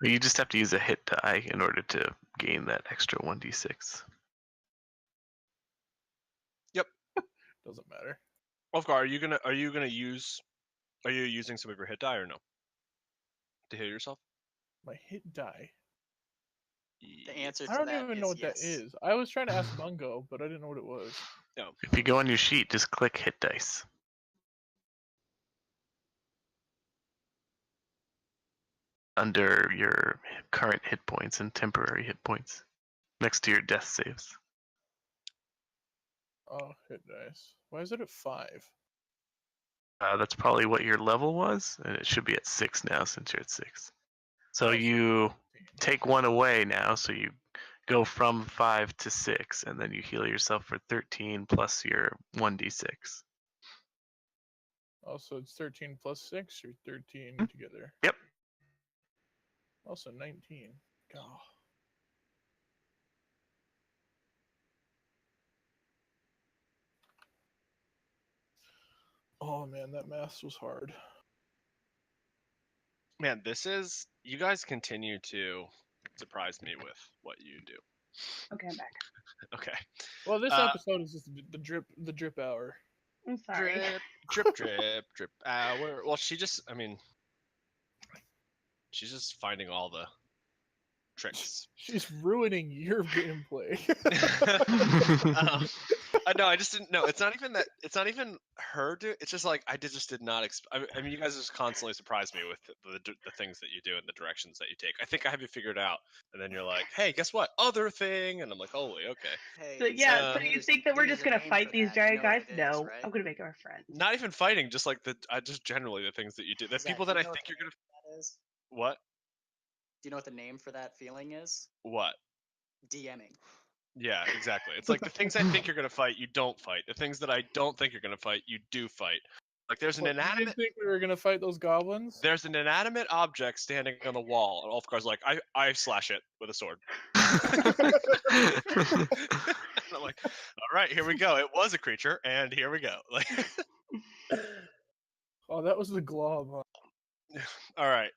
You just have to use a hit die in order to gain that extra 1d6. Yep. Doesn't matter. Wolfgar, are you using some of your hit die or no? To heal yourself? My hit die. The answer to I don't that even is know what yes. that is. I was trying to ask Bungo, but I didn't know what it was. No. If you go on your sheet, just click hit dice. Under your current hit points and temporary hit points, next to your death saves. Oh, hit dice. Why is it at 5? That's probably what your level was, and it should be at 6 now since you're at 6. So Oh, you take one away now, so you go from 5 to 6, and then you heal yourself for 13 plus your 1d6. Oh, so it's 13 plus 6 or 13 together? Yep. Also 19. God. Oh man, that math was hard. Man, you guys continue to surprise me with what you do. Okay, I'm back. Okay. Well, this episode is just the drip hour. I'm sorry. Drip hour. Well, she's just finding all the tricks. She's ruining your gameplay. No, I just didn't know. It's not even that. It's not even her. It's just like I just did not. I mean, you guys just constantly surprise me with the things that you do and the directions that you take. I think I have you figured out, and then you're like, "Hey, guess what? Other thing," and I'm like, "Holy, okay." Hey, So yeah, so you think that we're just gonna fight these giant guys? No, right? I'm gonna make our friends. Not even fighting, just like just generally the things that you do. The Zach, people do that you I know what think the you're name gonna. for that is? What? Do you know what the name for that feeling is? What? DMing. Yeah, exactly. It's like the things I think you're gonna fight, you don't fight. The things that I don't think you're gonna fight, you do fight. Like there's an What, you didn't inanimate. think we were gonna fight those goblins? There's an inanimate object standing on the wall, and Ulfgar's like, I slash it with a sword. And I'm like, all right, here we go. It was a creature, and here we go. Like, Oh, that was the glob. Huh? all right.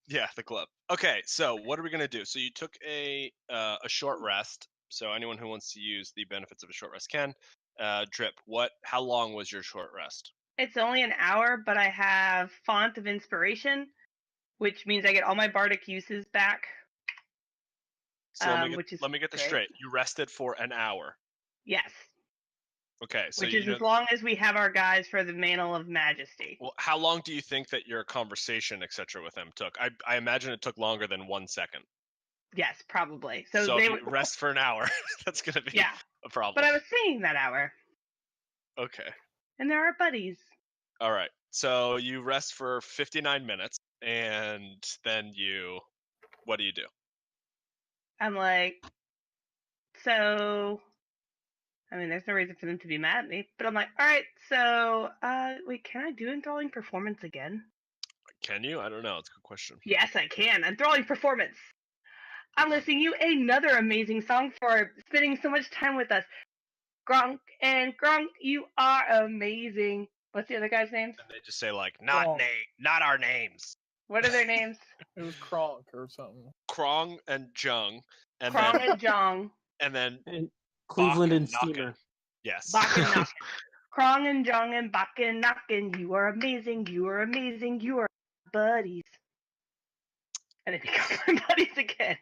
Yeah, the club. Okay, so what are we gonna do? So you took a short rest. So anyone who wants to use the benefits of a short rest can. Drip. How long was your short rest? It's only an hour, but I have Font of Inspiration, which means I get all my bardic uses back. So let me get this great. straight. You rested for an hour. Yes. Okay, so which is as long as we have our guys for the Mantle of Majesty. Well, how long do you think that your conversation, etc., with them took? I imagine it took longer than 1 second. Yes, probably. So if you rest for an hour, that's gonna be a problem. But I was singing that hour. Okay. And they're our buddies. All right. So you rest for 59 minutes, and then what do you do? I'm like, so, I mean, there's no reason for them to be mad at me, but I'm like, all right, so, wait, can I do Enthralling Performance again? Can you? I don't know. It's a good question. Yes, I can. Enthralling Performance. I'm going to sing you another amazing song for spending so much time with us. Gronk and Gronk, you are amazing. What's the other guy's names? And they just say like, not our names. What are their names? It was Kronk or something. Krong and Jung. And Krong then, and Jong. And then Cleveland and Bakken. Steamer. Yes. Bakken Nakken. Krong and Jong and Bakken Nakken. You are amazing. You are amazing. You are buddies. And they become my buddies again.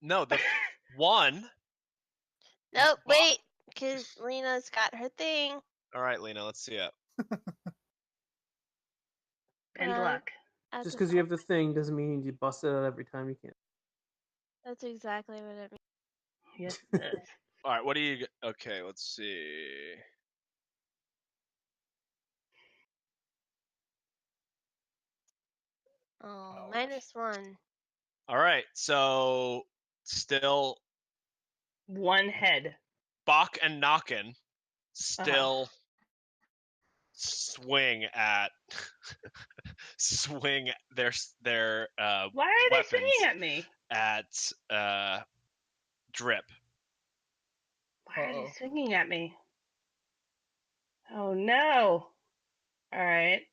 No, the one. Nope, wait. Because Lena's got her thing. All right, Lina, let's see it. And Um, luck. at Just the because you top. have the thing doesn't mean you bust it out every time you can. That's exactly what it means. Yes, it does. All right, what do you? Okay, let's see. Oh, Ouch. -1. All right, so still One head. Bach and Knockin still swing at swing their Why are they weapons swinging at me? at Drip. Why are they Uh-oh. swinging at me? Oh no! All right.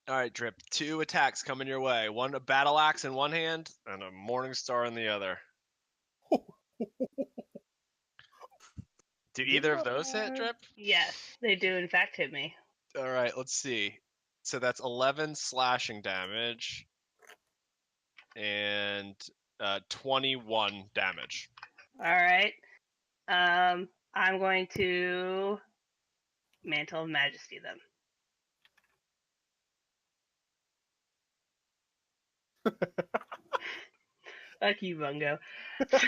All right, Drip. 2 attacks coming your way. One a battle axe in one hand and a morning star in the other. Do either of those hit, Drip? Yes, they do in fact hit me. All right, let's see. So that's 11 slashing damage and 21 damage. All right. I'm going to Mantle of Majesty them. Fuck you, Bungo. It's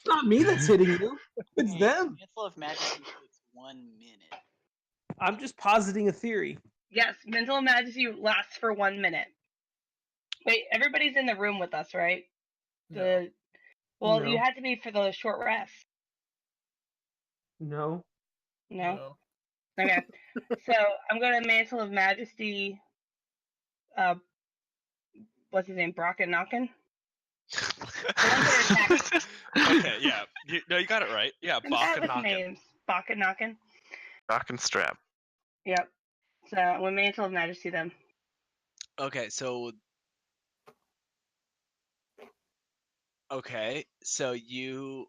not me that's hitting you. It's Hey, them. Mantle of Majesty takes 1 minute. I'm just positing a theory. Yes, Mantle of Majesty lasts for 1 minute. Wait, everybody's in the room with us, right? No. Well, No. you had to be for the short rest. No. No? Okay. So I'm going to Mantle of Majesty. What's his name? Brock and Knockin'? Okay, yeah. You got it right. Yeah, I'm Bach bad and with Knockin'. names. Bach and Knockin'. Rock and strap. Yep. So I'm going to Mantle of Majesty them. Okay, so you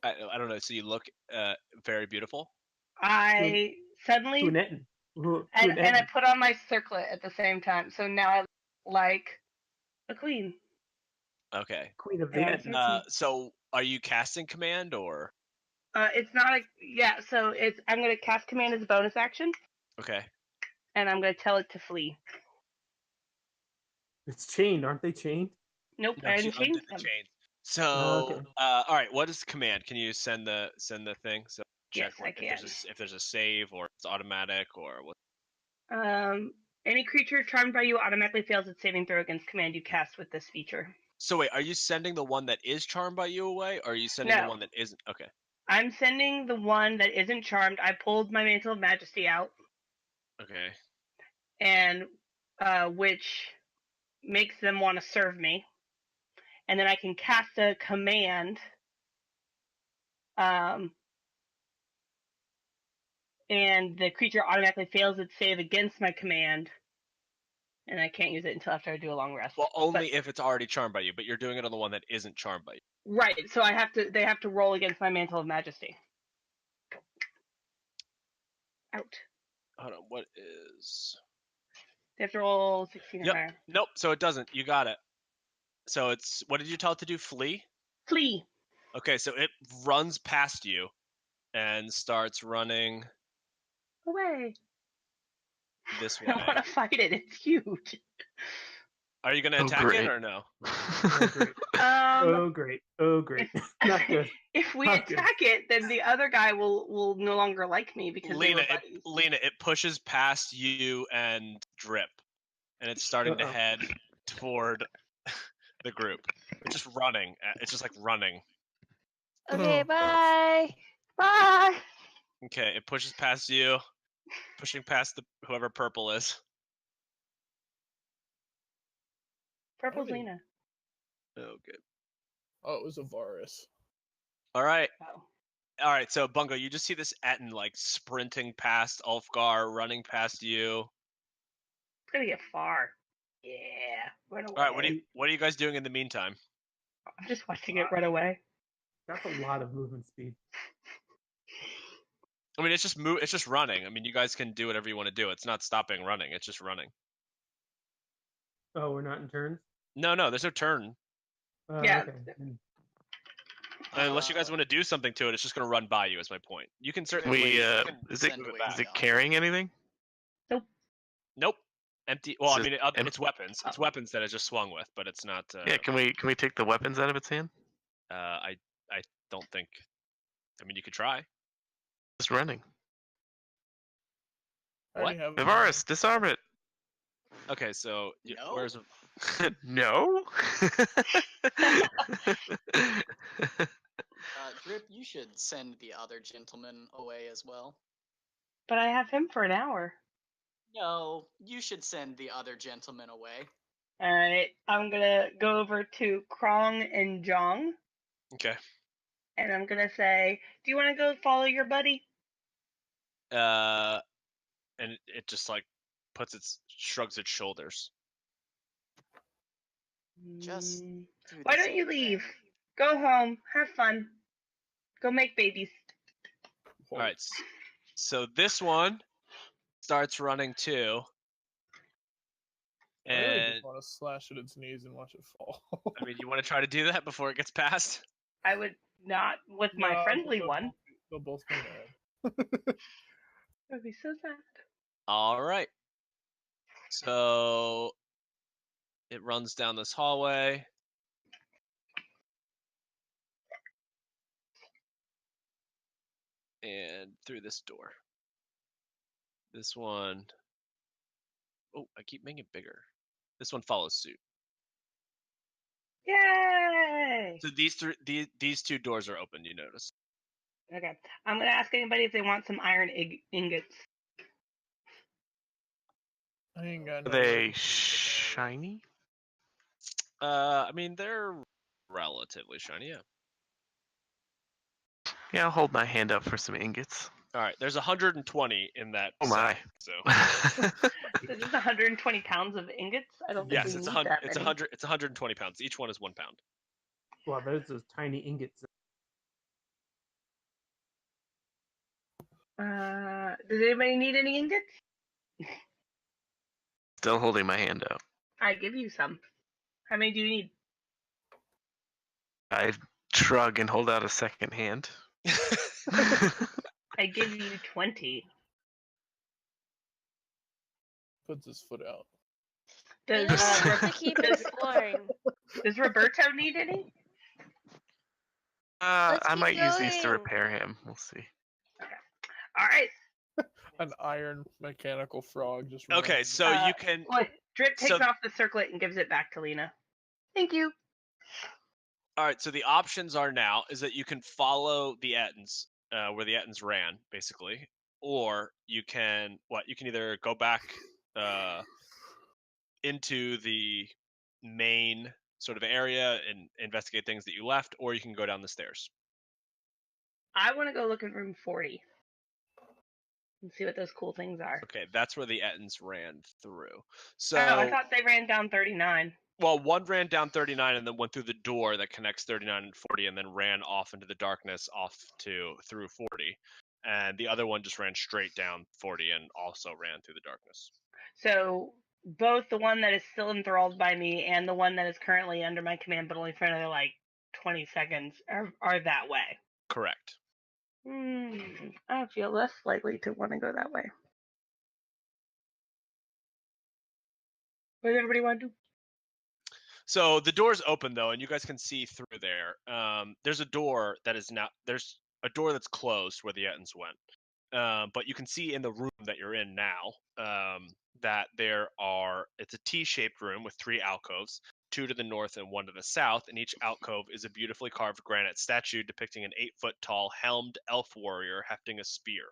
I don't know, so you look very beautiful. I suddenly To an Etten. To and an I Etten. put on my circlet at the same time. So now I look like a queen. Okay. Queen of the Yeah, Etten. So are you casting command or It's not so I'm gonna cast command as a bonus action, okay. and I'm gonna tell it to flee. It's chained, aren't they chained? Nope, No, I you didn't undid change the them. chain. So Okay. all right, what is command? Can you send the thing? So check Yes, I can. if there's a save or it's automatic or what. Any creature charmed by you automatically fails its saving throw against command you cast with this feature. So wait, are you sending the one that is charmed by you away, or are you sending the No. one that isn't? Okay. I'm sending the one that isn't charmed. I pulled my Mantle of Majesty out, Okay. and which makes them want to serve me. And then I can cast a command. And the creature automatically fails its save against my command, and I can't use it until after I do a long rest. Well, only if it's already charmed by you, but you're doing it on the one that isn't charmed by you. Right, so they have to roll against my Mantle of Majesty. Out. Hold on, what is? They have to roll 16 or Yep. higher. Nope. So it doesn't. You got it. So it's what did you tell it to do? Flee. Flee. Okay, so it runs past you and starts running Away. this I way. want to fight it. It's huge. Are you gonna Oh, attack great. it or no? Oh, great. Um, Oh, great. Oh, great. Not good. if we Not good. attack it, then the other guy will no longer like me because they were buddies. Lina, it pushes past you and Drip, and it's starting to Uh-oh. head toward the group. It's just running. It's just like running. Okay, Oh. bye. Bye. Okay, it pushes past you, pushing past whoever purple is. Purple's Okay. Lina. Oh, good. Oh, it was Ivaris. All right. Oh. All right, so Bungo, you just see this Etten like sprinting past Ulfgar, running past you. It's gonna get far. Yeah. Run away. All right, what are you guys doing in the meantime? I'm just watching it run away. That's a lot of movement speed. I mean, it's just running. I mean, you guys can do whatever you want to do. It's not stopping running. It's just running. Oh, we're not in turns? No, there's no turn. Yeah. Okay. Unless you guys want to do something to it, it's just going to run by you. Is my point. You can certainly. We you can is it send away is the it other. carrying anything? Nope. Empty. Well, I It's mean, just it's weapons. It's weapons that it just swung with, but it's not. Yeah, can we take the weapons out of its hand? I don't think. I mean, you could try. Just running. I already have Ivaris, disarm it. Okay, so No. where's No. Drip, you should send the other gentleman away as well. But I have him for an hour. No, you should send the other gentleman away. All right, I'm gonna go over to Krong and Jong, okay? and I'm gonna say, "Do you want to go follow your buddy?" And it just like shrugs its shoulders. Just Mm, do the Why don't same you leave? thing. Go home. Have fun. Go make babies. All right. So this one starts running too, I really and just want to slash at its knees and watch it fall. I mean, you want to try to do that before it gets past? I would not with No, my friendly one. They'll both be mad. That would be so sad. All right. So it runs down this hallway. And through this door. This one. Oh, I keep making it bigger. This one follows suit. Yay! So these two doors are open. You notice. Okay, I'm gonna ask anybody if they want some iron ingots. I ain't got Are no they weapons. shiny? I mean, they're relatively shiny. Yeah. Yeah, I'll hold my hand up for some ingots. All right. There's 120 in that. Oh my! So. Is this 120 pounds of ingots? I don't think Yes, we it's need 100. that It's many. 100. It's 120 pounds. Each one is 1 pound. Well, there's those tiny ingots. Does anybody need any ingots? Still holding my hand out. I give you some. How many do you need? I shrug and hold out a second hand. I give you 20. Puts his foot out. Does You have to keep exploring. does Roberto need any? Let's I keep might use these to going. repair him. We'll see. All right. An iron mechanical frog just. Okay, runs. so you can. Boy, Drip takes So- off the circlet and gives it back to Lina. Thank you. All right. So the options are now is that you can follow the Ettins, where the Ettins ran, basically, or you can You can either go back into the main sort of area and investigate things that you left, or you can go down the stairs. I want to go look in room 40 and see what those cool things are. Okay, that's where the Ettins ran through. So, Oh, I thought they ran down 39. well, one ran down 39 and then went through the door that connects 39 and 40, and then ran off into the darkness through 40, and the other one just ran straight down 40 and also ran through the darkness. So both the one that is still enthralled by me and the one that is currently under my command, but only for another like 20 seconds, are that way. Correct. I feel less likely to want to go that way. What does everybody want to do? So the door's open though, and you guys can see through there. There's a door that's closed where the Ettins went. But you can see in the room that you're in now that it's a T-shaped room with 3 alcoves, 2 to the north and 1 to the south, and each alcove is a beautifully carved granite statue depicting an 8-foot-tall helmed elf warrior hefting a spear.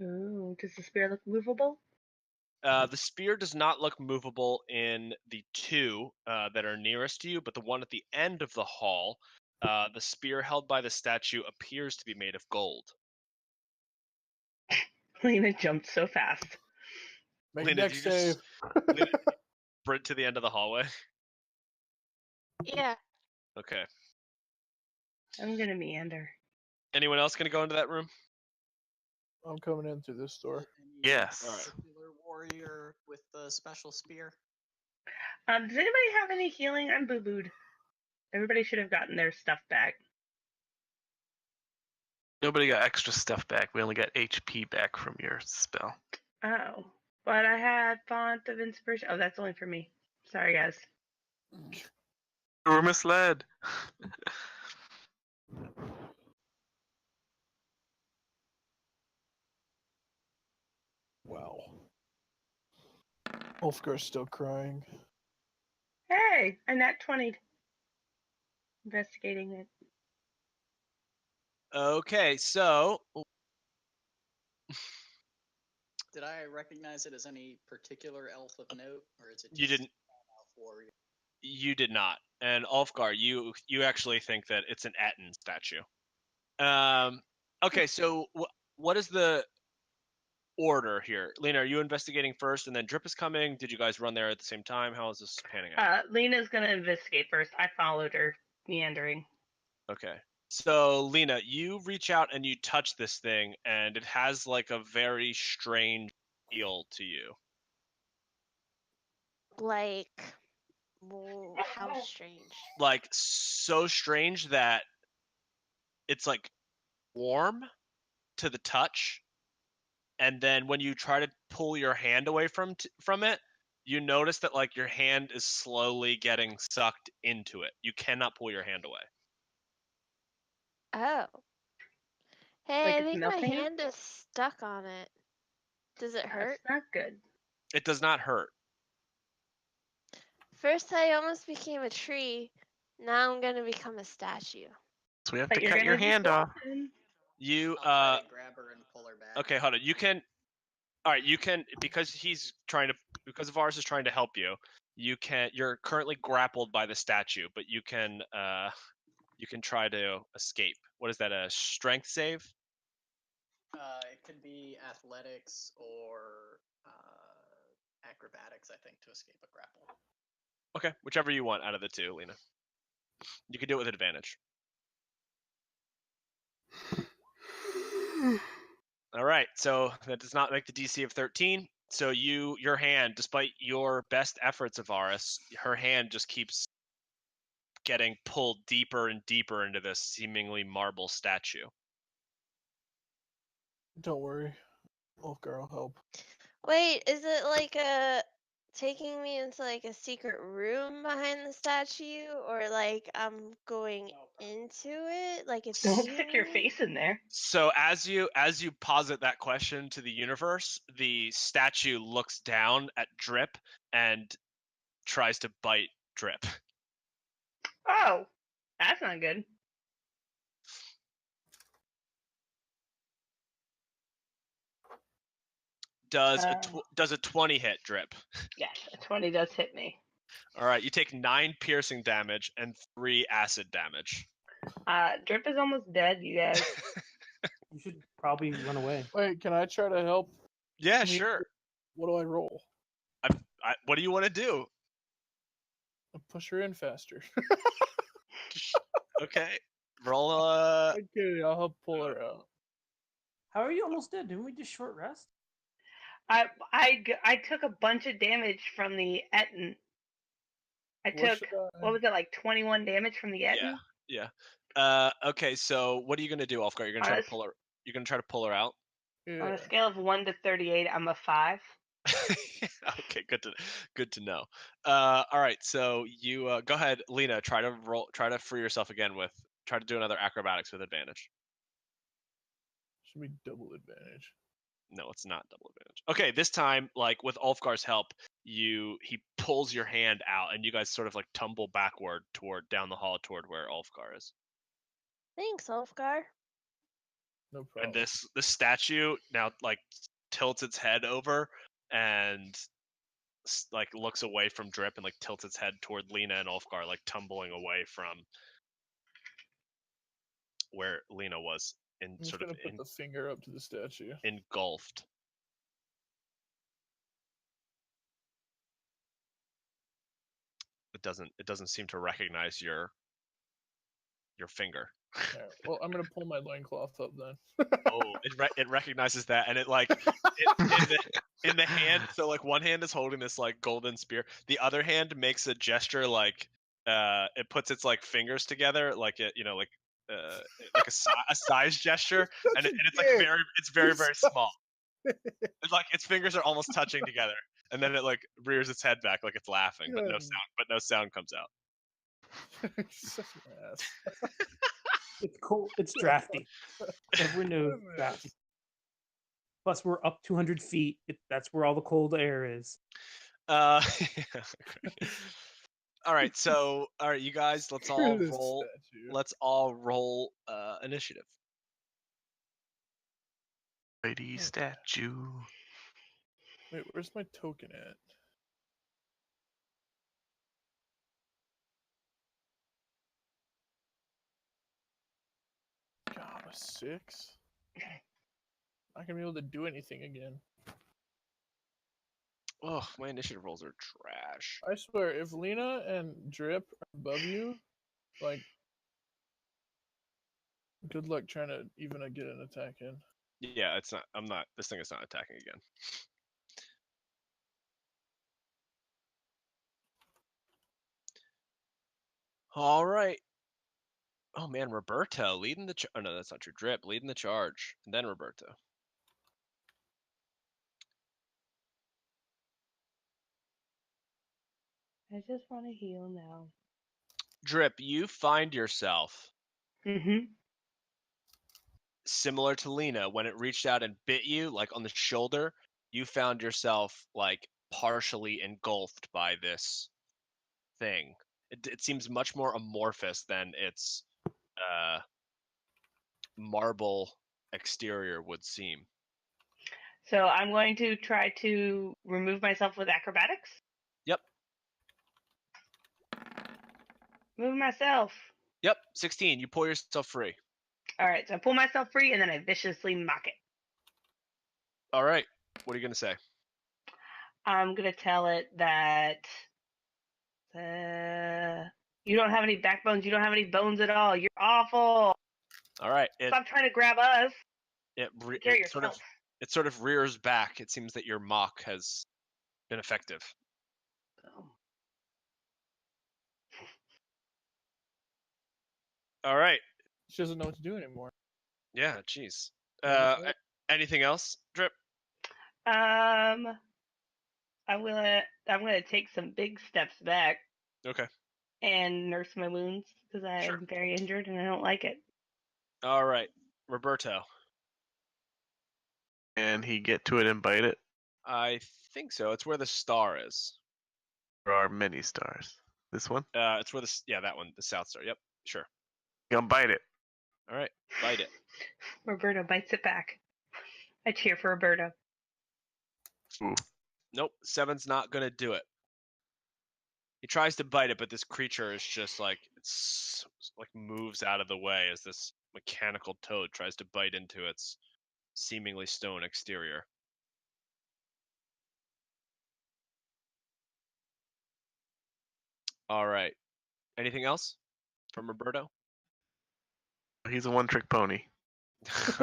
Ooh, does the spear look movable? The spear does not look movable in the 2 that are nearest to you, but the one at the end of the hall, the spear held by the statue appears to be made of gold. Lina jumped so fast. Make Lina, a did dex you save. Lina, sprint to the end of the hallway. Yeah. Okay. I'm gonna meander. Anyone else gonna go into that room? I'm coming in through this door. Yes. Alright. Particular warrior with the special spear. Does anybody have any healing? I'm boo-booed. Everybody should have gotten their stuff back. Nobody got extra stuff back. We only got HP back from your spell. Oh. But I had Font of Inspiration. Oh, that's only for me. Sorry, guys. We were misled. Wow. Ulfgar's still crying. Hey, I nat 20'd. Investigating it. Okay, so Did I recognize it as any particular elf of note, or is it just you didn't. elf warrior? You did not. And Ulfgar, you actually think that it's an Etten statue. Okay, so what is the order here? Lina, are you investigating first and then Drip is coming? Did you guys run there at the same time? How is this panning out? Lena's gonna investigate first. I followed her, meandering. Okay. So, Lina, you reach out and you touch this thing, and it has like a very strange feel to you. Like, how strange? Like, so strange that it's like warm to the touch, and then when you try to pull your hand away from it, you notice that like your hand is slowly getting sucked into it. You cannot pull your hand away. Oh. Hey, Like I it's think my melting it? hand is stuck on it. Does it hurt? That's not good. It does not hurt. First, I almost became a tree. Now I'm gonna become a statue. So we have But to you're cut your gonna hand off. You I'll try to grab her and pull her back. okay, hold on. You can. All right, you can because Ivaris is trying to help you. You're currently grappled by the statue, but you can try to escape. What is that? A strength save? It could be athletics or acrobatics, I think, to escape a grapple. Okay, whichever you want out of the two, Lina. You can do it with advantage. All right, so that does not make the DC of 13. So your hand, despite your best efforts, Ivaris, her hand just keeps getting pulled deeper and deeper into this seemingly marble statue. Don't worry. Ulfgar will help. Wait, is it like taking me into like a secret room behind the statue, or like I'm going into it? Like it's Don't eating stick your me? face in there. So as you posit that question to the universe, the statue looks down at Drip and tries to bite Drip. Oh, that's not good. Does a 20 hit Drip? Yes, a 20 does hit me. All right, you take 9 piercing damage and 3 acid damage. Drip is almost dead, you guys. You should probably run away. Wait, can I try to help? Yeah, I mean, sure. What do I roll? What do you want to do? I'll push her in faster. Okay, roll Okay, I'll help pull her out. How are you almost dead? Didn't we just short rest? I took a bunch of damage from the Etten. What was it, like 21 damage from the Etten? Yeah. Okay, so what are you gonna do, Ulfgar? You're gonna try to pull her. You're gonna try to pull her out. Yeah. On a scale of 1 to 38, I'm a 5. Okay, good to know. All right, so you go ahead, Lina. Try to free yourself again try to do another acrobatics with advantage. Should be double advantage. No, it's not double advantage. Okay, this time, like with Ulfgar's help, he pulls your hand out, and you guys sort of like tumble backward down the hall toward where Ulfgar is. Thanks, Ulfgar. No problem. And the statue now like tilts its head over and like looks away from Drip and like tilts its head toward Lina and Ulfgar, like tumbling away from where Lina was I'm just gonna put the finger up to the statue. Engulfed. It doesn't seem to recognize your finger. Alright, well, I'm gonna pull my loincloth up then. Oh, it recognizes that, and it like in the hand. So like one hand is holding this like golden spear, the other hand makes a gesture like it puts its like fingers together like it like a size gesture, and it's like very small. It's like its fingers are almost touching together, and then it like rears its head back like it's laughing, but no sound comes out. Such an ass. It's cold. It's drafty. Everyone knows drafty. Plus, we're up 200 feet. That's where all the cold air is. All right, so you guys, let's all roll. Let's all roll initiative. Lady statue. Wait, where's my token at? God, a 6? Not gonna be able to do anything again. Oh, my initiative rolls are trash. I swear, if Lina and Drip are above you, like, good luck trying to even get an attack in. Yeah, it's not. I'm not. This thing is not attacking again. All right. Oh man, Roberto leading the. Oh no, that's not true. Drip leading the charge, and then Roberto. I just want to heal now. Drip, you find yourself Mm-hmm. similar to Lina when it reached out and bit you, like on the shoulder. You found yourself like partially engulfed by this thing. It seems much more amorphous than its marble exterior would seem. So I'm going to try to remove myself with acrobatics. Yep. Move myself. Yep. 16. You pull yourself free. All right, so I pull myself free and then I viciously mock it. All right. What are you gonna say? I'm gonna tell it that you don't have any backbones. You don't have any bones at all. You're awful. All right. Stop trying to grab us. It yourself. sort of rears back. It seems that your mock has been effective. Oh. All right. She doesn't know what to do anymore. Yeah, jeez. Anything else, Drip? I'm gonna take some big steps back. Okay. And nurse my wounds because I'm very injured and I don't like it. All right, Roberto. Can he get to it and bite it? I think so. It's where the star is. There are many stars. This one? It's where that one, the South Star. Yep, sure. You gonna bite it? All right, bite it. Roberto bites it back. I cheer for Roberto. Ooh. Nope, 7's not gonna do it. He tries to bite it, but this creature is just like it's like moves out of the way as this mechanical toad tries to bite into its seemingly stone exterior. All right. Anything else from Roberto? He's a one-trick pony. That's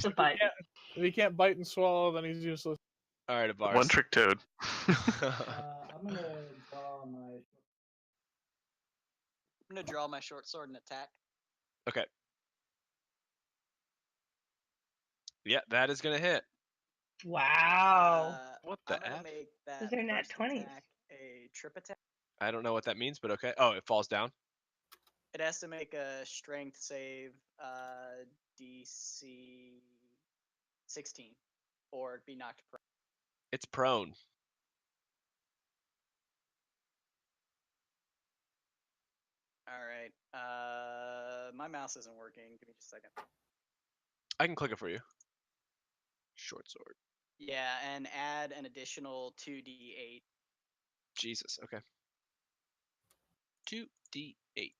the bite. If he can't bite and swallow, then he's useless. All right, Ivaris. One-trick toad. I'm gonna draw my short sword and attack. Okay. Yeah, that is gonna hit. Wow. What the I'm gonna F? make that Those are nat first 20s. attack a trip attack. I don't know what that means, but okay. Oh, it falls down. It has to make a strength save, DC 16, or be knocked prone. It's prone. All right. My mouse isn't working. Give me just a second. I can click it for you. Short sword. Yeah, and add an additional 2d8. Jesus. Okay. 2d8.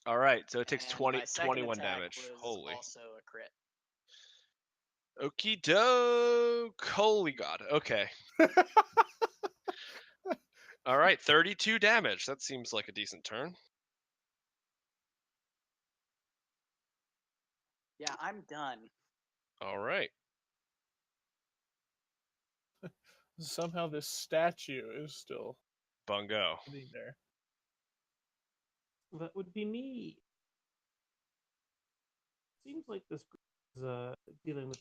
All right, so it takes And 21 attack damage. was Holy. Also a crit. Okie doke. Holy God. Okay. All right, 32 damage. That seems like a decent turn. Yeah, I'm done. All right. Somehow this statue is still Bungo. sitting there. That would be me. Seems like this group is dealing with.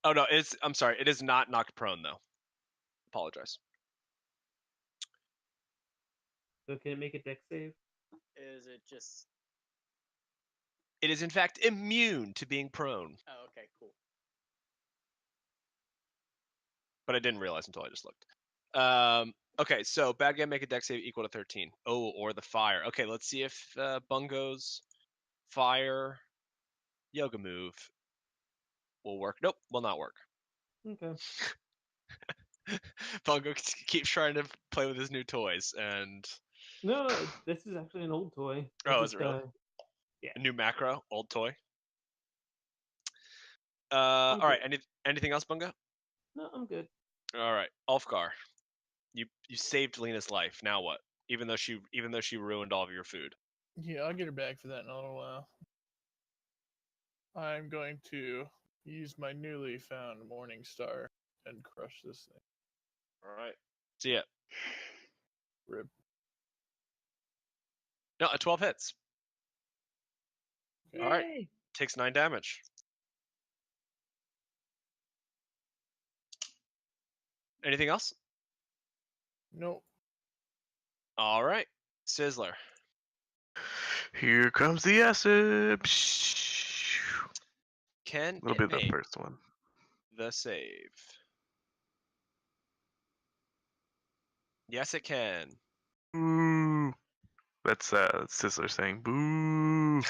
Oh no, I'm sorry. It is not knocked prone though. Apologize. So can it make a dex save? Is it just? It is in fact immune to being prone, Oh, okay, cool. but I didn't realize until I just looked. Okay, so bad guy make a dex save equal to 13. Oh, or the fire. Okay, let's see if Bungo's fire yoga move will work. Nope, will not work. Okay. Bungo keeps trying to play with his new toys, and No, this is actually an old toy. Oh, is it really? Yeah. A new macro, old toy. I'm All right. good. Anything else, Bungo? No, I'm good. All right, Ulfgar, you saved Lina's life. Now what? Even though she ruined all of your food. Yeah, I'll get her back for that in a little while. I'm going to use my newly found Morning Star and crush this thing. All right. See ya. Rip. No, a 12 hits. Okay. All right. Takes 9 damage. Anything else? Nope. All right. Sizzler. Here comes the acid. Can It'll it be the make first one. the save? Yes, it can. Boo. That's Sizzler saying boo.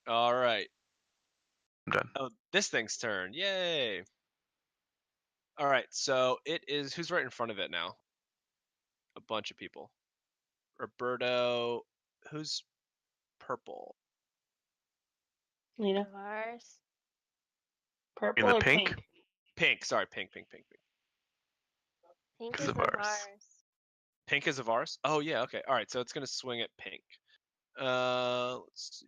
All right. I'm done. Oh, this thing's turn. Yay. All right. So it is. Who's right in front of it now? A bunch of people. Roberto. Who's purple? Lina, Ivaris. purple the or pink? pink? Pink. Sorry, pink. Pink Is is Ivaris. Ivaris. Pink is Ivaris? Oh yeah, okay. All right, so it's gonna swing at pink. Let's see.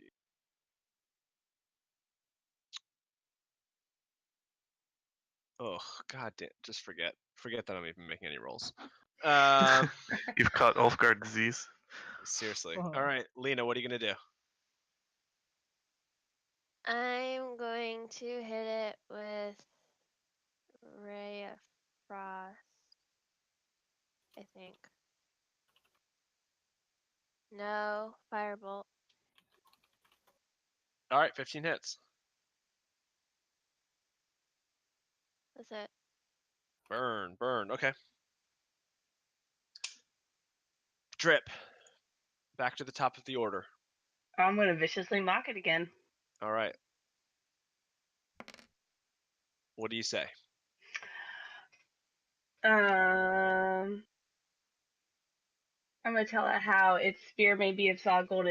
Oh god damn, just forget that I'm even making any rolls. You've caught Ulfgar disease. Seriously. Uh-huh. All right, Lina, what are you gonna do? I'm going to hit it with Ray of Frost. I think. No, Firebolt. All right, 15 hits. That's it. Burn. Okay. Drip. Back to the top of the order. I'm gonna viciously mock it again. All right. What do you say? I'm gonna tell it how its spear may be of solid gold,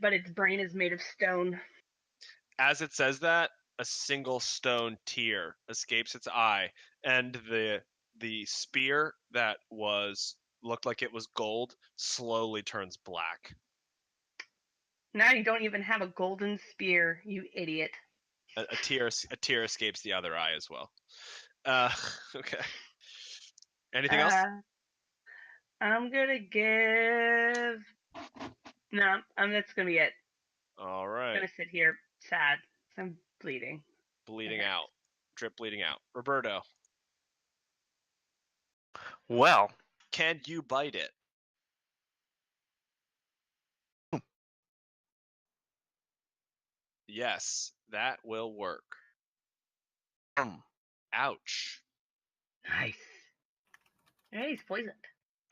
but its brain is made of stone. As it says that, a single stone tear escapes its eye, and the spear that looked like it was gold slowly turns black. Now you don't even have a golden spear, you idiot. A tear escapes the other eye as well. Okay. Anything else? I'm gonna give. No, that's gonna be it. All I'm right. gonna sit here sad. I'm bleeding. Bleeding Okay. out. Drip bleeding out. Roberto, Well, can you bite it? Yes, that will work. Ouch. Nice. Hey, he's poisoned.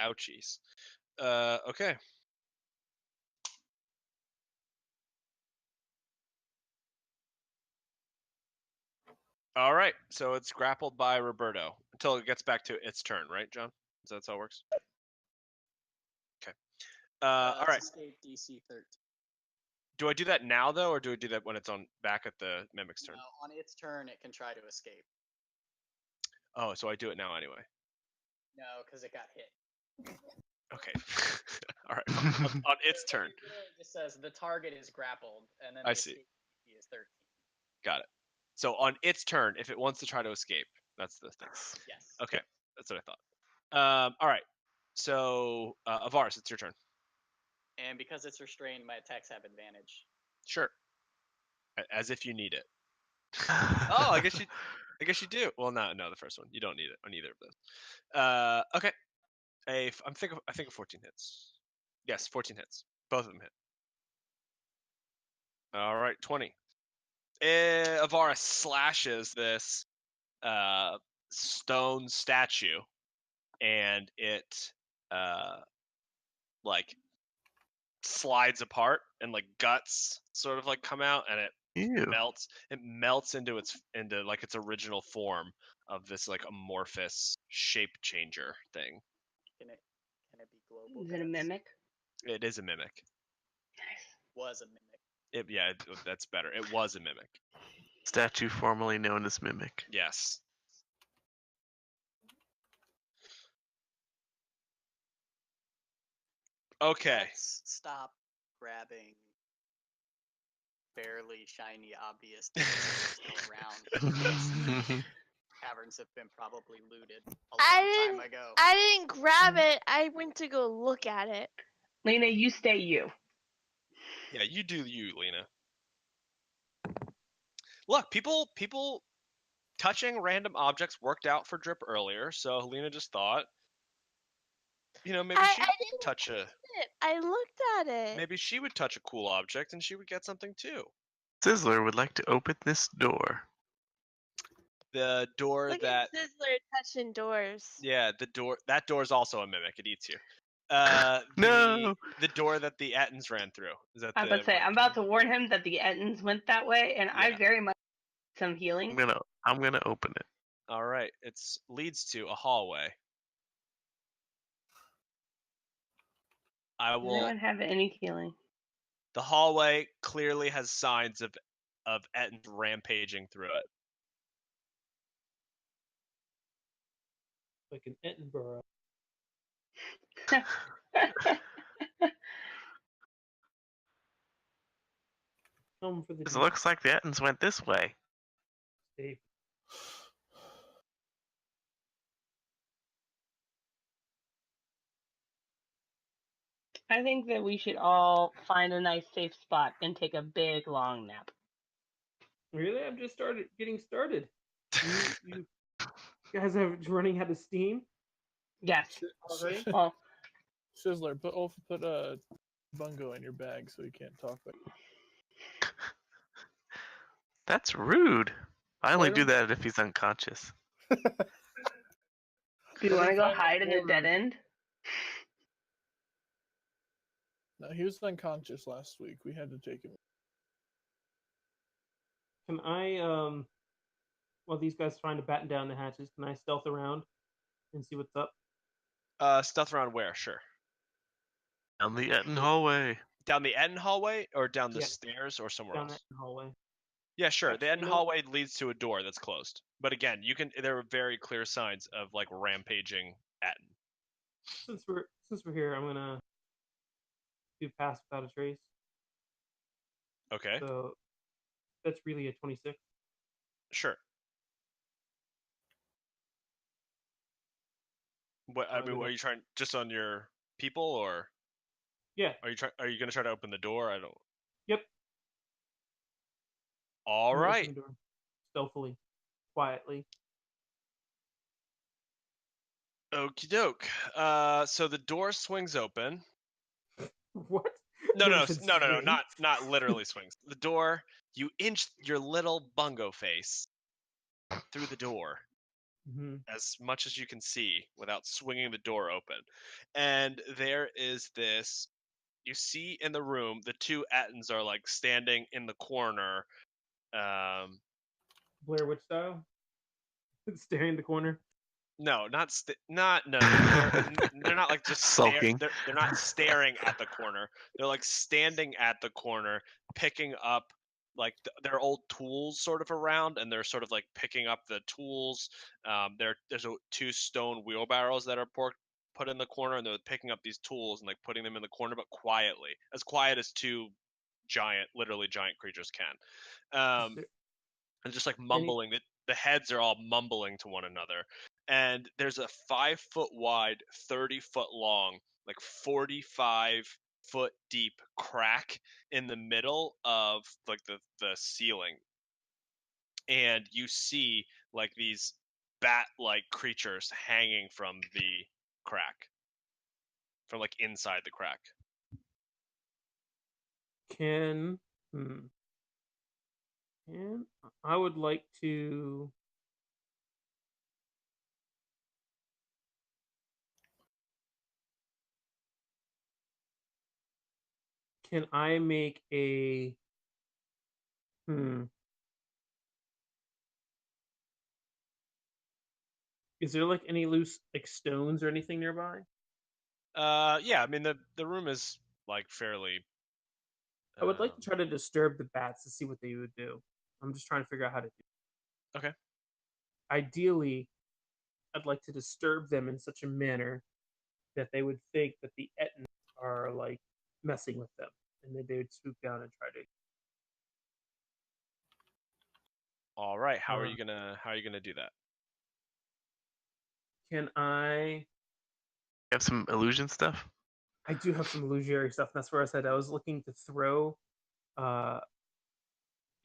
Ouchies. Okay. All right. So it's grappled by Roberto until it gets back to its turn, right, John? Is that how it works? Okay. All right. Escape DC 13. Do I do that now though, or do I do that when it's on back at the mimic's turn? No, on its turn, it can try to escape. Oh, so I do it now anyway. No, because it got hit. Okay. All right. On its turn. It really just says the target is grappled, and then I the see. escape DC is 13. Got it. So on its turn, if it wants to try to escape, that's the thing. Yes. Okay, that's what I thought. All right. So Ivaris, it's your turn. And because it's restrained, my attacks have advantage. Sure. As if you need it. Oh, I guess you do. Well, no, the first one. You don't need it on either of those. Okay. I think of 14 hits. Yes, 14 hits. Both of them hit. All right, 20. Ivaris slashes this stone statue, and it like slides apart, and like guts sort of like come out, and it Ew. melts into its original form of this like amorphous shape changer thing. Can it be global? Is it a mimic? It is a mimic. Nice. Was a mimic. That's better. It was a mimic. Statue formerly known as Mimic. Yes. Okay. Let's stop grabbing barely shiny, obvious things that are still around. Caverns have been probably looted a long time ago. I didn't grab it. I went to go look at it. Lina, you stay you. Yeah, you do you, Lina. Look, people touching random objects worked out for Drip earlier, so Lina just thought, maybe she would touch a. I looked at it. Maybe she would touch a cool object and she would get something too. Sizzler would like to open this door. The door Look that. at Sizzler touching doors. Yeah, the door. That door is also a mimic. It eats you. No. The door that the Ettins ran through. Is that I'm about to say, I'm about to warn him that the Ettins went that way, and I Yeah. very much need some healing. I'm gonna open it. All right, it leads to a hallway. I Does will. anyone have any healing? The hallway clearly has signs of Ettins rampaging through it. Like in Edinburgh. Come for the It looks like the Ettins went this way. safe. I think that we should all find a nice safe spot and take a big long nap. Really? I'm just getting started. You guys are running out of steam? Yes. Already? Well, Sizzler, put Bungo in your bag so he can't talk. That's rude. I only Let do him- that if he's unconscious. do you want to go Find a hide in the corner. dead end? No, he was unconscious last week. We had to take him. Can I, while these guys trying to batten down the hatches, can I stealth around and see what's up? Stealth around where? Sure. Down the Ettin hallway. Down the Ettin hallway, or down the Yeah. stairs, or somewhere Down else? that hallway. Yeah, sure. The Actually, Ettin no. hallway leads to a door that's closed. But again, there are very clear signs of like rampaging Ettin. Since we're here, I'm gonna do pass without a trace. Okay. So that's really a 26. Sure. What I mean, are you trying just on your people, or Yeah. are you gonna try to open the door? I don't. Yep. All I'm gonna right. open the door stealthily, quietly. Okie doke. So the door swings open. What? No, You said swing? not literally swings. The door, you inch your little bungo face through the door Mhm. as much as you can see without swinging the door open. And there is this, you see in the room, the two Ettins are like standing in the corner. Blair Witch style. Staring in the corner. No, no. They're not like just Sulking. They're not staring at the corner. They're like standing at the corner, picking up their old tools sort of around, and they're sort of like picking up the tools. There's 2 stone wheelbarrows that are put in the corner, and they're picking up these tools and like putting them in the corner, but quietly, as quiet as 2 literally giant creatures can. And just like mumbling. The heads are all mumbling to one another, and there's a 5-foot wide, 30-foot long, like 45-foot deep crack in the middle of like the ceiling, and you see like these bat-like creatures hanging from the crack, from like inside the crack. I would like to. Can I make a? Is there like any loose like stones or anything nearby? Yeah, I mean the room is like fairly. I would like to try to disturb the bats to see what they would do. I'm just trying to figure out how to do it. Okay. Ideally, I'd like to disturb them in such a manner that they would think that the Ettins are like messing with them, and then they would swoop down and try to. All right. How are you gonna do that? Can I? You have some illusion stuff? I do have some illusionary stuff. That's where I said I was looking to throw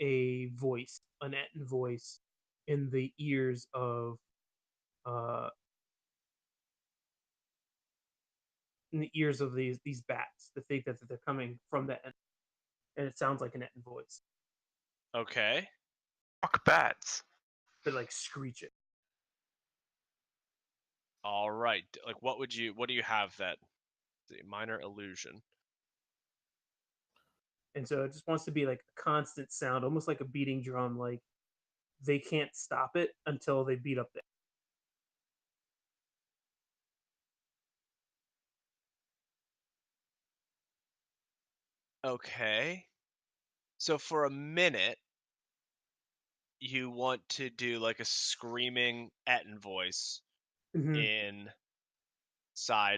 a voice, an Ettin voice, in the ears of these bats to think that they're coming from the Ettin, and it sounds like an Ettin voice. Okay. Fuck bats. They're like screeching. All right. Like, what do you have that? Minor illusion. And so it just wants to be like a constant sound, almost like a beating drum. Like they can't stop it until they beat up there. Okay. So for a minute, you want to do like a screaming Ettin voice inside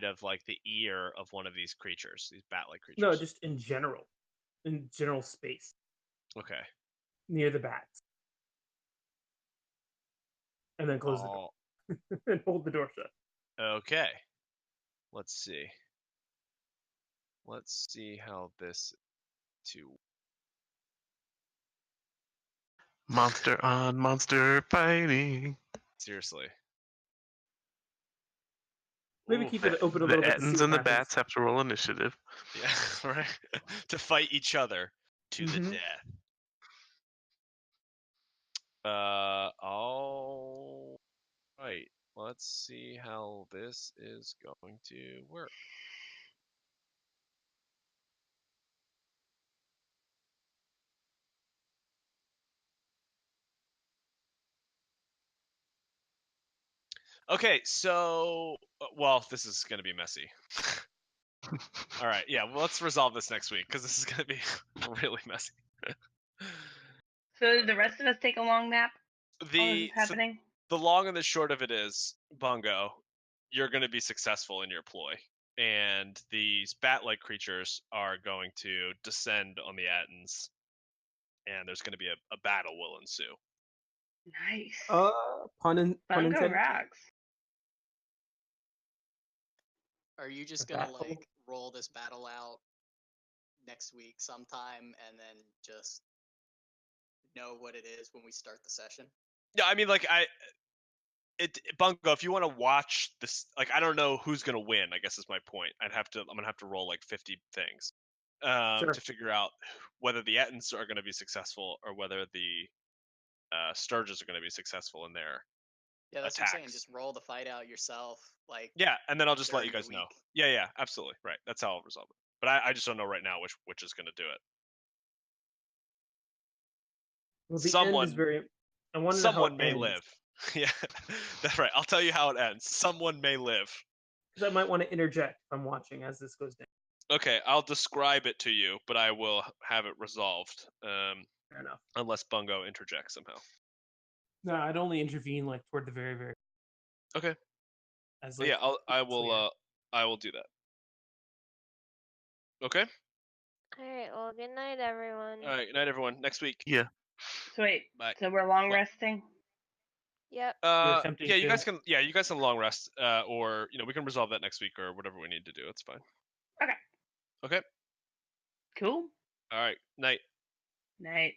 of like the ear of one of these creatures, these bat-like creatures. No, just in general space. Okay. Near the bats. And then close the door. And hold the door shut. Okay. Let's see. Let's see how this to Monster on monster fighting. seriously. Maybe keep it open a little bit. The Ettins and the bats have to roll initiative. Yeah, right. To fight each other to the death. All right. Let's see how this is going to work. Okay, so well, this is going to be messy. All right, yeah, well, let's resolve this next week because this is going to be really messy. So did the rest of us take a long nap? Happening? The long and the short of it is, Bungo, you're going to be successful in your ploy, and these bat-like creatures are going to descend on the Attons, and there's going to be a battle will ensue. Nice. Pun intended. Rocks. Are you just gonna like roll this battle out next week sometime and then just know what it is when we start the session? Yeah, I mean, like Bungo, if you want to watch this, like I don't know who's gonna win. I guess is my point. I'm gonna have to roll like 50 things to figure out whether the Ettins are gonna be successful or whether the Sturges are gonna be successful in their that's attacks. what I'm saying. Just roll the fight out yourself, like and then I'll just let you guys know. Yeah, absolutely, right. That's how I'll resolve it. But I just don't know right now which is gonna do it. Well, the end is very. Someone may live. Yeah, that's right. I'll tell you how it ends. Someone may live. Because I might want to interject if I'm watching as this goes down. Okay, I'll describe it to you, but I will have it resolved. Fair enough. unless Bungo interjects somehow. No, I'd only intervene like toward the very, very. Okay. As But like, yeah, I clear. will do that. Okay. All right. Well, good night, everyone. All right. Good night, everyone. Next week. Yeah. So wait, Bye. so we're long What? resting? Yep. You're attempting Yeah, you to- guys can. Yeah, you guys can long rest. Or we can resolve that next week or whatever we need to do. It's fine. Okay. Okay. Cool. All right. Night. Night.